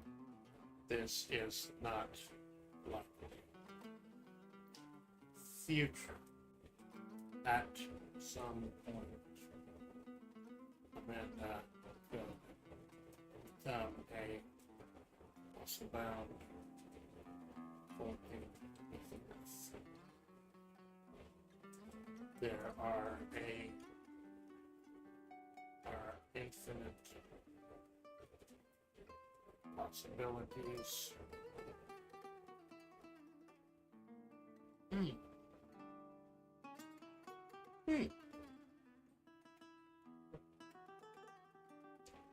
This is not likely. Future. At some point, Amanda will become a muscle-bound working witness. There are infinite possibilities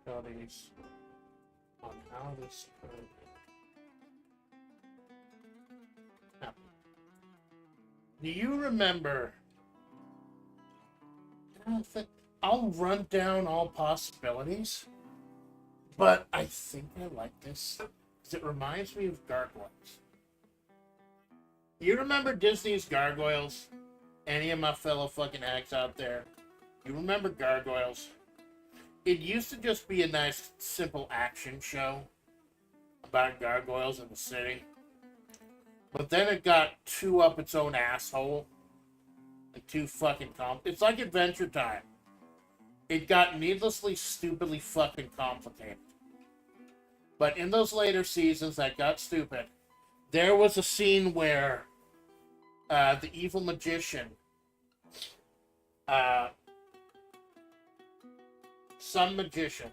Studies on how this could happen. Do you remember? I'll run down all possibilities, but I think I like this because it reminds me of gargoyles. You remember Disney's Gargoyles? Any of my fellow fucking hacks out there? You remember Gargoyles? It used to just be a nice, simple action show about gargoyles in the city. But then it got too up its own asshole. And too fucking it's like Adventure Time. It got needlessly, stupidly fucking complicated. But in those later seasons that got stupid, there was a scene where the evil magician, some magician,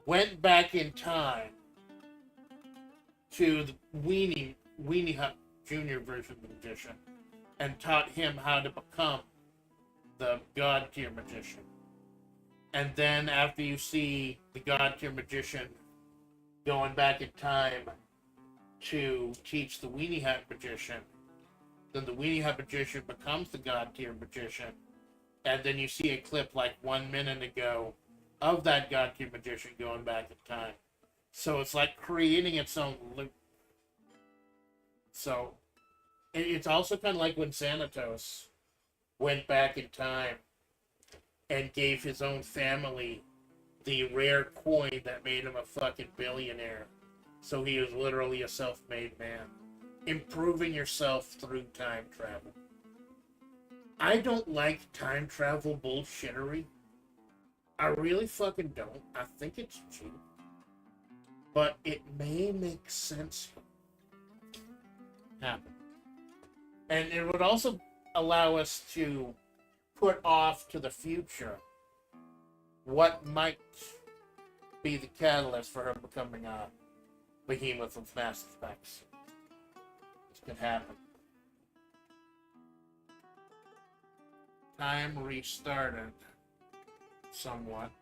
went back in time to the Weenie Hut Jr. version of the magician and taught him how to become the God tier magician. And then after you see the God tier magician going back in time to teach the Weenie Hut magician, then the Weenie Hut magician becomes the God tier magician. And then you see a clip like 1 minute ago of that God tier magician going back in time. So it's like creating its own loop. So it's also kind of like when Xanatos went back in time and gave his own family the rare coin that made him a fucking billionaire. So he was literally a self-made man. Improving yourself through time travel. I don't like time travel bullshittery. I really fucking don't. I think it's cheap. But it may make sense. Happen. And it would also allow us to put off to the future what might be the catalyst for her becoming a behemoth with massive specs. This could happen. Time restarted somewhat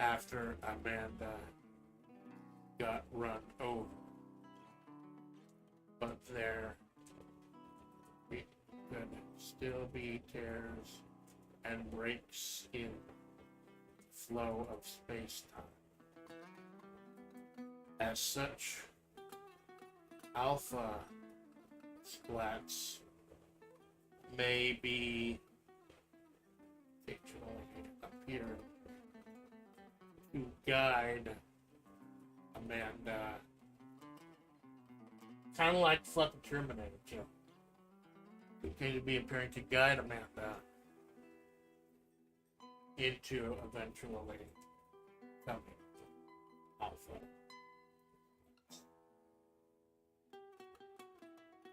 after Amanda got run over. But there could still be tears and breaks in flow of space-time. As such, Alpha Splatts may be fictionally appear to guide Amanda, kind of like fucking Terminator 2. Continue to be appearing to guide Amanda into eventually coming Alpha.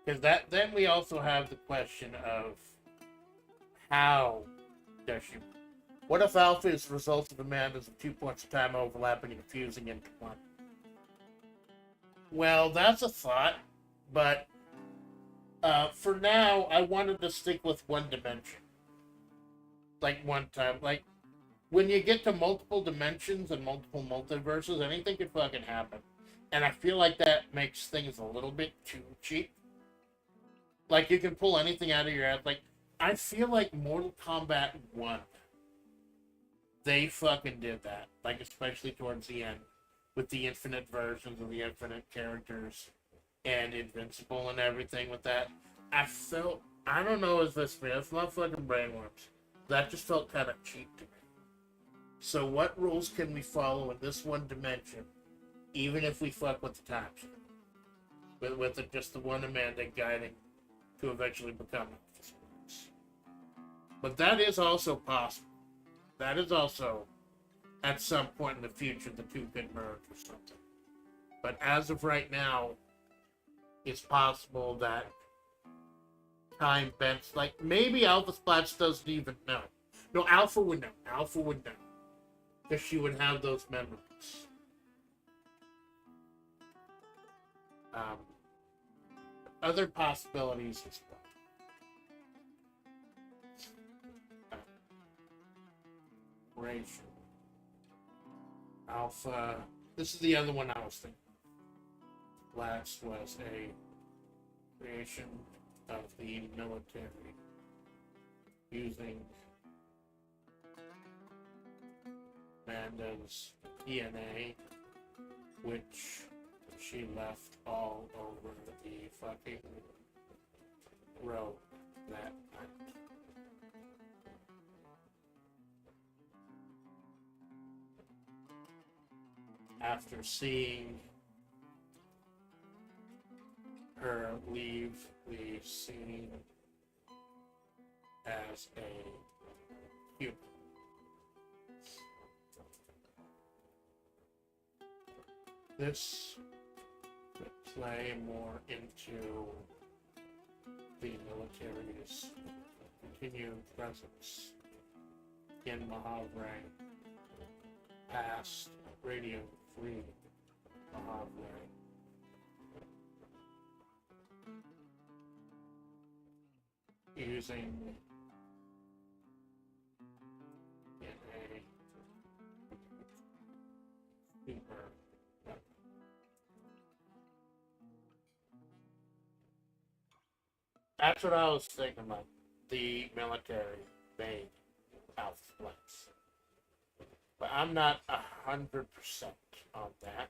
Because then we also have the question of how does she... What if Alpha is the result of Amanda's 2 points of time overlapping and fusing into one? Well, that's a thought, but for now, I wanted to stick with one dimension. Like one time. Like, when you get to multiple dimensions and multiple multiverses, anything could fucking happen. And I feel like that makes things a little bit too cheap. Like, you can pull anything out of your head. Like, I feel like Mortal Kombat 1, they fucking did that. Like, especially towards the end. With the infinite versions of the infinite characters. And Invincible and everything with that. I felt... I don't know if this me. It's not fucking brainworms. That just felt kind of cheap to me. So what rules can we follow in this one dimension? Even if we fuck with the time shift. With just the one Amanda guiding to eventually become it. But that is also possible. That is also, at some point in the future, the two could merge or something. But as of right now, it's possible that time bends. Like, maybe Alpha Splatts doesn't even know. No, Alpha would know. Alpha would know. Because she would have those memories. Other possibilities as well. Operation. Alpha. This is the other one I was thinking. Last was a creation of the military using Amanda's DNA, which she left all over the fucking road that night. After seeing her leave the scene as a human. This would play more into the military's continued presence in Majavre past Radio Free Majavre. Using in a super weapon. That's what I was thinking about. The military made Alpha Splatts. But I'm not 100% on that.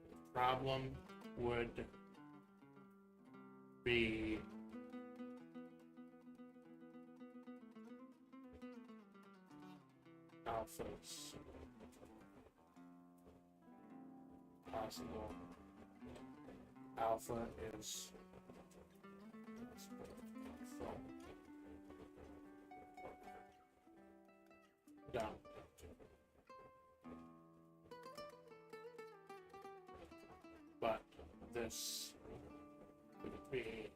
The problem would be Alpha's possible. Alpha is down. But this would be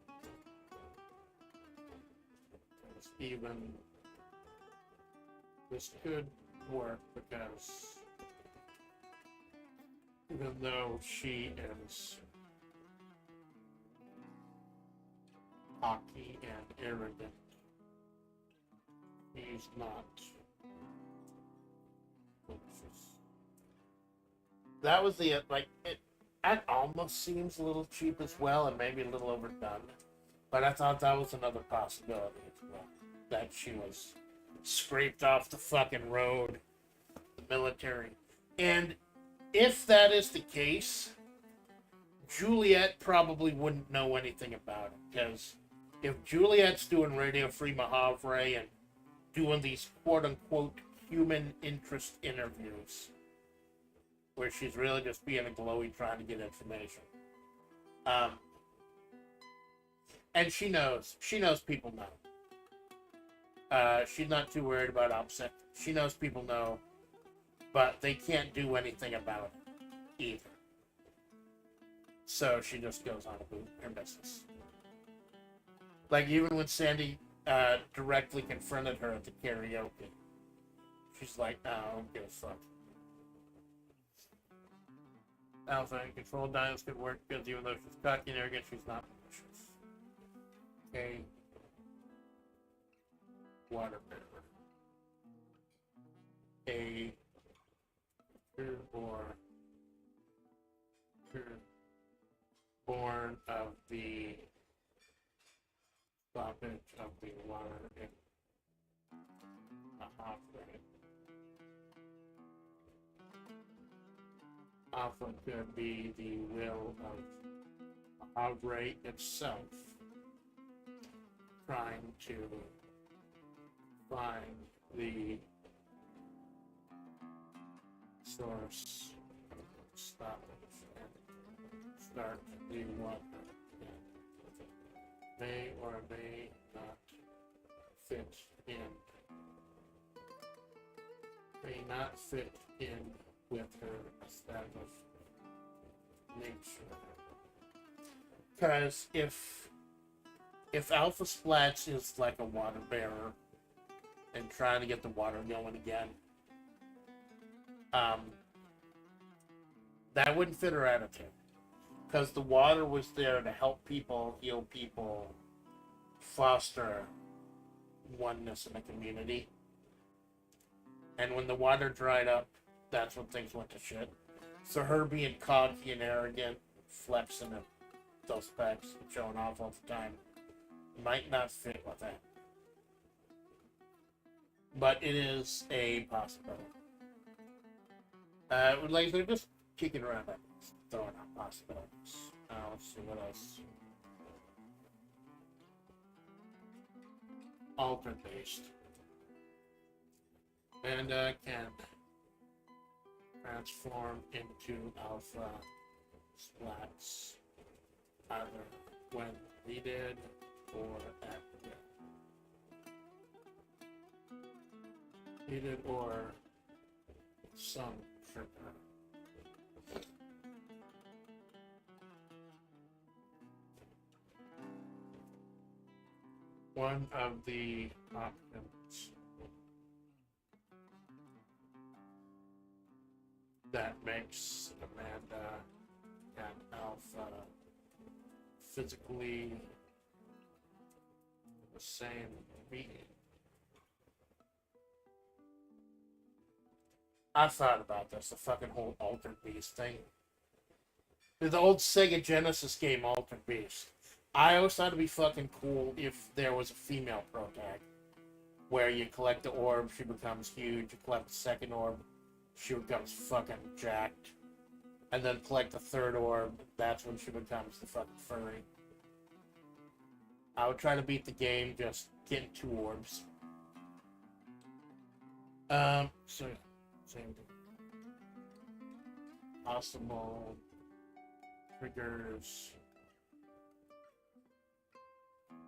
even. This could work because even though she is cocky and arrogant, he's not. That was the like it. That almost seems a little cheap as well, and maybe a little overdone. But I thought that was another possibility as well. That she was scraped off the fucking road, the military. And if that is the case, Juliet probably wouldn't know anything about it. Because if Juliet's doing Radio Free Majavre and doing these quote-unquote human interest interviews, where she's really just being a glowy trying to get information. And she knows people know. She's not too worried about upset. She knows people know, but they can't do anything about it either. So she just goes on about her business. Like even when Sandy directly confronted her at the karaoke, she's like, "No, I don't give a fuck." Alpha and control dials could work because even though she's cocky and arrogant, she's not malicious. Okay. Water bearer. A or born of the stoppage of the water in a hot rain. Alpha could be the will of Majavre itself trying to find the source of stoppage and start the water again. May or may not fit in. May not fit in with her established nature. Because if Alpha Splatts is like a water bearer and trying to get the water going again, that wouldn't fit her attitude. Because the water was there to help people, heal people, foster oneness in the community. And when the water dried up, that's when things went to shit. So her being cocky and arrogant, flexing at those pecs, showing off all the time, might not fit with that. But it is a possibility. Like they're just kicking around, throwing out possibilities. Let's see what else. Alter based. And can transform into alpha Splatts either when needed or at will. Needed or some trigger. One of the options that makes Amanda and Alpha physically the same being. I thought about this, the fucking whole Altered Beast thing. The old Sega Genesis game, Altered Beast. I always thought it'd be fucking cool if there was a female protag. Where you collect the orb, she becomes huge. You collect the second orb, she becomes fucking jacked. And then collect the third orb, that's when she becomes the fucking furry. I would try to beat the game just getting 2 orbs. So same thing. Possible triggers.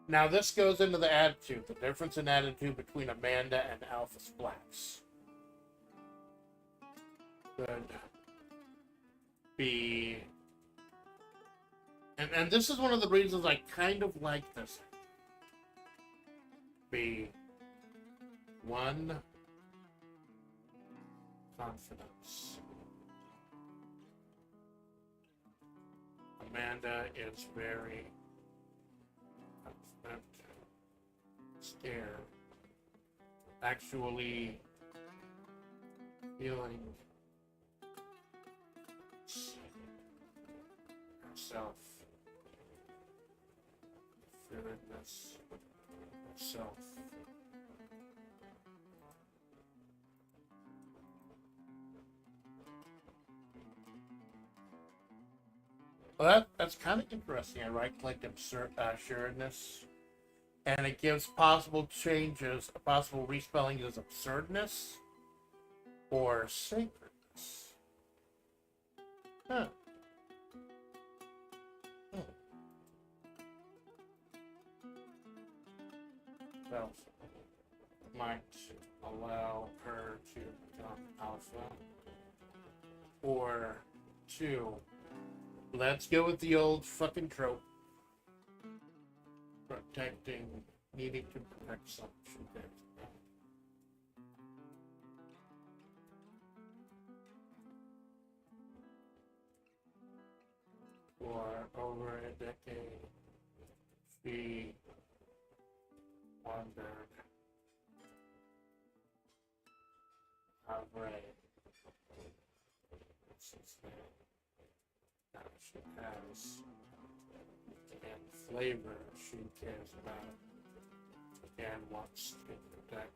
Now this goes into the attitude, the difference in attitude between Amanda and Alpha Splatts. Could be, and this is one of the reasons I kind of like this. Be 1, confidence. Amanda is very confident, scared, actually feeling herself, fearingness, herself. Well, that's kind of interesting. I right-clicked assuredness, and it gives possible changes, possible respelling as absurdness or sacredness. Huh. Self might allow her to become alpha, or 2. Let's go with the old fucking trope. Protecting, needing to protect something. For over a decade, she wondered how right since then. She has and flavor she cares about and wants to protect.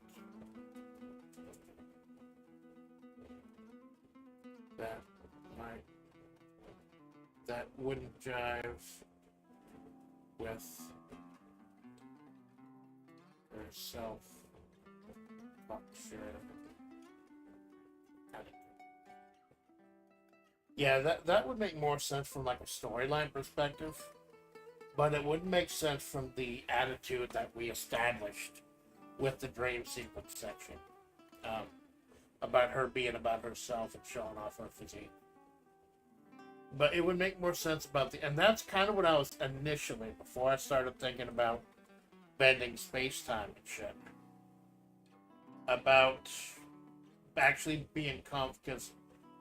That wouldn't jive with her self sure. Yeah, that would make more sense from like a storyline perspective, but it wouldn't make sense from the attitude that we established with the dream sequence section, about her being about herself and showing off her physique. But it would make more sense about and that's kind of what I was initially, before I started thinking about bending space-time and shit, about actually being confident, because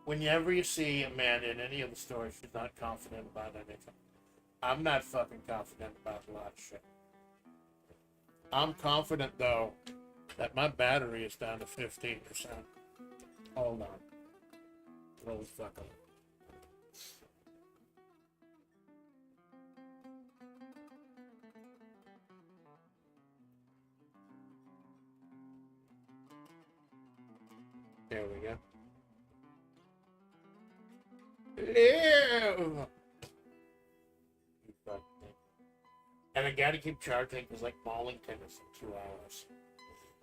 whenever you see Amanda in any of the stories, she's not confident about anything. I'm not fucking confident about a lot of shit. I'm confident, though, that my battery is down to 15%. Hold on. Holy fuck up. There we go. Live! And I gotta keep charging because, like, bowling tennis in 2 hours.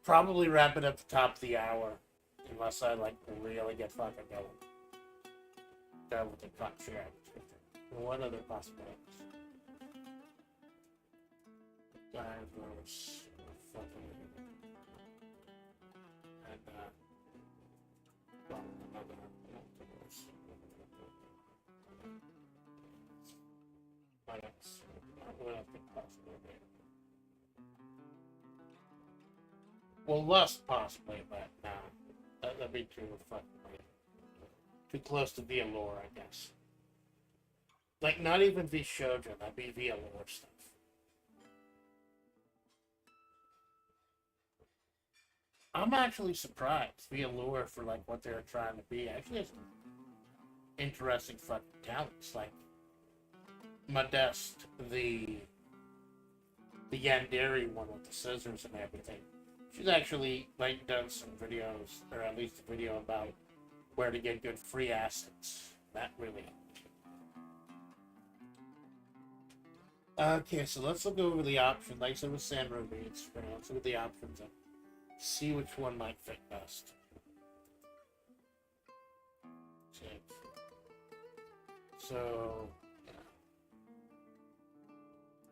Probably wrap it at the top of the hour. Unless I, like, really get fucking going. That with the fuck shit. What other possibilities? Diverse. Fucking. And, well, another. What else? What else could possibly be? Well, lust possibly, but nah. That'd be too fucking weird. Too close to the allure, I guess. Like, not even the shoujo, that'd be the allure stuff. I'm actually surprised. The allure for, like, what they're trying to be actually has interesting fucking talents. Like, Modeste, the Yandere one with the scissors and everything. She's actually, like, done some videos, or at least a video about where to get good free assets. That really helped. Okay, so let's look over the options. Like I said with San Ruby, let's look at the options and see which one might fit best. So, yeah.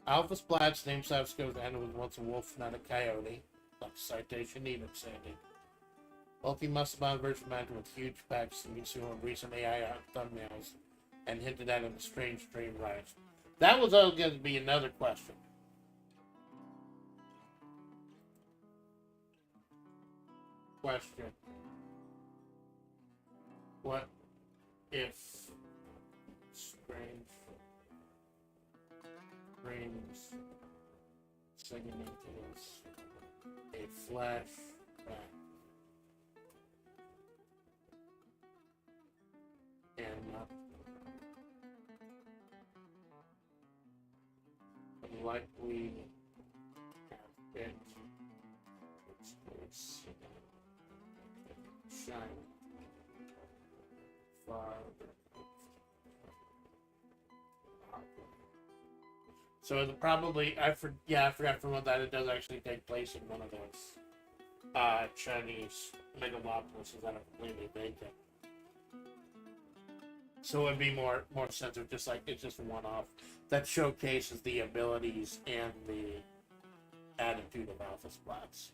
Alpha Splatts named South goes and was once a wolf, not a coyote. Like citation needed, Sandy. Bulky muscle-bound version mounted with huge packs and consumer recent AI thumbnails and hinted at in the strange dream rise. That was all going to be another question. What if strange dreams segment is a flashback and not likely have been shine far. So it probably I forgot from what that it does actually take place in one of those Chinese megalopolises that are completely vacant. So it'd be more sense of just like it's just a one-off that showcases the abilities and the attitude of Alpha Splatts,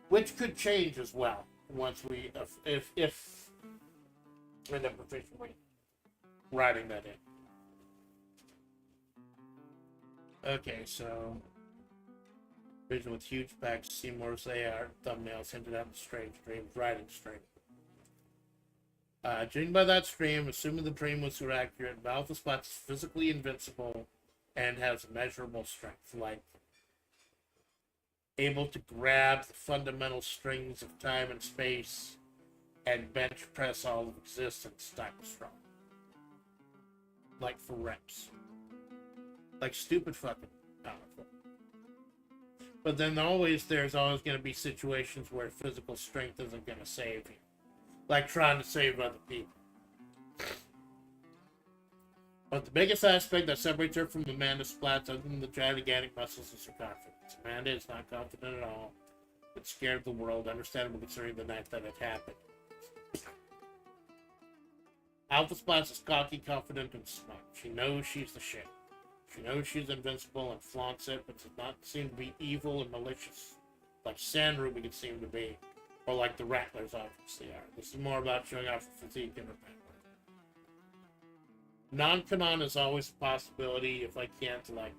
which could change as well once we if we're the proficiently writing that in. Okay, so vision with huge packs, Seymour's AR thumbnails hinted at the strange dreams, writing stream. Judging by that stream, assuming the dream was so accurate, Alpha Splatts is physically invincible and has measurable strength, like able to grab the fundamental strings of time and space and bench press all of existence type of strong. Like for reps. Like stupid fucking powerful. But then there's always going to be situations where physical strength isn't going to save you. Like trying to save other people. But the biggest aspect that separates her from Amanda Splatts, other than the gigantic muscles, is her confidence. Amanda is not confident at all, but scared of the world, understandable considering the night that it happened. Alpha Splatts is cocky, confident, and smart. She knows she's the shit. She knows she's invincible and flaunts it, but does not seem to be evil and malicious, like San Ruby could seem to be, or like the Rattlers obviously are. This is more about showing off her physique and her power. Non-canon is always a possibility if I can't, like...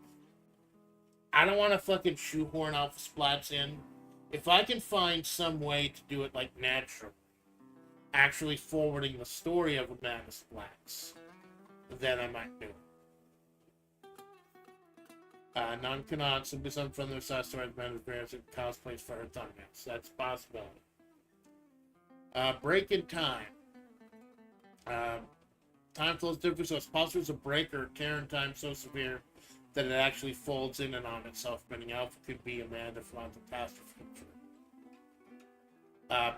I don't want to fucking shoehorn Alpha Splatts in. If I can find some way to do it, like, natural, actually forwarding the story of Amanda Splatts, then I might do it. Non-canon, simply some from their side story Amanda's parents and cosplays for her thumbnails. That's a possibility. Break in time. Time flows differently, so it's possible it's a break or a tear in time so severe that it actually folds in and on itself, meaning Alpha could be Amanda from the past or future.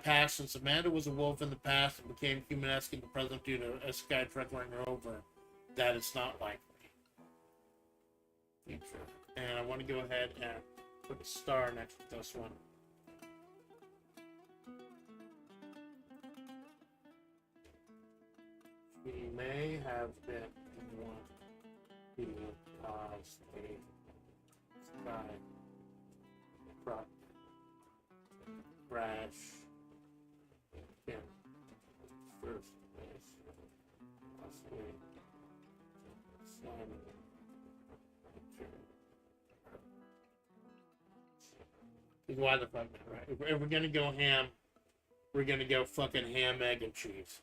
Past, since Amanda was a wolf in the past and became humanesque in the present due to a sky truck running her over, that it's not likely. Future. And I want to go ahead and put a star next to this one. She may have been one who caused a sky truck crash in first place, possibly slamming into why the fuck not, right? If we're gonna go ham, we're gonna go fucking ham, egg, and cheese.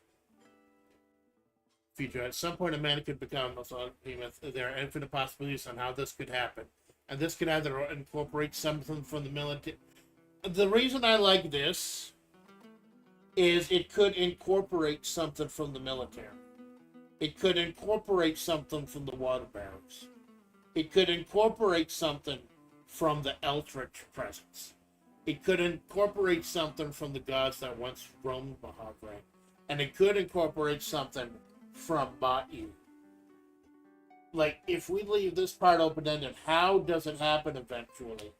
Future. At some point, Amanda could become a behemoth. There are infinite possibilities on how this could happen. And this could either incorporate something from the military. The reason I like this is it could incorporate something from the military. It could incorporate something from the water barrels. It could incorporate something from the Eldritch presence. It could incorporate something from the gods that once roamed Majavre. And it could incorporate something from Ba'u. Like, if we leave this part open-ended, how does it happen eventually?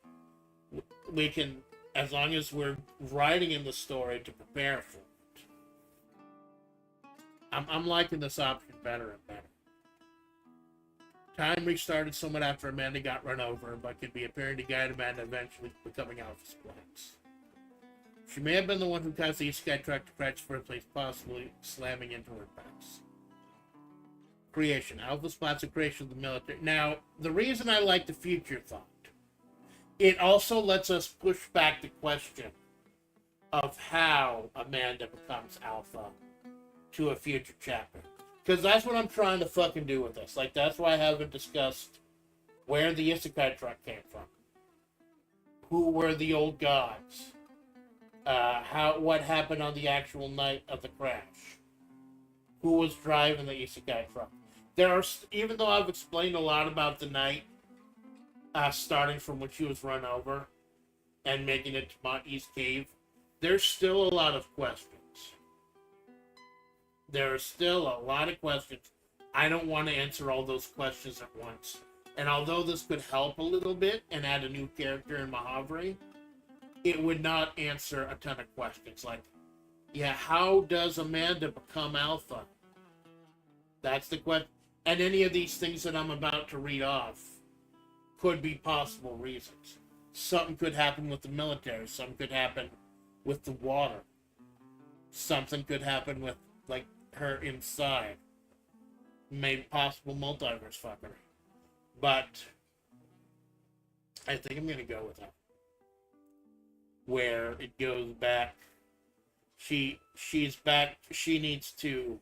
We can, as long as we're writing in the story to prepare for it. I'm liking this option better and better. Time restarted somewhat after Amanda got run over, but could be appearing to guide Amanda eventually becoming Alpha Splatts. She may have been the one who caused the Sky truck to crash first place, possibly slamming into her backs. Creation. Alpha Splatts a creation of the military. Now, the reason I like the future thought, it also lets us push back the question of how Amanda becomes Alpha to a future chapter. Because that's what I'm trying to fucking do with this. Like, that's why I haven't discussed where the Isekai truck came from. Who were the old gods? What happened on the actual night of the crash? Who was driving the Isekai truck? Even though I've explained a lot about the night, starting from when she was run over and making it to Mount East Cave, there's still a lot of questions. There are still a lot of questions. I don't want to answer all those questions at once. And although this could help a little bit and add a new character in Majavre, it would not answer a ton of questions. Like, yeah, how does Amanda become Alpha? That's the question. And any of these things that I'm about to read off could be possible reasons. Something could happen with the military. Something could happen with the water. Something could happen with, like, her inside. Maybe possible multiverse fuckery. But I think I'm going to go with that. Where it goes back. She's back. She needs to...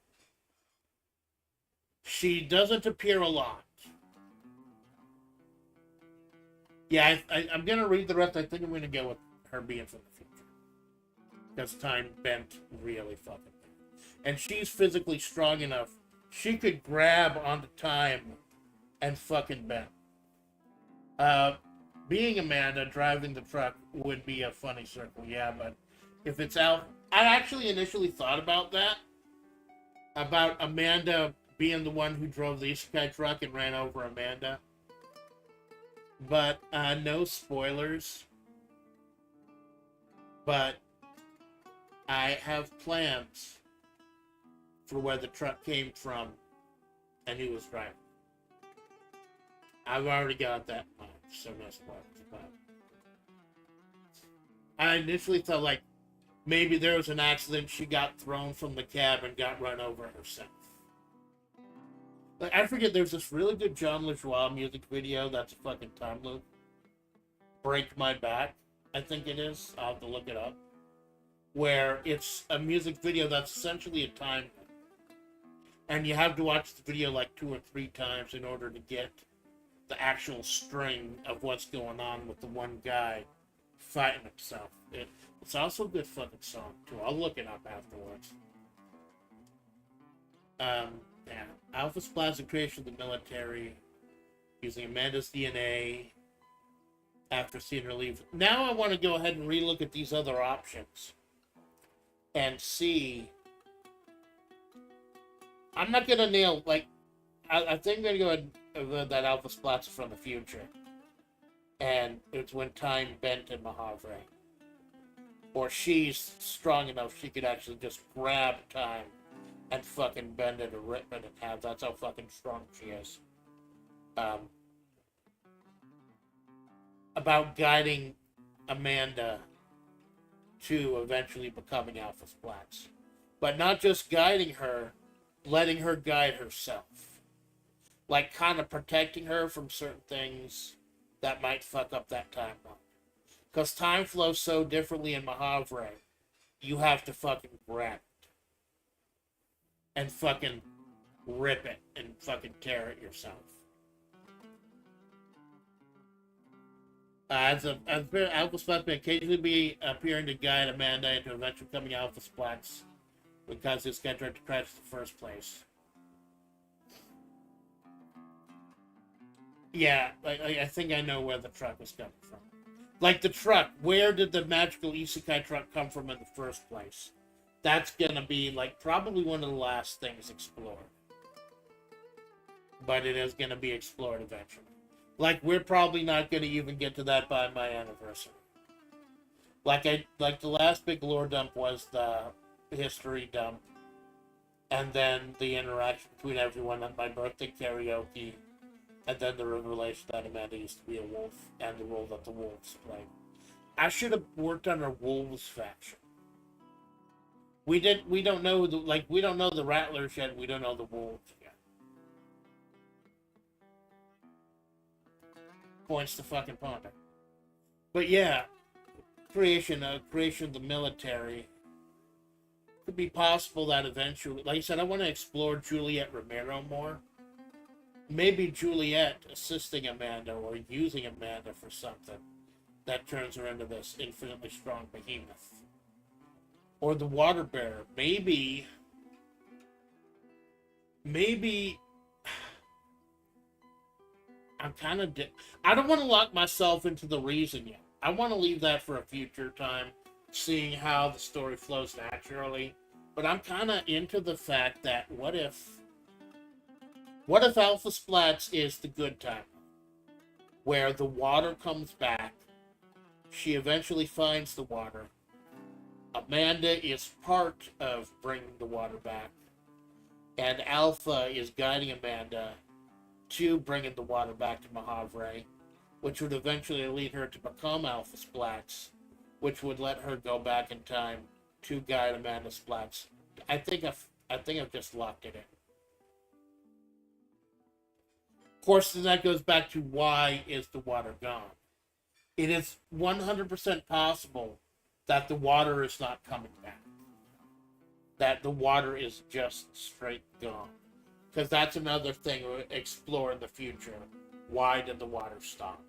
She doesn't appear a lot. Yeah, I'm going to read the rest. I think I'm going to go with her being from the future. Because time bent really fucking bad. And she's physically strong enough. She could grab onto time and fucking bend. Being Amanda driving the truck would be a funny circle, yeah, but if it's out... I actually initially thought about that. About Amanda being the one who drove the Isekai truck and ran over Amanda. But, no spoilers. But, I have plans for where the truck came from and who was driving. I've already got that in mind, so no spoilers. But I initially thought, like, maybe there was an accident, she got thrown from the cab and got run over herself. Like, I forget, there's this really good John LaJoie music video that's a fucking time loop. Break My Back, I think it is. I'll have to look it up. Where it's a music video that's essentially a time loop. And you have to watch the video like 2 or 3 times in order to get the actual string of what's going on with the one guy fighting himself. It's also a good fucking song too. I'll look it up afterwards. Yeah. Alpha Splatts, the creation of the military, using Amanda's DNA after seeing her leave. Now I want to go ahead and relook at these other options and see. I'm not gonna nail, like, I think I'm gonna go ahead with that Alpha Splatts from the future, and it's when time bent in Majavre, or she's strong enough she could actually just grab time and fucking bend it or rip it in half. That's how fucking strong she is. About guiding Amanda to eventually becoming Alpha Splatts, but not just guiding her, letting her guide herself. Like, kind of protecting her from certain things that might fuck up that timeline. Because time flows so differently in Majavre, you have to fucking grab it. And fucking rip it and fucking tear it yourself. Alpha Splatts may occasionally be appearing to guide Amanda into eventually becoming Alpha Splatts because his schedule to crash in the first place. Yeah, I think I know where the truck was coming from. Like, the truck, where did the magical isekai truck come from in the first place? That's gonna be, like, probably one of the last things explored. But it is gonna be explored eventually. Like, we're probably not gonna even get to that by my anniversary. Like the last big lore dump was the history dump. And then the interaction between everyone at my birthday karaoke. And then the revelation that Amanda used to be a wolf, and the role that the wolves played. I should have worked on our wolves faction. We don't know we don't know the rattlers yet. We don't know the wolves yet. Points to fucking ponder. But yeah, creation of the military. Could be possible that eventually, like I said, I want to explore Juliet Romero more. Maybe Juliet assisting Amanda or using Amanda for something that turns her into this infinitely strong behemoth. Or the water bearer. Maybe I'm kind of I don't want to lock myself into the reason yet. I want to leave that for a future time, seeing how the story flows naturally. But I'm kind of into the fact that what if Alpha Splatts is the good time, where the water comes back, she eventually finds the water, Amanda is part of bringing the water back, and Alpha is guiding Amanda to bringing the water back to Majavre, which would eventually lead her to become Alpha Splatts, which would let her go back in time to guide Amanda Splatts. I think I've just locked it in. Of course, then that goes back to why is the water gone? It is 100% possible that the water is not coming back. That the water is just straight gone. Because that's another thing we'll explore in the future. Why did the water stop?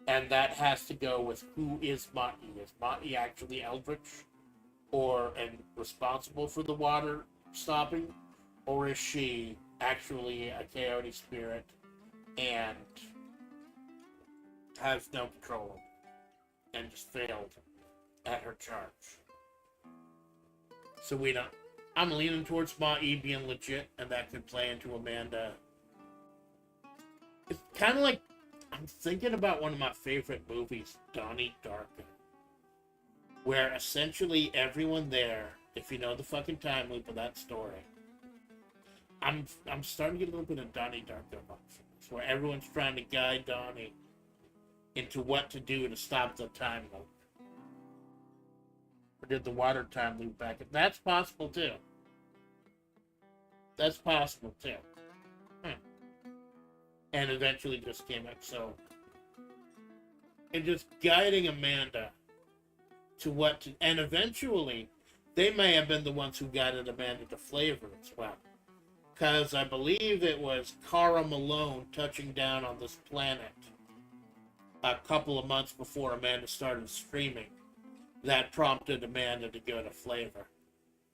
And that has to go with who is Mati. Is Mati actually eldritch? And responsible for the water stopping? Or is she actually a coyote spirit and has no control and just failed at her charge? So we don't. I'm leaning towards Ma-E being legit, and that could play into Amanda. It's kind of like I'm thinking about one of my favorite movies, Donnie Darko, where essentially everyone there, if you know the fucking time loop of that story, I'm starting to get a little bit of Donnie Darko vibes, where everyone's trying to guide Donnie into what to do to stop the time loop. Or did the water time loop back? That's possible too. That's possible too. And eventually just came up. So, and just guiding Amanda to what to, and eventually they may have been the ones who guided Amanda to FlaVR as well. because I believe it was Cara Malone touching down on this planet a couple of months before Amanda started streaming that prompted Amanda to go to FlaVR.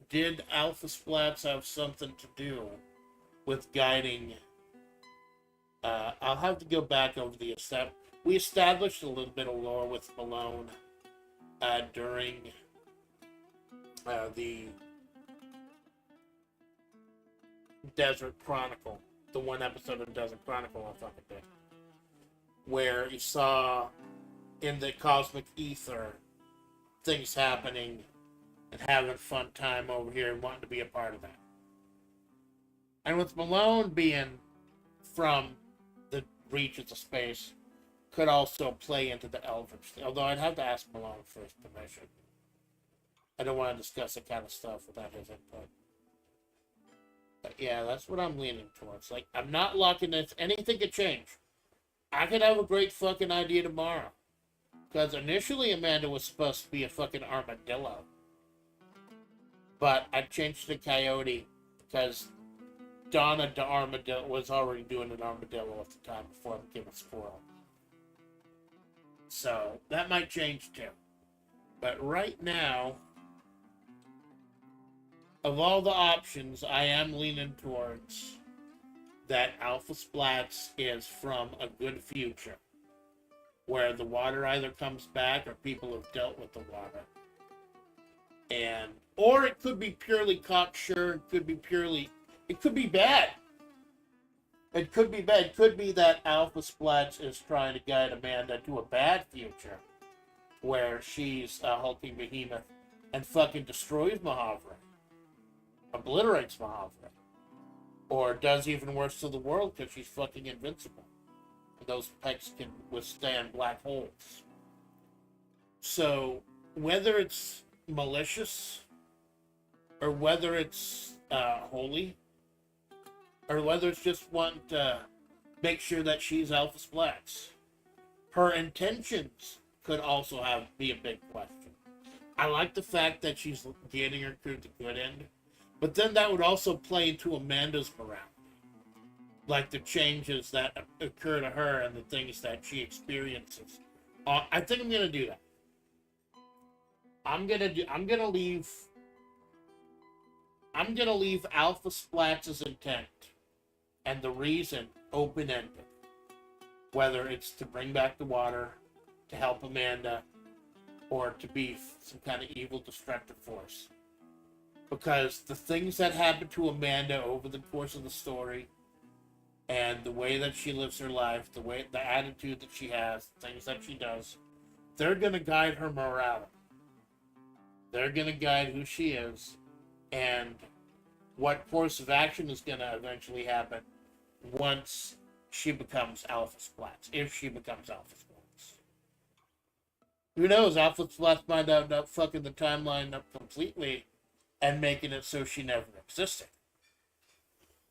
Did Alpha Splatts have something to do with guiding? I'll have to go back over the we established a little bit of lore with Malone during the Desert Chronicle, the one episode of Desert Chronicle I fucking did, where you saw in the cosmic ether things happening and having a fun time over here and wanting to be a part of that. And with Malone being from the reaches of space, could also play into the Eldritch. Although I'd have to ask Malone for his permission. I don't want to discuss that kind of stuff without his input. But yeah, that's what I'm leaning towards. Like, I'm not locking this. Anything could change. I could have a great fucking idea tomorrow. Because initially Amanda was supposed to be a fucking armadillo. But I changed to coyote because Donna the armadillo was already doing an armadillo at the time before I became a squirrel. So that might change too. But right now, of all the options, I am leaning towards that Alpha Splatts is from a good future, where the water either comes back or people have dealt with the water. And, or it could be purely cocksure, it could be bad. It could be bad. It could be that Alpha Splatts is trying to guide Amanda to a bad future, where she's a hulking behemoth and fucking destroys Majavre. Obliterates Majavre. Or does even worse to the world because she's fucking invincible. Those pecs can withstand black holes. So, whether it's malicious, or whether it's holy, or whether it's just wanting to make sure that she's Alpha Splatts, her intentions could also be a big question. I like the fact that she's getting her to the good end, but then that would also play into Amanda's morale. Like the changes that occur to her and the things that she experiences. I think I'm gonna do that. I'm gonna leave Alpha Splatts' intent and the reason open-ended. Whether it's to bring back the water, to help Amanda, or to be some kind of evil destructive force. Because the things that happen to Amanda over the course of the story, and the way that she lives her life, the attitude that she has, the things that she does, they're going to guide her morality. They're going to guide who she is, and what course of action is going to eventually happen once she becomes Alpha Splatts, if she becomes Alpha Splatts. Who knows, Alpha Splatts might end up fucking the timeline up completely and making it so she never existed.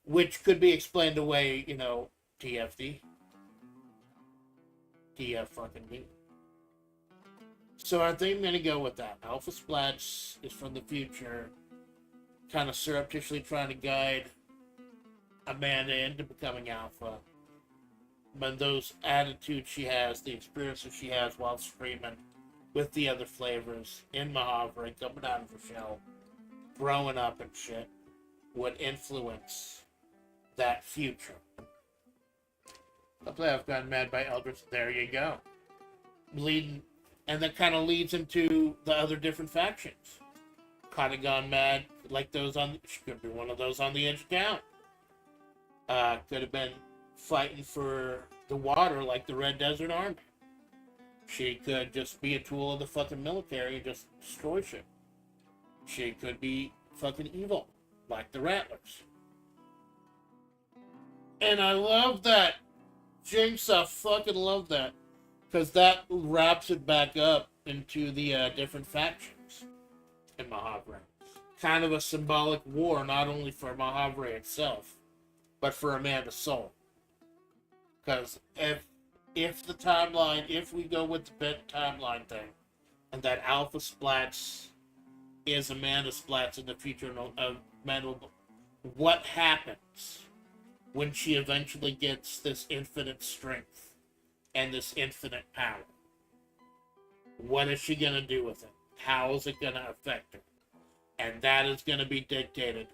Which could be explained away, TFD. TF fucking D. So I think I'm going to go with that. Alpha Splatts is from the future, kind of surreptitiously trying to guide Amanda into becoming Alpha. But those attitudes she has, the experiences she has while streaming with the other flavors in Majavre, coming out of her shell, growing up and shit, would influence that future. Hopefully I've gotten mad by Eldritch. There you go. And that kind of leads into the other different factions. Kind of gone mad, like she could be one of those on the edge of town. Could have been fighting for the water like the Red Desert Army. She could just be a tool of the fucking military and just destroy shit. She could be fucking evil, like the Rattlers. And I love that. Jinx, I fucking love that. Because that wraps it back up into the different factions in Majavre. Kind of a symbolic war, not only for Majavre itself, but for Amanda's soul. Because if we go with the bit timeline thing, and that Alpha Splatts is Amanda Splatts in the future, Amanda will what happens when she eventually gets this infinite strength and this infinite power? What is she going to do with it? How is it going to affect her? And that is going to be dictated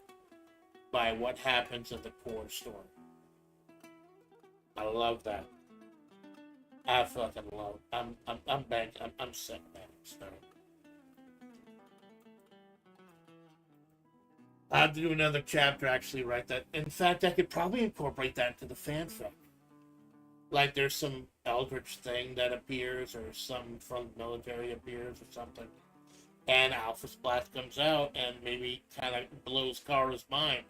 by what happens in the core story. I love that. I fucking love it. I'm sick of that stuff. I have to do another chapter, actually, write that. In fact, I could probably incorporate that into the fanfic. Like, there's some eldritch thing that appears, or some from the military appears, or something. And Alpha Splatts comes out and maybe kind of blows Kara's mind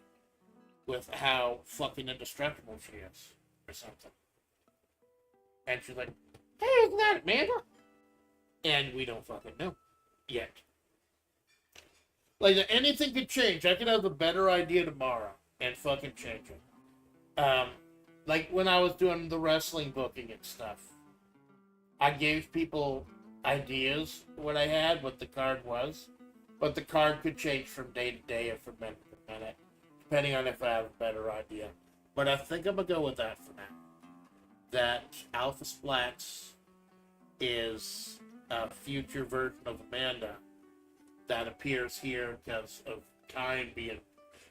with how fucking indestructible she is, or something. And she's like, hey, isn't that Amanda? And we don't fucking know. Yet. Like, anything could change. I could have a better idea tomorrow and fucking change it. Like, when I was doing the wrestling booking and stuff, I gave people ideas what I had, what the card was, but the card could change from day to day or from minute to minute, depending on if I have a better idea. But I think I'm going to go with that for now. That Alpha Splatts is a future version of Amanda that appears here because of time being...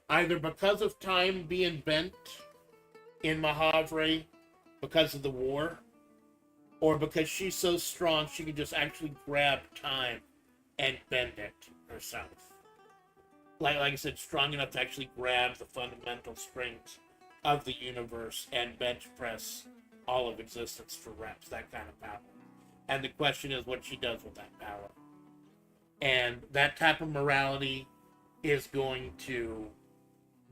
Either because of time being bent in Majavre because of the war, or because she's so strong she can just actually grab time and bend it herself. Like I said, strong enough to actually grab the fundamental strings of the universe and bench press all of existence for reps, that kind of power. And the question is what she does with that power. And that type of morality is going to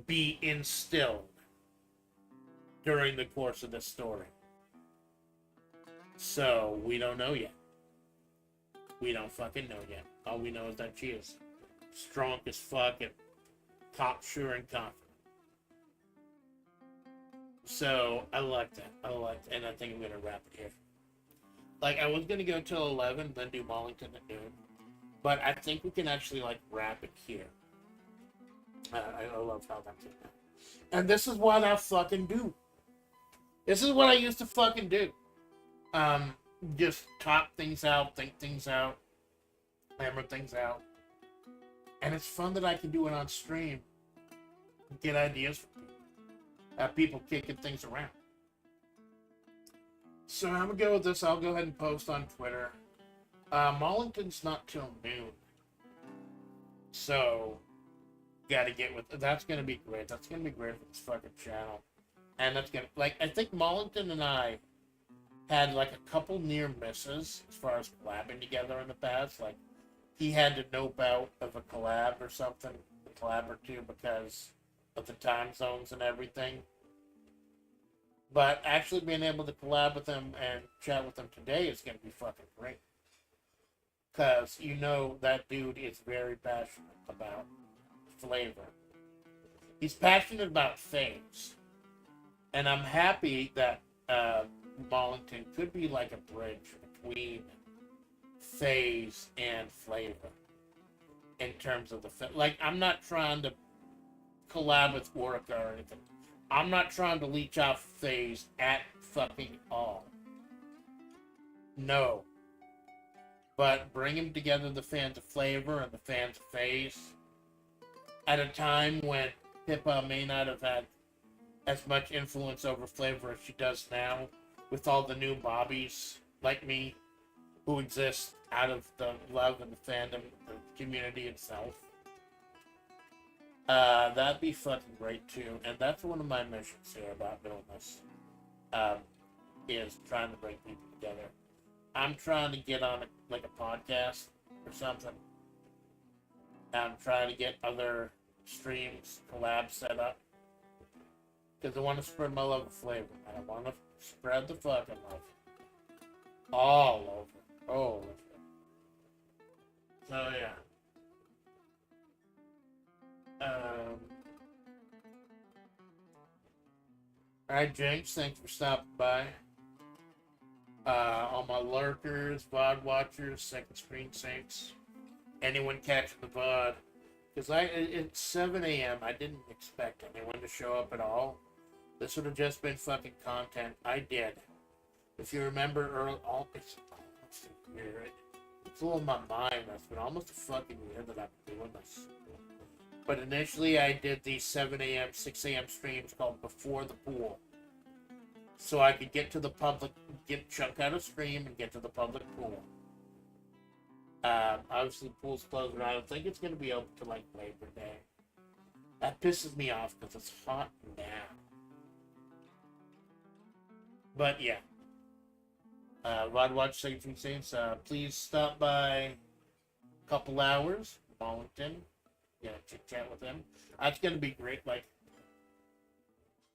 be instilled during the course of this story. So, we don't know yet. We don't fucking know yet. All we know is that she is strong as fuck and cocksure and confident. So, I like that. And I think I'm going to wrap it here. Like, I was going to go till 11, then do Mollington at noon. But I think we can actually, like, wrap it here. I love how that's it. And this is what I fucking do. This is what I used to fucking do. Just talk things out, think things out, hammer things out. And it's fun that I can do it on stream. Get ideas from people. Have people kicking things around. So I'm gonna go with this. I'll go ahead and post on Twitter. Mollington's not till noon. So, gotta get with... That's gonna be great. That's gonna be great for this fucking channel. And that's gonna... Like, I think Mollington and I had, like, a couple near misses as far as collabing together in the past. Like, he had to nope out of a collab or something, a collab or two, because of the time zones and everything. But actually being able to collab with him and chat with him today is going to be fucking great. Because you know that dude is very passionate about flavor. He's passionate about things. And I'm happy that Mollington could be like a bridge between phase and flavor in terms of the like, I'm not trying to collab with Orca or anything. I'm not trying to leech off phase at fucking all. No. But bringing together the fans of flavor and the fans of phase at a time when Pippa may not have had as much influence over flavor as she does now, with all the new Bobbies like me who exist out of the love and the fandom, the community itself. That'd be fucking great too, and that's one of my missions here about doing this. Is trying to bring people together. I'm trying to get on like a podcast or something. I'm trying to get other streams, collabs set up. Because I want to spread my love of flavor. And I want to spread the fucking love. All over. All over. So, yeah. Alright, James, thanks for stopping by. All my lurkers, VOD watchers, second screen saints, anyone catching the VOD, Because it's 7 a.m. I didn't expect anyone to show up at all. This would have just been fucking content. I did. If you remember, it's almost a year. It's a little in my mind. That's been almost a fucking year that I've been doing this. But initially, I did these 7 a.m., 6 a.m. streams called Before the Pool. So I could get to the public, chunk out a stream and get to the public pool. Obviously, the pool's closed, but I don't think it's going to be open till like Labor Day. That pisses me off because it's hot now. But yeah. Rod Watch 17 Saints, please stop by a couple hours, Wallington. Yeah, chit chat with them. That's going to be great.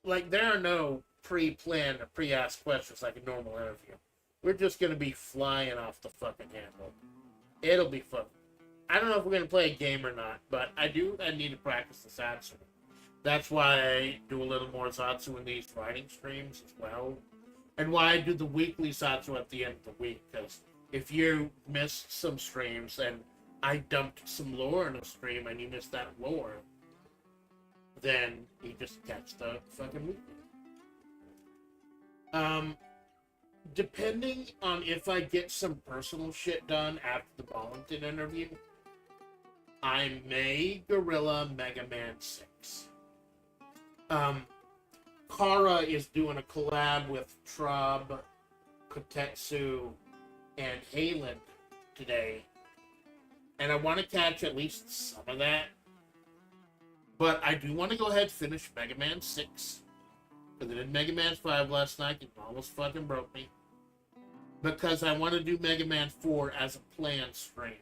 Like there are no pre-planned or pre-asked questions like a normal interview. We're just going to be flying off the fucking handle. It'll be fun. I don't know if we're going to play a game or not, but I need to practice the Zatsu. That's why I do a little more Zatsu in these writing streams as well. And why I do the weekly Zatsu at the end of the week. Because if you missed some streams and I dumped some lore in a stream and you missed that lore, then you just catch the fucking weekly. Depending on if I get some personal shit done after the Wallington interview, I may gorilla Mega Man 6. Kara is doing a collab with Trub, Kotetsu, and Halen today. And I want to catch at least some of that. But I do want to go ahead and finish Mega Man 6. Because I did Mega Man 5 last night and almost fucking broke me. Because I want to do Mega Man 4 as a planned stream.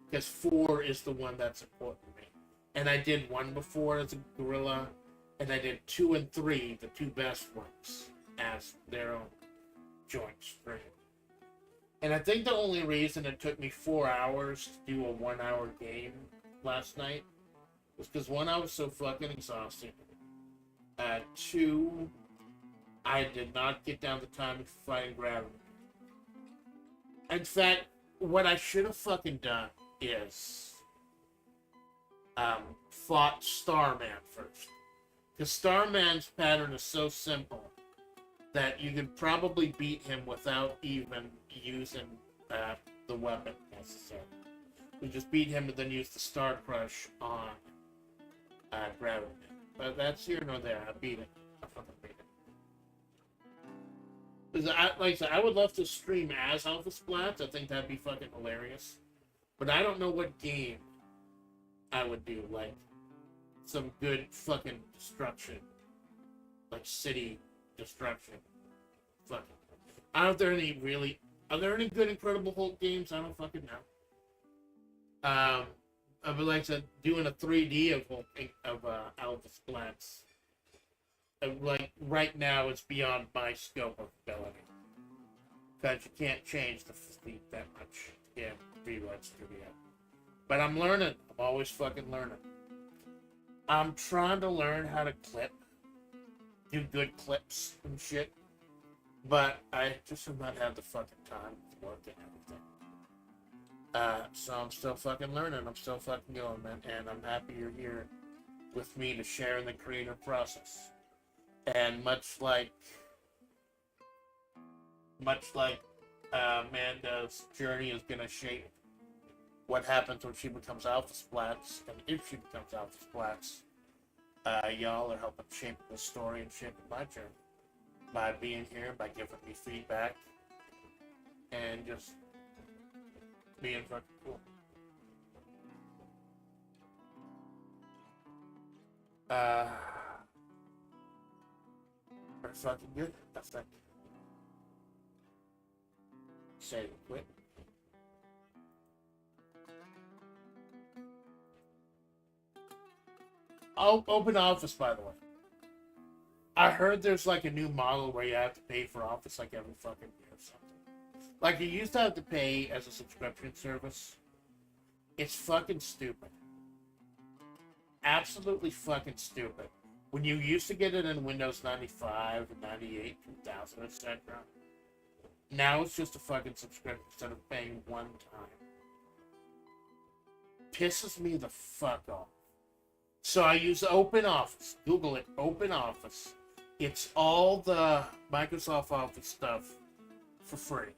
Because 4 is the one that's important to me. And I did 1 before as a gorilla. And I did 2 and 3, the 2 best ones, as their own joint stream. And I think the only reason it took me 4 hours to do a 1-hour game last night was because 1, I was so fucking exhausted. 2, I did not get down the time to fight gravity. In fact, what I should have fucking done is fought Starman first. Because Starman's pattern is so simple that you could probably beat him without even using the weapon necessary. You just beat him and then use the Star Crush on Gravity. But that's here nor there. I beat it. I fucking beat it. Like I said, I would love to stream as Alpha Splatts. I think that'd be fucking hilarious. But I don't know what game I would do. Like, some good fucking destruction. Like city destruction. Fucking. I don't know if there are any really... Are there any good Incredible Hulk games? I don't fucking know. I would like I said, doing a 3D of Alpha Splatts. Like, right now, it's beyond my scope of ability. Because you can't change the physique that much in Rewrite Studio. But I'm learning. I'm always fucking learning. I'm trying to learn how to clip. Do good clips and shit. But I just have not had the fucking time to work and everything. So I'm still fucking learning. I'm still fucking going, man. And I'm happy you're here with me to share in the creative process. And much like Amanda's journey is going to shape what happens when she becomes Alpha Splatts, and if she becomes Alpha Splatts, y'all are helping shape the story and shaping my journey by being here, by giving me feedback, and just being fucking cool. Pretty fucking good. That's that. Save it quick. Oh, open office, by the way. I heard there's like a new model where you have to pay for office like every fucking year or something. Like you used to have to pay as a subscription service. It's fucking stupid. Absolutely fucking stupid. When you used to get it in Windows 95, 98, 2000, etc. Now it's just a fucking subscription instead of paying one time. Pisses me the fuck off. So I use Open Office. Google it, Open Office. It's all the Microsoft Office stuff for free.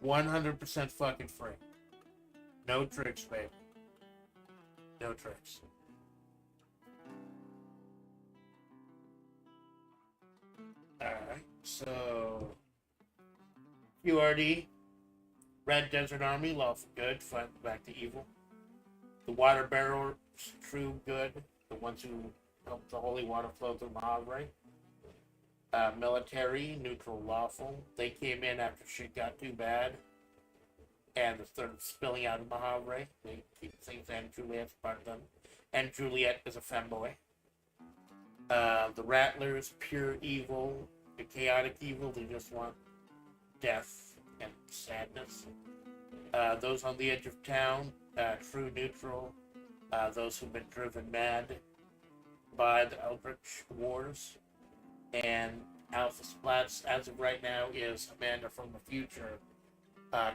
100% fucking free. No tricks, babe. No tricks. Alright, so QRD, Red Desert Army, lawful good, fight back to evil. The water barrels, true good, the ones who help the holy water flow through Majavre. Military, neutral, lawful. They came in after shit got too bad, and it started spilling out of Majavre. They keep things, and Juliet's part of them. And Juliet is a femboy. The Rattlers, pure evil, the chaotic evil, they just want death and sadness. Those on the edge of town, true neutral, those who've been driven mad by the Eldritch Wars. And Amanda Splatts, as of right now, is Amanda from the future,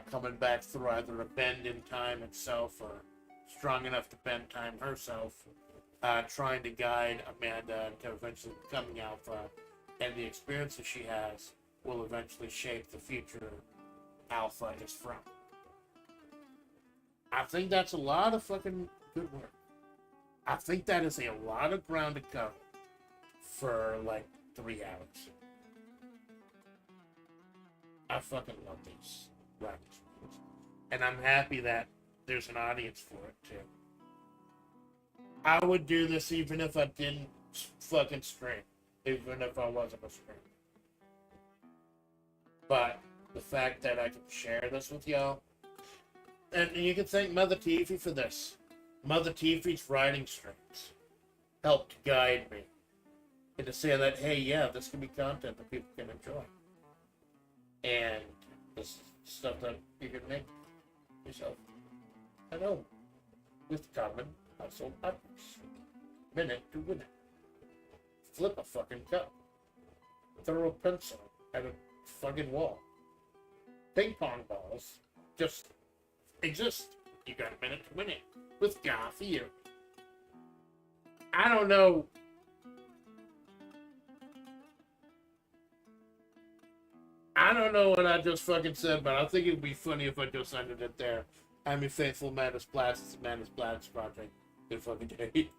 coming back through either a bend in time itself or strong enough to bend time herself, trying to guide Amanda to eventually becoming Alpha, and the experiences she has will eventually shape the future Alpha is from. I think that's a lot of fucking good work. I think that is a lot of ground to cover for like 3 hours. I fucking love these writing schools. And I'm happy that there's an audience for it too. I would do this even if I didn't fucking stream. Even if I wasn't a streamer. But the fact that I can share this with y'all, and you can thank Mother Tiffy for this. Mother Tiffy's writing streams helped guide me into saying that, hey, yeah, this can be content that people can enjoy. And this is stuff that you can make yourself at home with common household objects. Minute to win it. Flip a fucking cup. Throw a pencil at a fucking wall. Ping pong balls just exist. You got a minute to win it with Garth here. I don't know. I don't know what I just fucking said, but I think it would be funny if I just ended it there. I'm your faithful Amanda Splatts. It's Amanda Splatts Project. Good fucking day.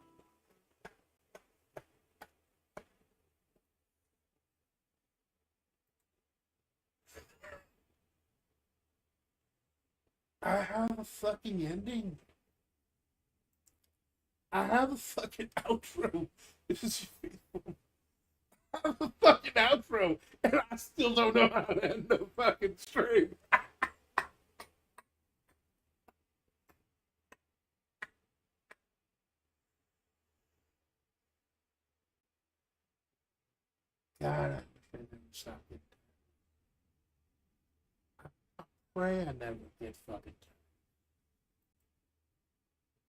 I have a fucking ending. I have a fucking outro. This is I have a fucking outro, and I still don't know how to end the fucking stream. God, I wish I never stopped it. I pray I never get fucking